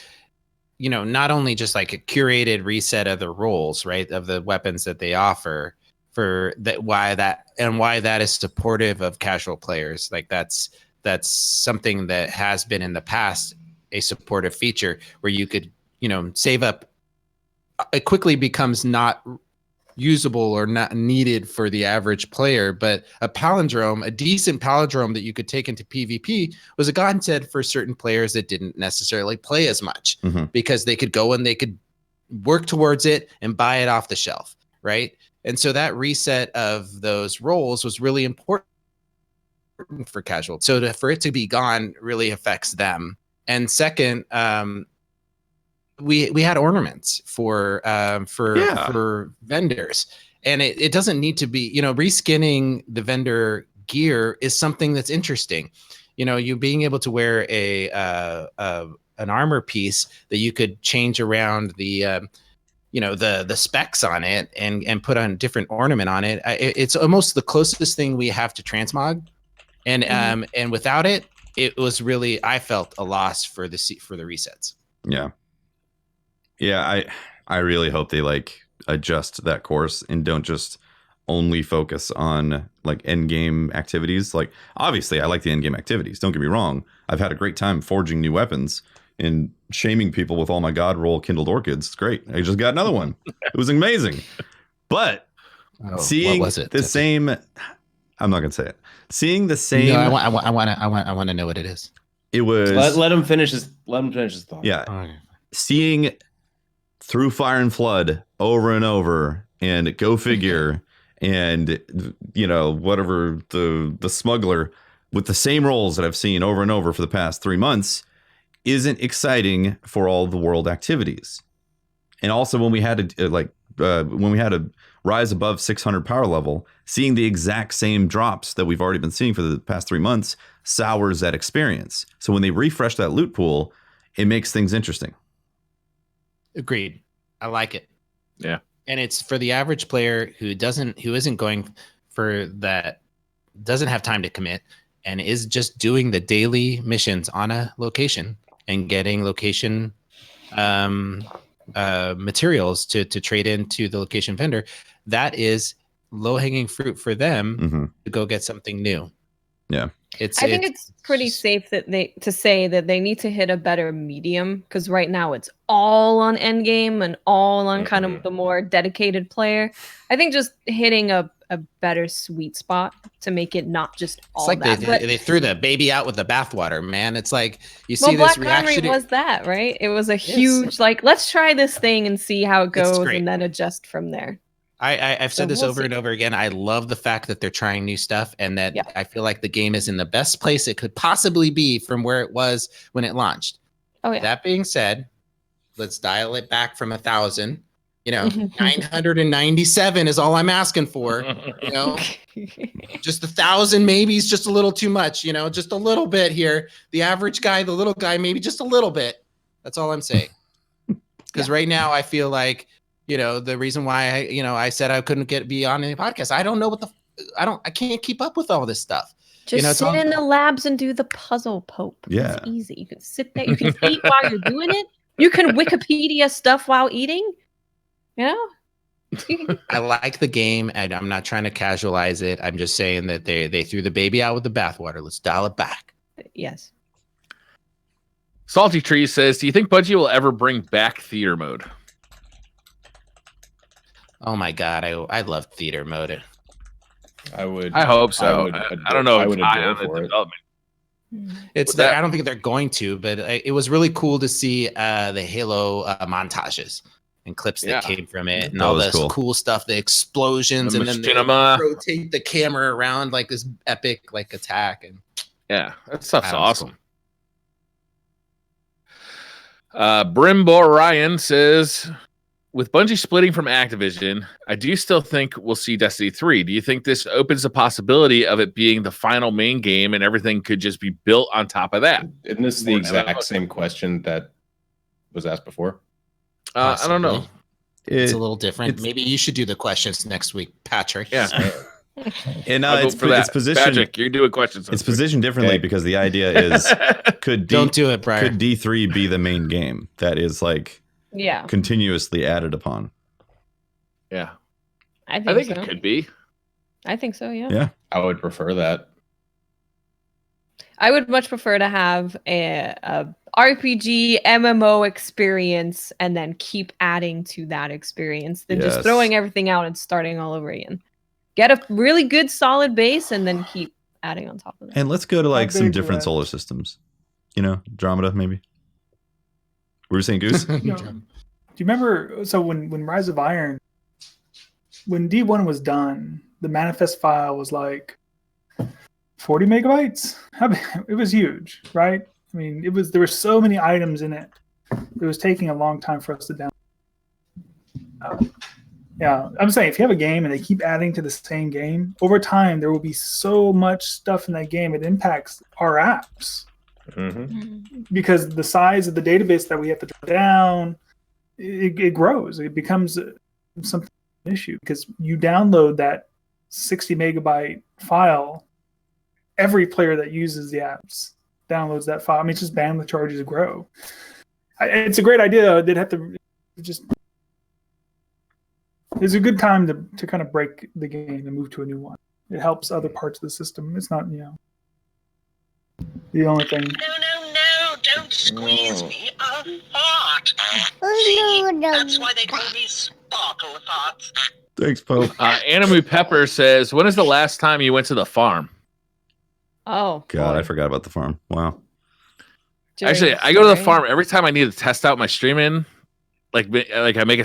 not only just like a curated reset of the roles, right, of the weapons that they offer, for that, why that is supportive of casual players. Like that's something that has been in the past a supportive feature where you could, save up. It quickly becomes not usable or not needed for the average player, but a decent palindrome that you could take into PvP was a godsend for certain players that didn't necessarily play as much, because they could go and they could work towards it and buy it off the shelf, right? And so that reset of those roles was really important for casual. So for it to be gone really affects them. And second, we had ornaments for vendors, and it doesn't need to be, reskinning the vendor gear is something that's interesting. You know, you being able to wear an armor piece that you could change around the the specs on it and put on a different ornament on it. It's almost the closest thing we have to transmog, and without it, it was really, I felt, a loss for the resets. Yeah. I really hope they like adjust that course and don't just only focus on like end game activities. Like, obviously I like the end game activities, don't get me wrong. I've had a great time forging new weapons and shaming people with all my god roll kindled orchids. It's great. I just got another one. It was amazing. But seeing what was it? the same, I'm not gonna say it. Seeing the same. No, I want to know what it is. It was. Let him finish his. Let him finish his thought. Yeah. Okay. Seeing Through Fire and Flood over and over, and Go Figure, and whatever the smuggler with the same roles that I've seen over and over for the past 3 months isn't exciting for all the world activities. And also when we had to rise above 600 power level, seeing the exact same drops that we've already been seeing for the past 3 months sours that experience. So when they refresh that loot pool, it makes things interesting. Agreed. I like it. Yeah. And it's for the average player who isn't going for that, doesn't have time to commit, and is just doing the daily missions on a location and getting location materials to trade into the location vendor. That is low-hanging fruit for them to go get something new. Yeah. I think it's pretty safe to say that they need to hit a better medium, because right now it's all on endgame and all on kind of the more dedicated player. I think just hitting a better sweet spot to make it not just all it's like that. They threw the baby out with the bathwater, man. It's like you see Black this reaction. Armory was that, right? It was a huge let's try this thing and see how it goes and then adjust from there. I've said this over and over again. I love the fact that they're trying new stuff, and that I feel like the game is in the best place it could possibly be from where it was when it launched. Oh yeah. That being said, let's dial it back from 1,000. 997 is all I'm asking for. Just 1,000 maybe is just a little too much. Just a little bit here. The average guy, the little guy, maybe just a little bit. That's all I'm saying. Because right now I feel like, the reason why I said I couldn't be on any podcast. I don't know I can't keep up with all this stuff. Just sit in the labs and do the puzzle, Pope. Yeah. It's easy. You can sit there. You can eat while you're doing it. You can Wikipedia stuff while eating. I like the game, and I'm not trying to casualize it. I'm just saying that they threw the baby out with the bathwater. Let's dial it back. Yes. Salty Tree says, do you think Bungie will ever bring back theater mode? Oh my god, I love theater mode. I hope so. I don't know. I would adore for it. I don't think they're going to, but it was really cool to see the Halo montages and clips that came from it, and all this cool stuff, the explosions, and then they rotate the camera around like this epic attack. And that stuff's awesome. Brimbor Ryan says, with Bungie splitting from Activision, I do still think we'll see Destiny 3. Do you think this opens the possibility of it being the final main game and everything could just be built on top of that? Isn't this the exact same question that was asked before? I don't know. It's a little different. Maybe you should do the questions next week, Patrick. Yeah. And it's positioned. Patrick, you're doing questions. It's positioned differently because the idea is, don't do it, Brian. Could D3 be the main game that is continuously added upon? Yeah, I think it could be. I think so. Yeah. Yeah, I would prefer that. I would much prefer to have a RPG MMO experience and then keep adding to that experience than just throwing everything out and starting all over again. Get a really good solid base and then keep adding on top of that. And let's go to some different solar systems. Andromeda maybe. We were saying Goose? Do you remember, so when Rise of Iron, when D1 was done, the manifest file was like 40 megabytes? It was huge, right? I mean, there were so many items in it. It was taking a long time for us to download. Yeah, I'm saying if you have a game and they keep adding to the same game, over time there will be so much stuff in that game it impacts our apps because the size of the database that we have to draw down, it grows. It becomes something an issue because you download that 60 megabyte file. Every player that uses the apps downloads that file. I mean, it's just bandwidth charges grow. It's a great idea. They'd have to just. It's a good time to kind of break the game and move to a new one. It helps other parts of the system. It's not, the only thing. No, don't squeeze me apart. See, that's why they call me Sparkle Farts. Thanks, Pope. Animu Pepper says, when is the last time you went to the farm? Oh, God, boy. I forgot about the farm. Wow. Actually, I go to the farm every time I need to test out my streaming. Like I make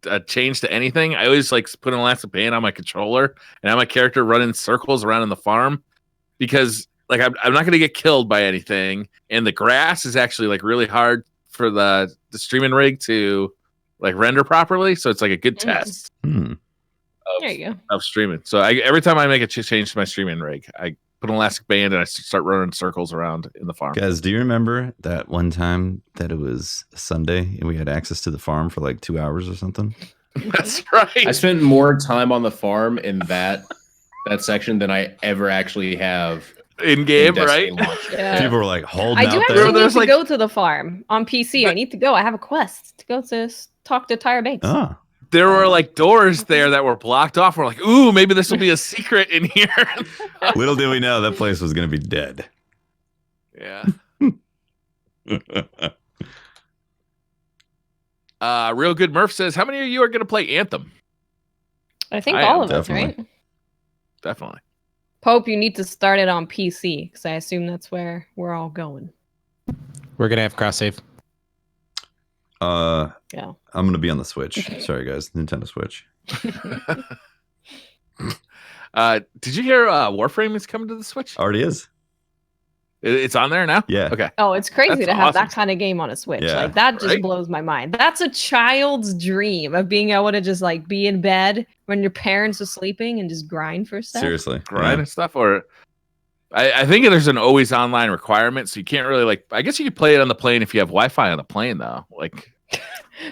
a change to anything. I always put an elastic band on my controller and have my character running circles around in the farm because I'm not going to get killed by anything. And the grass is actually really hard for the streaming rig to render properly. So it's a good test there you go. of streaming. So every time I make a change to my streaming rig, I put an elastic band and I start running circles around in the farm. Guys, do you remember that one time that it was Sunday and we had access to the farm for 2 hours or something? That's right. I spent more time on the farm in that section than I ever actually have in game, right? Yeah. People were holding I out do there. actually need to go to the farm on PC. I need to go. I have a quest to go to talk to Tyra Banks. Ah. There were doors there that were blocked off. We're ooh, maybe this will be a secret in here. Little did we know that place was going to be dead. Yeah. Real Good Murph says, how many of you are going to play Anthem? I think all of us, definitely. right? Definitely. Pope, you need to start it on PC because I assume that's where we're all going. We're going to have cross save. Yeah. I'm going to be on the Switch. Sorry, guys. Nintendo Switch. Did you hear Warframe is coming to the Switch? Already is. It's on there now? Yeah. Okay. Oh, it's crazy That's to have awesome. that kind of game on a Switch. Yeah. That just Right? blows my mind. That's a child's dream of being able to just be in bed when your parents are sleeping and just grind for stuff. Seriously. Grind and stuff? Or I think there's an always online requirement, so you can't really I guess you could play it on the plane if you have Wi-Fi on the plane though.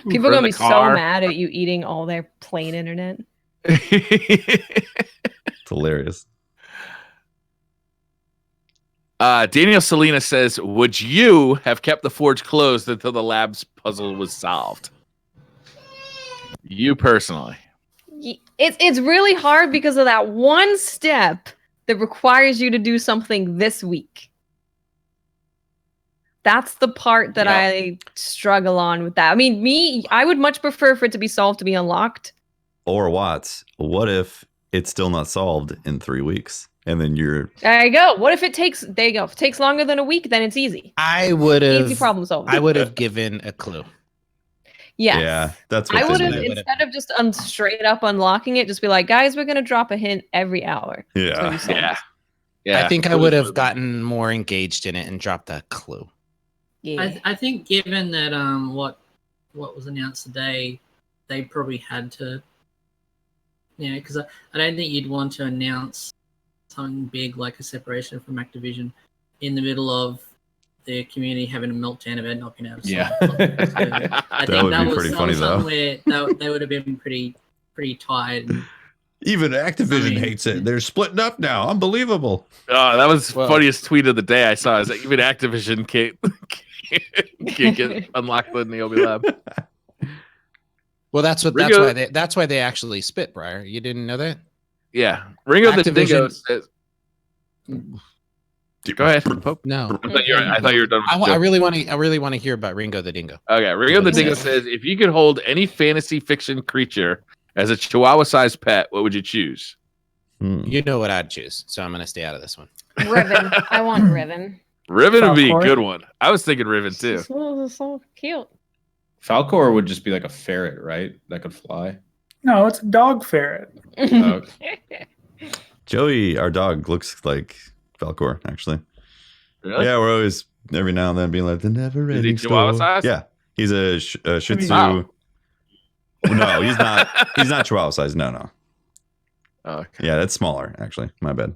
People or are in gonna the be so car. mad at you eating all their plane internet. It's hilarious. Daniel Salinas says, would you have kept the forge closed until the lab's puzzle was solved? You personally. It's really hard because of that one step that requires you to do something this week. That's the part that I struggle on with that. I mean, I would much prefer for it to be solved to be unlocked. Or Watts, what if it's still not solved in 3 weeks? And then you're... There you go. What if it takes... There you go. If it takes longer than a week, then it's easy. I would have... Easy problem solved. I would have given a clue. Yes. Yeah, that's what I would have, they did. instead of just straight up unlocking it, just be like, guys, we're going to drop a hint every hour. Yeah. Yeah. I think I would have gotten more engaged in it and dropped a clue. Yeah. I think given that what was announced today, they probably had to, because I don't think you'd want to announce something big like a separation from Activision in the middle of the community having a meltdown about not being able to solve it. So I think would be pretty funny, though. Where they would have been pretty tired. Even Activision I mean- hates it. They're splitting up now. Unbelievable. Oh, that was the Well- funniest tweet of the day I saw. Is that even Activision can't get unlocked the Niobe Lab. Well, that's Ringo- why they actually spit, Briar. You didn't know that? Yeah. Ringo the Dingo Activision- says... Go ahead, Pope. No. I thought you were done with the I joke. really want to hear about Ringo the Dingo. Okay, Ringo the Dingo says, if you could hold any fantasy fiction creature as a chihuahua-sized pet, what would you choose? You know what I'd choose, so I'm going to stay out of this one. Riven. I want Riven. Riven would be a Falcor? good one. I was thinking Riven too. So cute. Falcor would just be like a ferret, right? That could fly. No, it's a dog ferret. Uh, Joey, our dog, looks like Falcor, actually. Really? Yeah, we're always, every now and then, being like, the never Is he ending chihuahua story. size? Yeah. He's a Shih Tzu. Wow. No, he's not. He's not Chihuahua size. No. Okay. Yeah, that's smaller. Actually, my bad.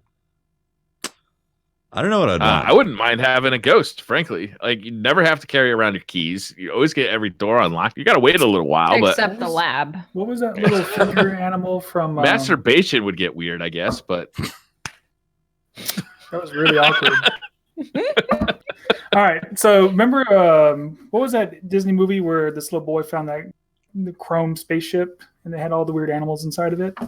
I don't know what I'd want. I wouldn't mind having a ghost, frankly. Like, you never have to carry around your keys. You always get every door unlocked. You got to wait a little while, Except the lab. What was that little finger animal from? Masturbation would get weird, I guess, but that was really awkward. All right, so remember what was that Disney movie where this little boy found the chrome spaceship and they had all the weird animals inside of it?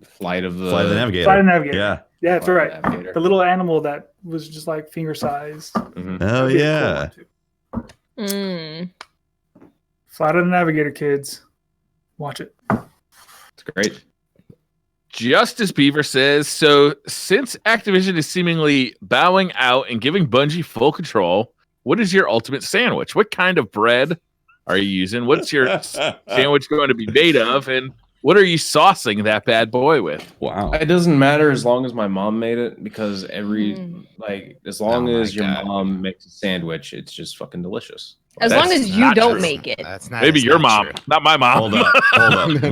Flight of the Navigator. Flight of the Navigator. Yeah. Yeah, that's right. Navigator. The little animal that was just like finger sized. Mhm. Oh yeah. Flight of the Navigator, kids. Watch it. It's great. Justice Beaver says, so since Activision is seemingly bowing out and giving Bungie full control, what is your ultimate sandwich? What kind of bread are you using? What's your sandwich going to be made of? And what are you saucing that bad boy with? Wow. It doesn't matter as long as my mom made it, because as long as your mom makes a sandwich, it's just fucking delicious. As long as you don't make it. That's not. Maybe that's your not mom, true. not my mom. Hold up.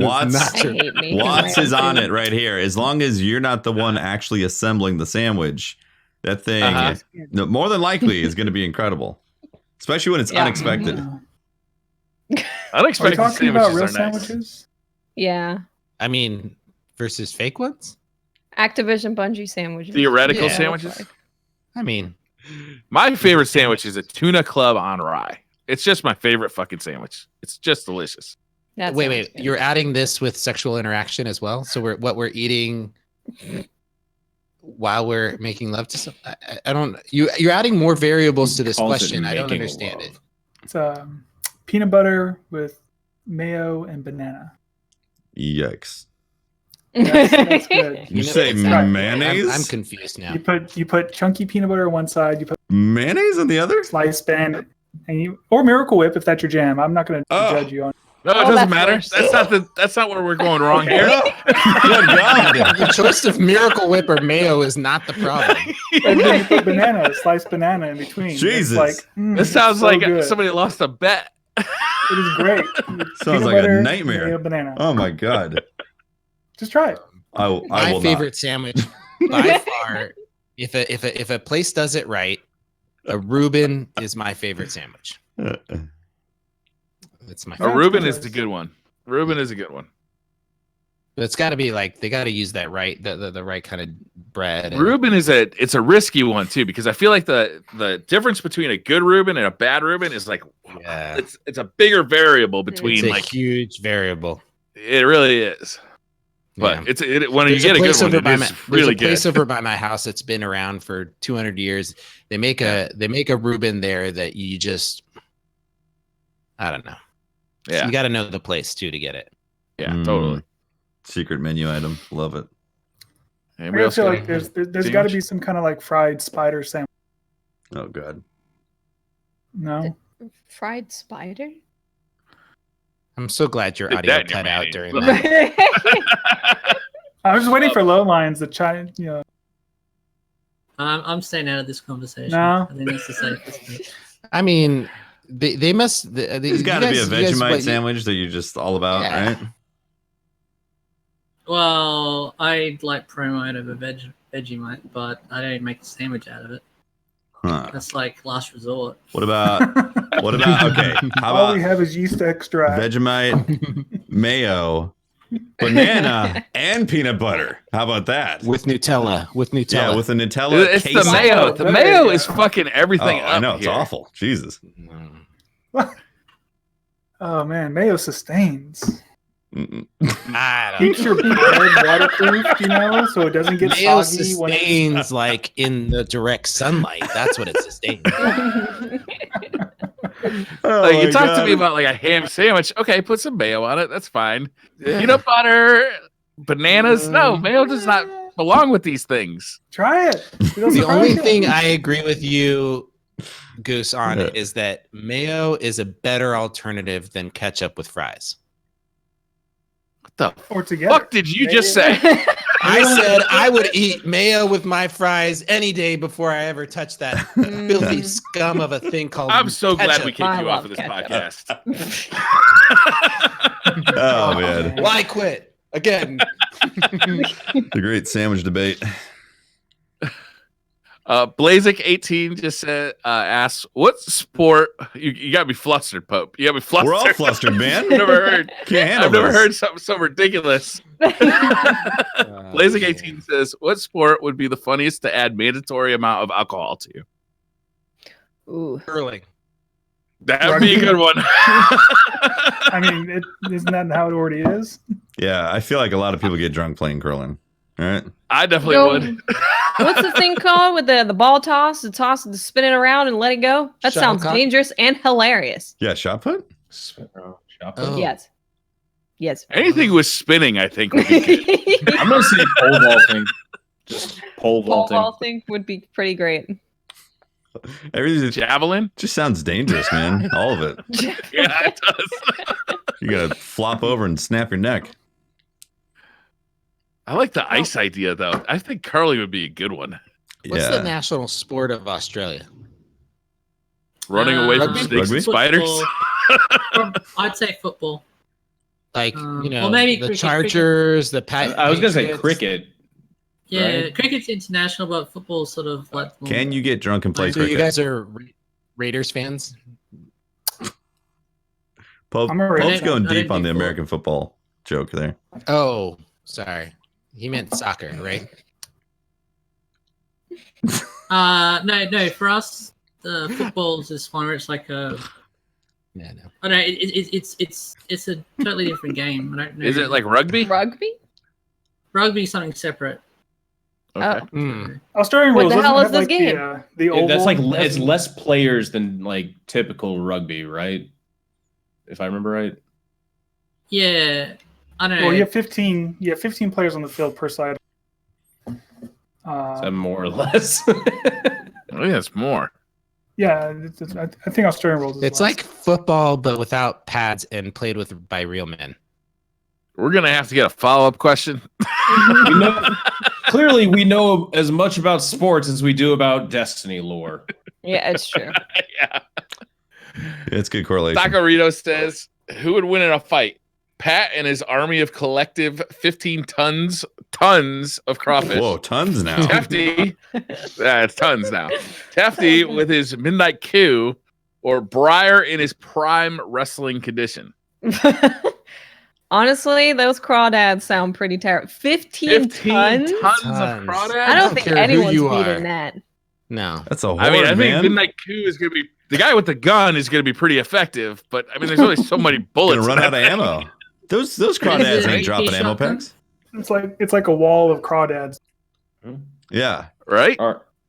Watts, Not I true. hate making Watts my is own on food. it right here. As long as you're not the one actually assembling the sandwich, that thing, no, more than likely, is going to be incredible. Especially when it's unexpected. Are Unexpected we talking about sandwiches real are nice. sandwiches? Yeah. I mean, versus fake ones. Activision Bungie sandwiches. Theoretical Yeah. sandwiches. I mean, My favorite sandwich is a tuna club on rye. It's just my favorite fucking sandwich. It's just delicious. That wait, sounds good. you're adding this with sexual interaction as well. So we're eating while we're making love to some. I don't. You're adding more variables to this Calls it question. I don't making understand love. it. It's peanut butter with mayo and banana. Yikes. That's good. You say Right. mayonnaise? I'm confused now. You put chunky peanut butter on one side. You put Mayonnaise on the other? sliced banana, or Miracle Whip if that's your jam. I'm not going to judge you on. No, it Oh, doesn't that's matter. worse. That's not where we're going wrong here. Good God. The choice of Miracle Whip or mayo is not the problem. And then you put banana, sliced banana in between. Jesus. It's like, This sounds so like good. somebody lost a bet. It is great. Sounds Peanut like butter, a nightmare. mayo, banana. Oh my God. Just try it. I will My not. favorite sandwich by far. If a place does it right, a Reuben is my favorite sandwich. It's my A favorite. Reuben is the good one. Reuben is a good one. But it's got to be like they got to use that right the right kind of bread. and- Reuben it's a risky one too, because I feel like the difference between a good Reuben and a bad Reuben is like Yeah. it's a bigger variable between It's a like huge variable. it really is. But Yeah. when There's you get a good place one, over it by is there's really a place good. over by my house that's been around for 200 years. They make a Reuben there that you just I don't know. Yeah, You got to know the place too to get it. yeah, Mm. totally. Secret menu item. Love it. Anybody I else feel got like a there's got to sandwich? be some kind of like fried spider sandwich. Oh God. No, Fried spider? I'm so glad your Did audio that in your cut out mayonnaise. during that. I was just waiting for low lines. The China, I'm staying out of this conversation. No. I think that's the safest bet. I mean, they must. There's got to be a Vegemite sandwich that you're just all about, Yeah. right? Well, I like promote of a Vegemite, but I don't make a sandwich out of it. Huh. That's like last resort. What about okay? How all we about have is yeast extract. Vegemite, mayo, banana, and peanut butter? How about that? with Nutella. With Nutella. Yeah, with a Nutella. It's the queso. mayo. The There mayo you is go. fucking Oh, everything up I know it's here. awful. Jesus. Oh man, mayo sustains. Mm-mm. I don't Keeps your bread waterproof, so it doesn't get Mayo soggy when it's sustains like in the direct sunlight. That's what it sustains. Oh Like, my you talk to God. me about like a ham sandwich. Okay, put some mayo on it. That's fine. Peanut butter, bananas. No, mayo does not belong with these things. try it. It'll The surprise only you. thing I agree with you, Goose, on Yeah. is that mayo is a better alternative than ketchup with fries. the Or together. fuck did you just say? I said I would eat mayo with my fries any day before I ever touch that filthy scum of a thing called I'm so glad ketchup. we kicked I you off love of this ketchup. podcast. Oh man, Why quit again? the great sandwich debate. Blazik18 just said, asks, what sport? You got me flustered, Pope. You got me flustered. We're all flustered, man. I've never heard. Can't handle I've never this. heard something so ridiculous. Blazik18 says, what sport would be the funniest to add mandatory amount of alcohol to? Ooh. Curling. That'd be a good one. I mean, isn't that how it already is? Yeah, I feel like a lot of people get drunk playing curling. All right. I definitely Yo, would. What's the thing called with the ball toss? The toss, the spin it around and let it go? That sounds Shuttlecock? dangerous and hilarious. Yeah, shot put. Oh. Yes. Yes. Anything with spinning, I think, would be good. I'm gonna say pole vaulting. Just pole Pole vaulting. vaulting would be pretty great. Everything Javelin? just sounds dangerous, man. All of it. Yeah, it does. You gotta flop over and snap your neck. I like the ice idea, though. I think curling would be a good one. What's Yeah. the national sport of Australia? Running away from Rugby? snakes and Rugby? spiders. Or I'd say football. Like, well, maybe the cricket. Chargers, the I was gonna say Patriots. cricket. Yeah, Right. cricket's international, but football's sort of like. Can you get drunk and play So cricket? you guys are Raiders fans? Pope, I'm a Raider. Pope's going I didn't deep on do the football. American football joke there. Oh, sorry. He meant soccer, right? No. For us, the football's just one where it's like a. Yeah, no. I don't know. It's a totally different game. I don't know. Is it like rugby? Rugby? rugby's something separate? Okay. Australian What rules the doesn't hell have is this like game? the oval. That's like it's That's- less players than like typical rugby, right? If I remember right. Yeah, I don't know. Well, you have 15. You have 15 players on the field per side. Is that more or less? Oh, yeah, it's more. Yeah, I think Australian rules. Is It's less. like football, but without pads and played with by real men. We're gonna have to get a follow-up question. we know, clearly, we know as much about sports as we do about Destiny lore. Yeah, it's true. Yeah. It's good correlation. Tacorito says, "Who would win in a fight? Pat and his army of collective 15 tons of crawfish. Whoa, tons now. Tefty, it's tons now. Tefty with his midnight Q, or Briar in his prime wrestling condition." Honestly, those crawdads sound pretty terrible. 15 tons? of crawdads. I don't think care who anyone's you beating are. that. No. That's a horde, I mean, I think man. midnight Q is going to be the guy with the gun is going to be pretty effective, but I mean, there's only so many bullets. Gonna run in out of that thing. ammo. Those crawdads Is it ain't dropping AP ammo shotgun? packs. It's like a wall of crawdads. Yeah. Right?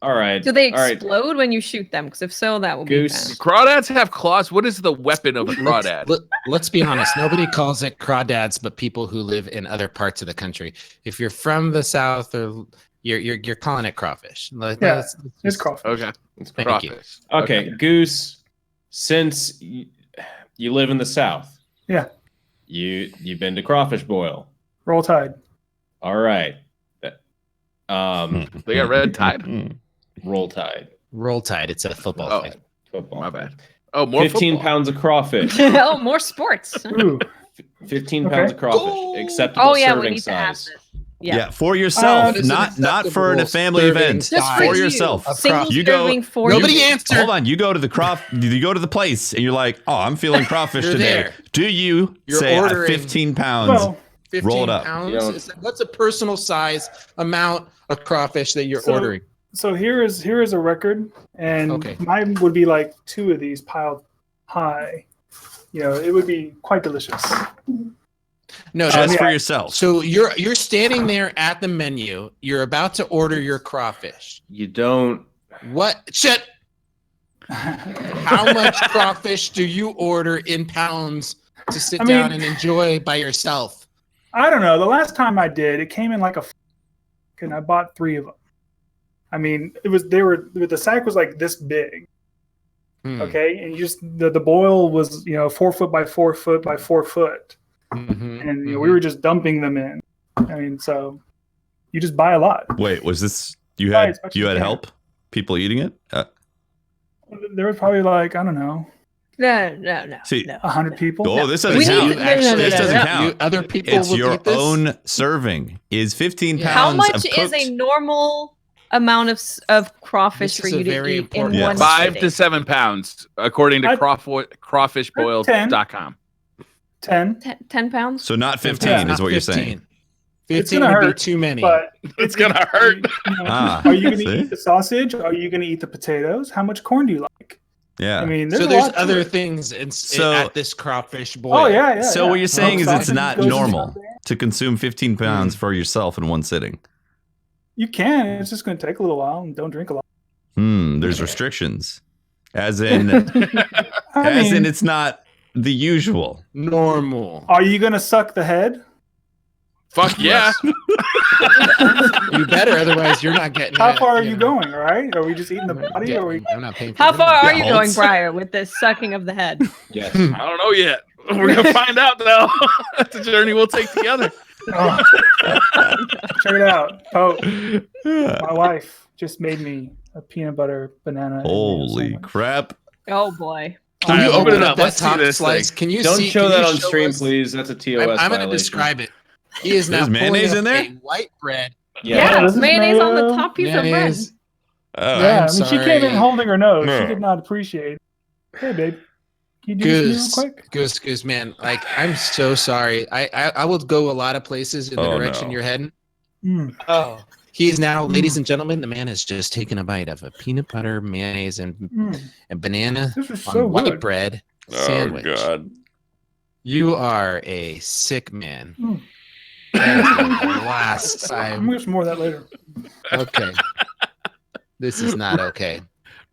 All right. Do they All right. explode when you shoot them? Because if so, that will Goose. be bad. Crawdads have claws. What is the weapon of a crawdad? Let's be honest. Nobody calls it crawdads, but people who live in other parts of the country. If you're from the south, or you're calling it crawfish. Like, Yeah, that's- It's crawfish. Okay. Thank you. Crawfish. Okay, Goose. Since you live in the South, Yeah. you've been to Crawfish Boil. Roll Tide. All right. They got red tide. Roll Tide. Roll Tide. It's a football Oh. thing. Football. My bad. Oh, more 15 football. pounds of crawfish. Oh, more sports. Ooh. 15 Okay. pounds of crawfish. Acceptable Oh, yeah, we serving need to ask size. this. Yeah. Yeah. For yourself, What is an not for a acceptable family serving event. Just size? for For you. yourself. Of Single You go- serving for Nobody you. answered. Hold on, you go to the place and you're like, oh, I'm feeling crawfish You're today. there. Do you You're say ordering- 15 pounds? Well, 15 Roll it up. pounds. You know- What's a personal size amount of crawfish that you're So- ordering? So here is a record, and Okay. mine would be like 2 of these piled high. You know, it would be quite delicious. No, just that's for yourself. so you're standing there at the menu. You're about to order your crawfish. You don't. What shit? How much crawfish do you order in pounds to sit I mean- down and enjoy by yourself? I don't know. The last time I did, it came in like a, and I bought 3 of them. I mean, the sack was like this big. Hmm. Okay, and you just the boil was 4 foot by 4 foot by 4 foot. and we were just dumping them in. I mean, so you just buy a lot. Wait, was this you had help? People eating it? There was probably like, I don't know, No. See, 100 people. Oh, this doesn't count. This doesn't count. Other people It's will your eat this? own serving. Is 15 pounds How much of is cooked... a normal amount of crawfish This for is you a to very eat in important- one 5 sitting? to 7 pounds, according to crawfishboiled.com. 10. 10 pounds? So not 15 Yeah, is what you're saying. 15 gonna would be hurt, too many. But It's gonna hurt. Are you going to see? eat the sausage? Are you going to eat the potatoes? How much corn do you like? Yeah. I mean, So a there's lot to other it. things So- at this crawfish boil. Oh yeah. So what you're saying is it's not Sausage goes in normal something. to consume 15 pounds for yourself in one sitting. You can. It's just going to take a little while, and don't drink a lot. There's restrictions. As in I mean, it's not the usual. Normal. are you going to suck the head? Fuck yeah. You better, otherwise you're not getting. How far are you going? All right. Are we just eating the body? Yeah, Or are we... I'm not paying for How dinner. far are Yeah, you going, Holtz. Briar, with this sucking of the head? Yes. I don't know yet. We're gonna find out though. That's a journey we'll take together. Oh. Check it out. Oh, my wife just made me a peanut butter banana. and mayo Holy sandwich. crap. Oh boy. Can All you right, open it up. up? Let's That see top this slice. thing. Can you Don't see? show can that you on show stream, us- please. That's a TOS I'm going to violation. describe it. He is now There's mayonnaise pulling in up there? a white bread. Yeah, this is mayonnaise on the mayo. top piece Mayonnaise. Oh, Yeah, I'm I mean, she came in sorry. holding her nose. No. She did not appreciate it. Hey, babe. Can you do this real quick? Goose, man. Like, I'm so sorry. I will go a lot of places in the Oh, direction no. you're heading. Mm. Oh. He is now, ladies and gentlemen, the man has just taken a bite of a peanut butter, mayonnaise, and banana This is on so white good. bread sandwich. You are a sick man. Mm. That is the last I'm time. going to get some more of that later. Okay. This is not okay.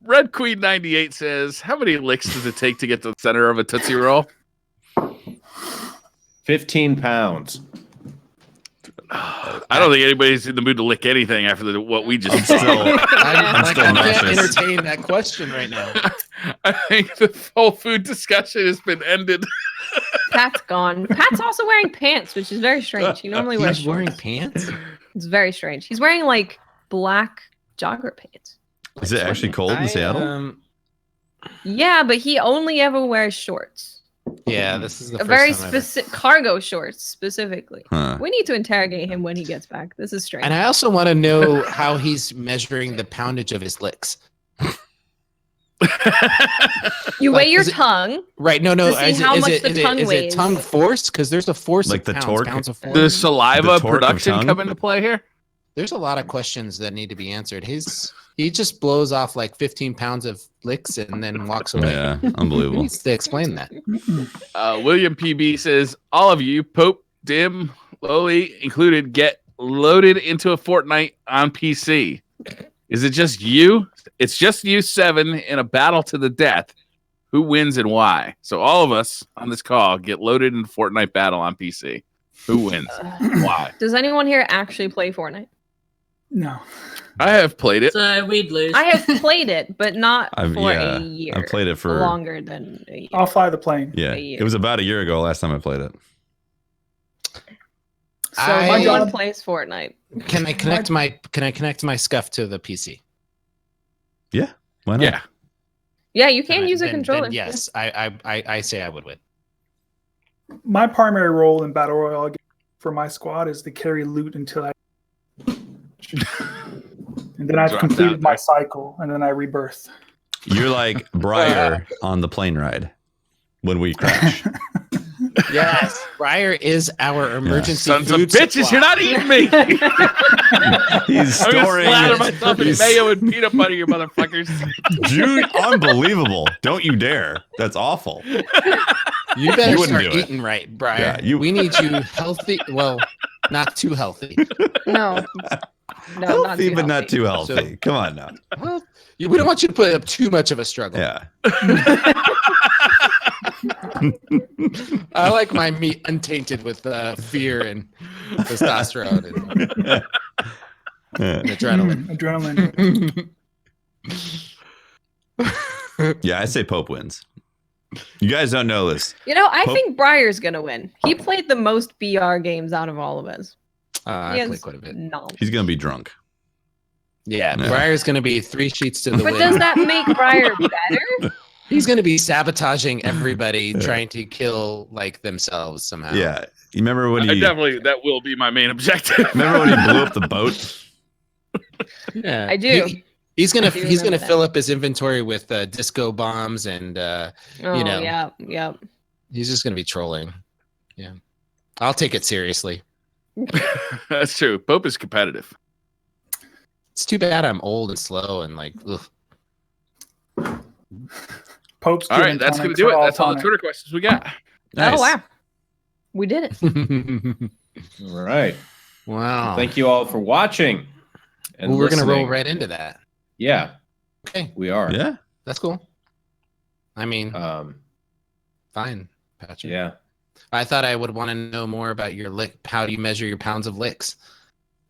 Red Queen 98 says, "How many licks does it take to get to the center of a Tootsie Roll?" 15 pounds. I don't think anybody's in the mood to lick anything after what we just Still, saw. I still can't nauseous. entertain that question right now. I think the whole food discussion has been ended. Pat's gone. Pat's also wearing pants, which is very strange. He normally wears He's wearing shorts. pants? It's very strange. He's wearing like black jogger pants. Is it actually cold in Seattle? Yeah, but he only ever wears shorts. Yeah, this is the A first very time I've ever- specific cargo shorts specifically. Huh. We need to interrogate him when he gets back. This is strange. And I also want to know how he's measuring the poundage of his licks. You Like, weigh your is it- tongue. Right? No. To see how much the tongue is it weighs. tongue force? Because there's a force Like of the pounds, torque? pounds of force. Does saliva The torque of production tongue? come into play here? There's a lot of questions that need to be answered. He just blows off like 15 pounds of licks and then walks away. Yeah, He unbelievable. needs to explain that. William PB says, "All of you, Pope, Dim, Lowly included, get loaded into a Fortnite on PC. Is it just you? It's just you 7 in a battle to the death. Who wins and why?" So all of us on this call get loaded into Fortnite battle on PC. Who wins? Why? Does anyone here actually play Fortnite? No. I have played it. So we'd lose. I have played it, but not I've- for yeah, a year. I've played it for- longer than a year. I'll fly the plane. Yeah, A year. it was about a year ago last time I played it. So I- my Everyone job, plays Fortnite. Can I connect my scuff to the PC? Yeah, why not? Yeah. Yeah, you can Then use a then controller. yes, I say I would win. my primary role in Battle Royale for my squad is to carry loot until I. And then I've Dropped completed out my there. cycle, and then I rebirth. You're like Briar on the plane ride when we crash. Yes, Briar is our emergency Sons of food bitches, supply. you're not eating me. He's I'm gonna storing. slather myself in he's- mayo and peanut butter, you motherfuckers. Dude, unbelievable! Don't you dare! That's awful. You better You wouldn't start do it. eating right, Briar. Yeah, you- We need you healthy. Well, not too healthy. No. No, Healthy, not but not too healthy. So- Come on now. Well, we don't want you to put up too much of a struggle. Yeah. I like my meat untainted with fear and testosterone and Yeah. adrenaline. Adrenaline. Yeah, I say Pope wins. You guys don't know this. You know, I Pope- think Briar's gonna win. He played the most BR games out of all of us. I play quite a bit. He's gonna be drunk. Yeah, No. Briar's going to be 3 sheets to the But wind. does that make Briar better? He's going to be sabotaging everybody, trying to kill like themselves somehow. Yeah, you remember when I he? definitely that will be my main objective. Remember when he blew up the boat? Yeah, I do. He's gonna I do he's gonna remember fill that. up his inventory with disco bombs and Oh, know. yeah. he's just gonna be trolling. Yeah, I'll take it seriously. That's true. Pope is competitive. It's too bad I'm old and slow and like. Ugh. Pope's All gin right, and that's gonna tonics do are it. That's all the tonic. Twitter questions we got. Nice. Oh wow, we did it. All right. Wow. Thank you all for watching. And Well, we're gonna roll listening. right into that. Yeah, Okay, we are. Yeah. that's cool. I mean, Um. fine, Patrick. Yeah. I thought I would want to know more about your lick. How do you measure your pounds of licks?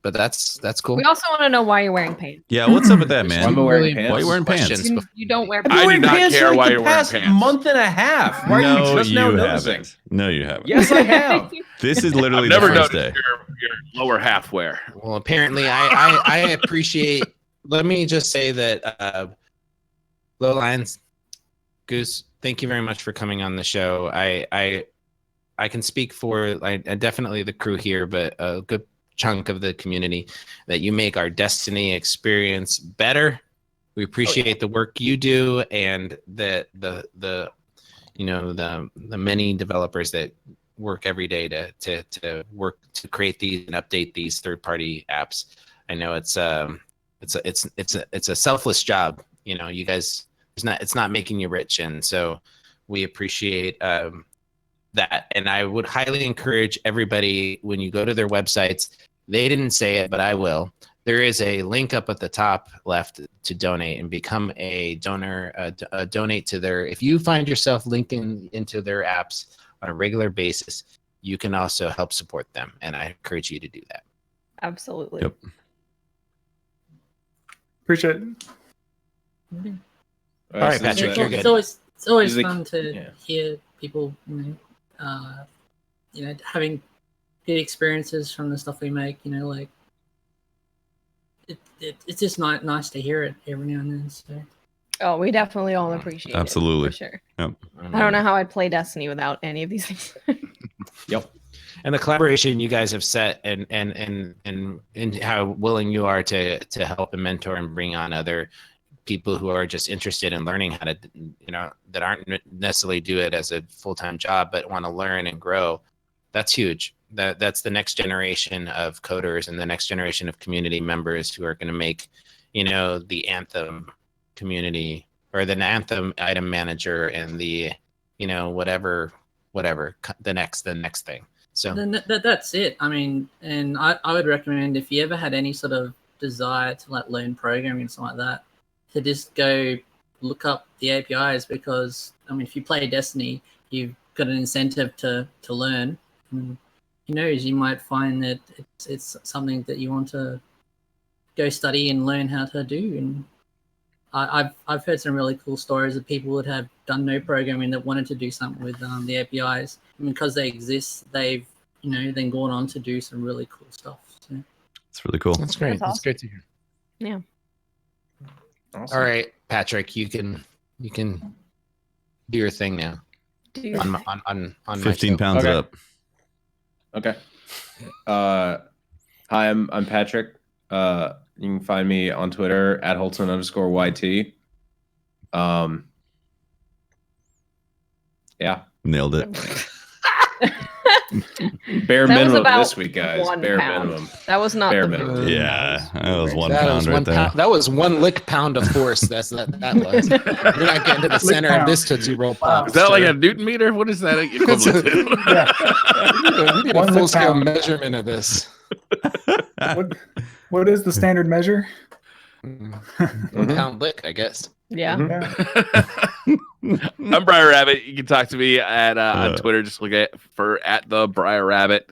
But that's cool. We also want to know why you're wearing pants. Yeah. What's up with that, There's man? Why am I some wearing really pants? Why are you wearing pants? questions before- You don't wear I've I been do wearing not pants care for why like you're the wearing past pants. month and a half. Why are you just now noticing? haven't. No, you haven't. Yes, I have. This is I've literally never the first noticed day. your lower half wear. Well, apparently, I appreciate. Let me just say that Low Lines, Goose, thank you very much for coming on the show. I can speak for definitely the crew here, but a good chunk of the community that you make our Destiny experience better. We appreciate the work you do and the many developers that work every day to work to create these and update these third-party apps. I know it's a selfless job. You know, you guys, it's not making you rich, and so we appreciate that. And I would highly encourage everybody, when you go to their websites, they didn't say it, but I will. There is a link up at the top left to donate and become a donor. Donate to their. If you find yourself linking into their apps on a regular basis, you can also help support them, and I encourage you to do that. Absolutely. Yep. Appreciate it. All right, so Patrick, is you're that- good. It's always Is the- fun to yeah. hear people, having good experiences from the stuff we make. You know, like it's just nice to hear it every now and then. So Oh, we definitely all appreciate Absolutely. it. For sure. Yep. I don't know how I'd play Destiny without any of these things. Yep. And the collaboration you guys have set and how willing you are to help and mentor and bring on other people who are just interested in learning how to, that aren't necessarily do it as a full-time job, but want to learn and grow. That's huge. That's the next generation of coders and the next generation of community members who are going to make, the Anthem community or the Anthem item manager and the, whatever, the next thing. So then that's it. I mean, and I would recommend, if you ever had any sort of desire to learn programming and something like that, to just go look up the APIs, because I mean, if you play Destiny, you've got an incentive to learn. And who knows, you might find that it's something that you want to go study and learn how to do. And I've heard some really cool stories of people that have done no programming that wanted to do something with the APIs, and because they exist, they've then gone on to do some really cool stuff. So. It's really cool. that's great. That's That's awesome. great to hear. Yeah. Awesome. All right, Patrick, you can do your thing now. On 15 pounds Okay. up. Okay. Hi, I'm Patrick. You can find me on Twitter at Holtzman_YT. Yeah. Nailed it. Bare That was minimum about this week, guys. 1 Bare pound. minimum. That was not Bare the minimum. Yeah, that was 1 That pound was right one there. pound. That was 1 lick pound of force. That was. You're not getting to the center of this Tootsie Roll pop. Is that like a Newton meter? What is that equivalent to? Yeah. We need One a lick full scale pound. measurement of this. What is the standard measure? 1 pound lick, I guess. Yeah. Yeah. I'm Briar Rabbit. You can talk to me at on Twitter. Just look at the Briar Rabbit.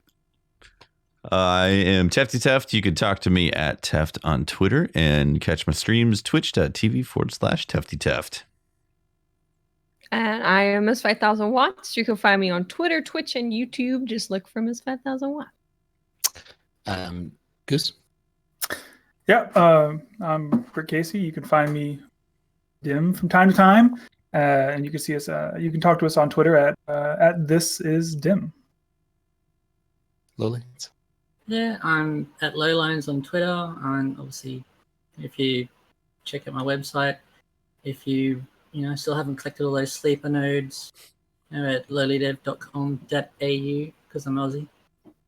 I am Tefty Teft. You can talk to me at Teft on Twitter and catch my streams twitch.tv/Tefty Teft. And I am Miss 5000 Watts. You can find me on Twitter, Twitch, and YouTube. Just look for Miss 5000 Watts. Goose. Yeah, I'm Britt Casey. You can find me dim from time to time, and you can see us. You can talk to us on Twitter at this is dim. Lowlands. Yeah, I'm at Lowlines on Twitter, and obviously, if you check out my website, if you still haven't collected all those sleeper nodes, at lowlydev.com.au because I'm Aussie.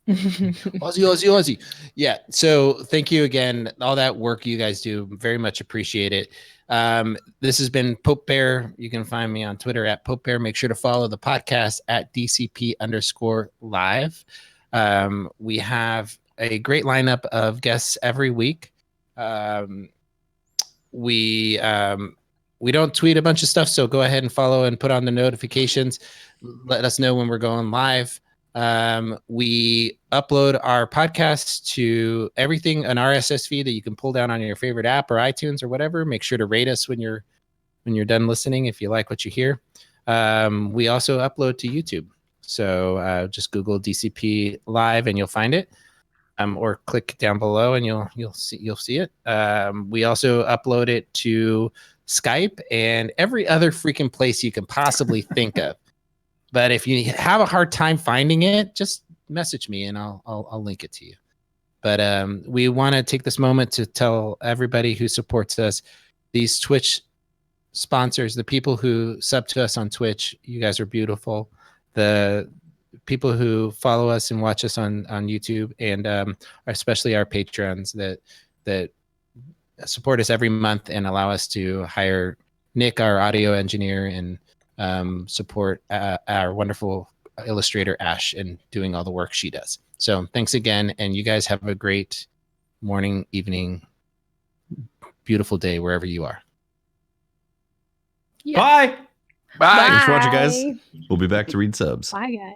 Aussie. Yeah. So thank you again. All that work you guys do, very much appreciate it. This has been Pope Bear. You can find me on Twitter at Pope Bear. Make sure to follow the podcast at DCP_live. We have a great lineup of guests every week. We don't tweet a bunch of stuff, so go ahead and follow and put on the notifications. Let us know when we're going live. We upload our podcasts to everything, an RSS feed that you can pull down on your favorite app or iTunes or whatever. Make sure to rate us when you're done listening if you like what you hear. We also upload to YouTube, so just Google DCP Live and you'll find it. Or click down below and you'll see it. We also upload it to Skype and every other freaking place you can possibly think of. But if you have a hard time finding it, just message me and I'll link it to you. But we want to take this moment to tell everybody who supports us, these Twitch sponsors, the people who sub to us on Twitch, you guys are beautiful. The people who follow us and watch us on YouTube, and especially our patrons that support us every month and allow us to hire Nick, our audio engineer, and support our wonderful illustrator Ash in doing all the work she does. So thanks again, and you guys have a great morning, evening, beautiful day wherever you are. Yes. Bye. Thanks for watching, guys. We'll be back to read subs. Bye, guys.